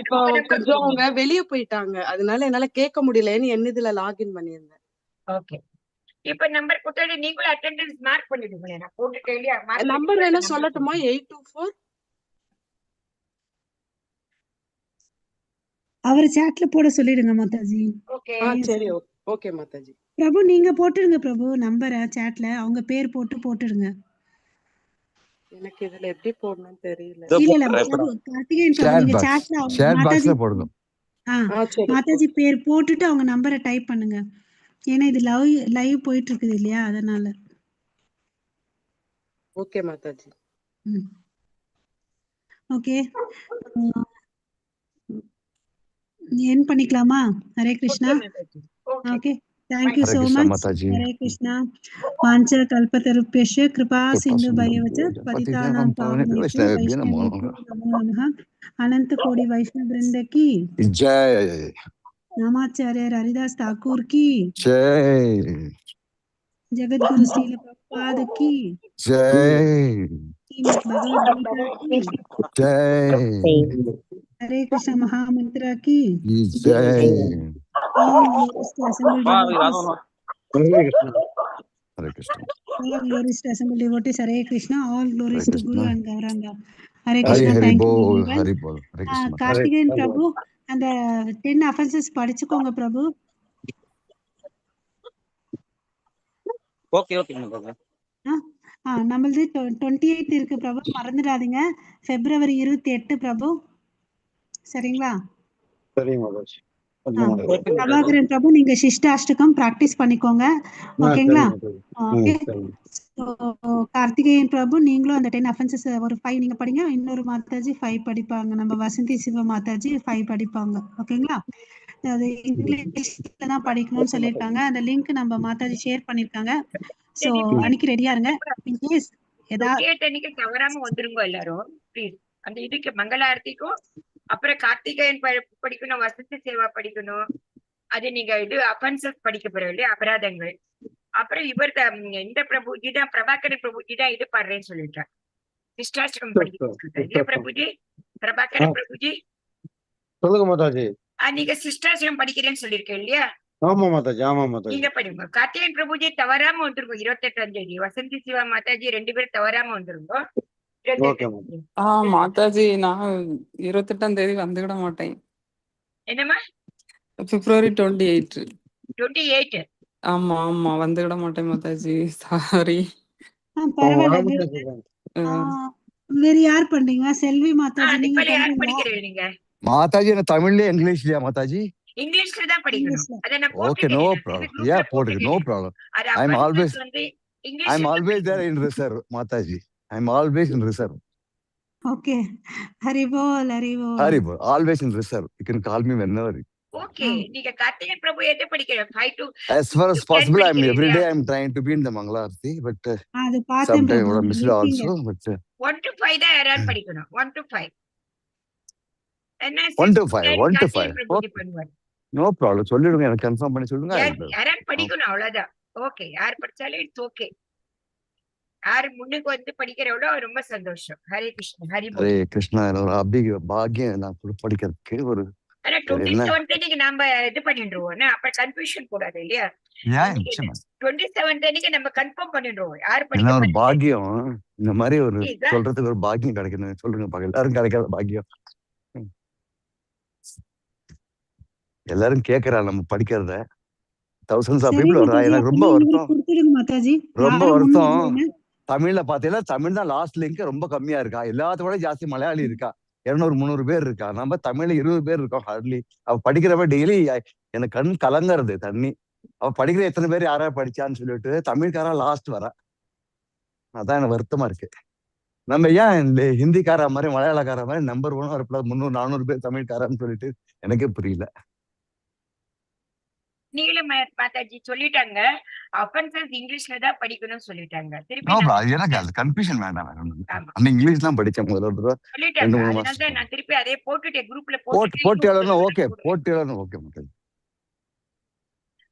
இப்ப கொஞ்சம் அவங்க வெளியே போயிட்டாங்க, அதனால என்னால கேட்க முடியலன்னு என்ன இதுல லாகின் பண்ணிருந்தேன். ஓகே, இப்ப நம்பர் கொடுத்தாலே நீங்களும் அட்டெண்டன்ஸ் மார்க் பண்ணிடுங்க. நான் போட்டுட்டே இல்லையா? நம்பர் வேணா சொல்லட்டுமா? 824. அவர் சாட்ல போட சொல்லிடுங்க மாதாஜி. ஓகே சரி. ஓகே மாதாஜி. பிரபு நீங்க போட்டுடுங்க பிரபு நம்பரை சாட்ல, அவங்க பேர் போட்டுடுங்க. எனக்கு இதுல எப்படி போடணும்னு தெரியல. இல்ல பிரபு கார்த்திகேயன் பிரபு நீங்க சாட்ல மாதாஜி போடுங்க. மாதாஜி பேர் போட்டுட்டு அவங்க நம்பரை டைப் பண்ணுங்க. ஏன்னா இது லைவ் போயிட்டு இருக்குது இல்லையா, அதனால. ஓகே மாதாஜி. ஓகே, என் பண்ணிக்கலாமா? Hare Krishna. Okay, thank you so much. Hare Krishna. Pancha kalpatarupyasya kripa sindhu bhayavacha patitanam pavanebhyo vaishnavebhyo namo namaha. Ananta kodi vaishnav vrinda ki जय. Namacharya Haridas Thakur ki जय. Jagat Guru Srila Prabhupada ki जय. Srimad Bhagavad Gita ki जय. Hare Krishna Mahamantra ki जय. All glorious to assembled devotees. Hare Krishna. All glories to assembled devotees. Hare Krishna. All glories Hare to Guru Krishna. and Gauranga. Hare Hari Krishna. Hari Thank you Bol. everyone. Hari Bol. Hare Krishna. Karthikeyan Prabhu, அந்த 10 அஃபென்சஸ் படிச்சுக்கோங்க பிரபு. Okay okay Mataji. நம்மளது 28 இருக்கு பிரபு, மறந்துடாதீங்க. February 28 பிரபு, சரிங்களா? சரிங்க மாதாஜி. பிரபாகரன் பிரபு, நீங்க சிஷ்டாஷ்டகம் பிராக்டிஸ் பண்ணிக்கோங்க, ஓகேங்களா? ஓகே. கார்த்திகேயன் பிரபு, நீங்களும் அந்த 10 அஃபென்சஸ் ஒரு 5 நீங்க படிங்க, இன்னொரு மாதாஜி 5 படிப்பாங்க, நம்ம வசந்தி சிவ மாதாஜி 5 படிப்பாங்க, ஓகேங்களா? அது இங்கிலீஷ்ல தான் படிக்கணும்னு சொல்லியிருக்காங்க. அந்த லிங்க் நம்ம மாதாஜி ஷேர் பண்ணிருக்காங்க. சோ அன்னைக்கு ரெடியா இருங்க. இன்கேஸ் ஏதாவது 28 அன்னைக்கு தவறாம வந்துருங்க எல்லாரும் ப்ளீஸ். அந்த இதுக்கு மங்களாரத்திக்கும் அப்புறம் கார்த்திகேயன் படிக்கணும், வசந்தி சேவா படிக்கணும். அது நீங்க இது அஃபென்சஸ் படிக்க போறோம் இல்லையா, அபராதங்கள். அப்புறம் இவர் இந்த பிரபுஜி தான், பிரபாகரன் பிரபுஜி தான் இது பாடுறேன்னு சொல்லிட்டார். சிஷ்டாஷ்டகம் படிக்க இல்லையா பிரபுஜி, பிரபாகரன் பிரபுஜி? சொல்லுங்க மாதாஜி. நீங்க சிஷ்டாஷ்டகம் படிக்கிறேன்னு சொல்லிருக்கேன் இல்லையா? ஆமா மாதாஜி, ஆமா மாதாஜி. நீங்க படிங்க. கார்த்திகேயன் பிரபுஜி தவறாம வந்துருங்க 28ஆம் தேதி. வசந்தி சிவா மாதாஜி 2 பேரும் தவறாம வந்துருங்க. ஓகே மாதாஜி. மாதாஜி நான் 28ஆம் தேதி வந்துவிட மாட்டேன். என்னம்மா? February 28. 28. ஆமா ஆமா வந்துவிட மாட்டேன் மாதாஜி, சாரி. பரவாயில்ல. வேற யார் பண்றீங்க? செல்வி மாதாஜி நீங்க யார் பண்றீங்களா? படிக்கிறீங்க நீங்க? மாதாஜி என்ன தமிழ்லயே இங்கிலீஷ்லயா மாதாஜி? இங்கிலீஷ்ல தான் படிக்கணும். அத நான் Okay, no problem. Yeah, போடுங்க, no problem. I'm always there in reserve, Mataji. I'm always in reserve. Okay. Haribol Haribol. Haribol, always in reserve. You can call me whenever. Okay. நீங்க கார்த்திகேயன் பிரபு எதை படிக்கிறீங்க? 5 to As far as possible, every day I'm trying to be in the Mangalarthi, but அது பார்த்தேன் sometimes Prabhu. I miss it also. But 1 to 5 தான் யாராவது படிக்கணும். 1 to 5. என்ன 1 to 5, 1 to 5. கார்த்திகேயன் பிரபுஜி பண்ணுவார். No problem. சொல்லிடுங்க, எனக்கு கன்ஃபார்ம் பண்ணி சொல்லுங்க. யாராவது படிக்கணும், அவ்வளவுதான். ஓகே. யார் படிச்சாலும் இட்ஸ் ஓகே. யாரு முன்னுக்கு வந்து படிக்கிறவளோ ரொம்ப சந்தோஷம். ஹரே கிருஷ்ணா, ஹரிபோல். ஹரே கிருஷ்ணா. ஒரு பாக்கியம் நான் படிக்கிறதுக்கு ஒரு ஆனா 27th அன்னைக்கு நாம இது பண்ணிடுவோம், அப்ப கன்ஃபியூஷன் கூடாது இல்லையா? 27th அன்னைக்கு நம்ம கன்ஃபார்ம் பண்ணிடுவோம் யார் என்ன ஒரு படிக்க. பாக்கியம், இந்த மாதிரி ஒரு சொல்றதுக்கு ஒரு பாக்கியம் கிடைக்கணும். சொல்லுங்க, எல்லாரும் கிடைக்காத பாக்கியம். எல்லாரும் கேக்குறா நம்ம படிக்கிறத. thousands of people வரா. எனக்கு ரொம்ப வருத்தம். தமிழ்ல பாத்தீங்கன்னா தமிழ் தான் லாஸ்ட் லிங்க் ரொம்ப கம்மியா இருக்கா. எல்லாத்தோட ஜாஸ்தி மலையாளி இருக்கா. 200-300 பேர் இருக்கா. நம்ம தமிழ்ல 20 பேர் இருக்கோம் ஹார்ட்லி. அவ படிக்கிறப்ப டெய்லி எனக்கு கண் கலங்கறது தண்ணி. அவ படிக்கிற எத்தனை பேர் யாராவது படிச்சான்னு சொல்லிட்டு தமிழ்காரா லாஸ்ட் வரா. அதான் எனக்கு வருத்தமா இருக்கு. நம்ம ஏன் இந்த ஹிந்திக்கார மாதிரி மலையாளக்கார மாதிரி நம்பர் 1 வரப்பட 300-400 பேர் தமிழ்காரன்னு சொல்லிட்டு எனக்கே புரியல. நீல மாதாஜி சொல்லிட்டாங்க அஃபென்சஸ் இங்கிலீஷ்ல தான் படிக்கணும்னு சொல்லிட்டாங்க. திருப்பி எனக்கு அது கன்ஃபியூஷன் வேண்டாம். அந்த இங்கிலீஷ் தான் படிச்சேன் முதல்ல சொல்லிட்டாங்க. அதனால தான் நான் திருப்பி அதே போட்டுட்டேன் குரூப்ல போட்டு எழுதணும். ஓகே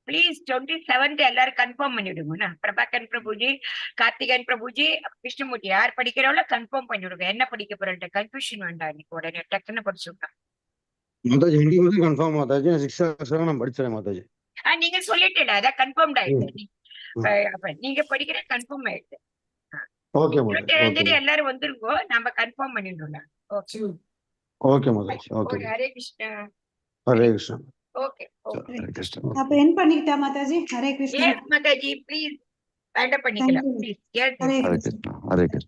ப்ளீஸ் 27th எல்லாரும் கன்ஃபார்ம் பண்ணிடுங்க. பிரபாகரன் பிரபுஜி, கார்த்திகேயன் பிரபுஜி, கிருஷ்ணமூர்த்தி யார் படிக்கிறவளோ கன்ஃபார்ம் பண்ணிவிடுங்க. என்ன படிக்க போறேன் கன்ஃபியூஷன் வேண்டாம். இன்னைக்கு உடனே டக்குன்னு படிச்சுங்க மாதாஜி. ஹிந்தி கன்ஃபார்ம் மாதாஜி. 6 hours நான் படிச்சேன் மாதாஜி. நீங்க சொல்லிட்டல, அதான் கன்ஃபார்ம் ஆயிடுச்சு. நீங்க படிக்கிற கன்ஃபார்ம் ஆயிடுச்சு. ஓகே மாதாஜி. 27 எல்லாரும் வந்துருங்கோ, நம்ம கன்ஃபார்ம் பண்ணிடுறோம். Okay okay Mataji. Okay. Hare Krishna. Hare Krishna. Okay அப்ப என் பண்ணிட்டா மாதாஜி. ஹரே கிருஷ்ணா. மாதாஜி ப்ளீஸ் வேண்டாம் பண்ணிக்கலாம் ப்ளீஸ். ஹரே கிருஷ்ணா.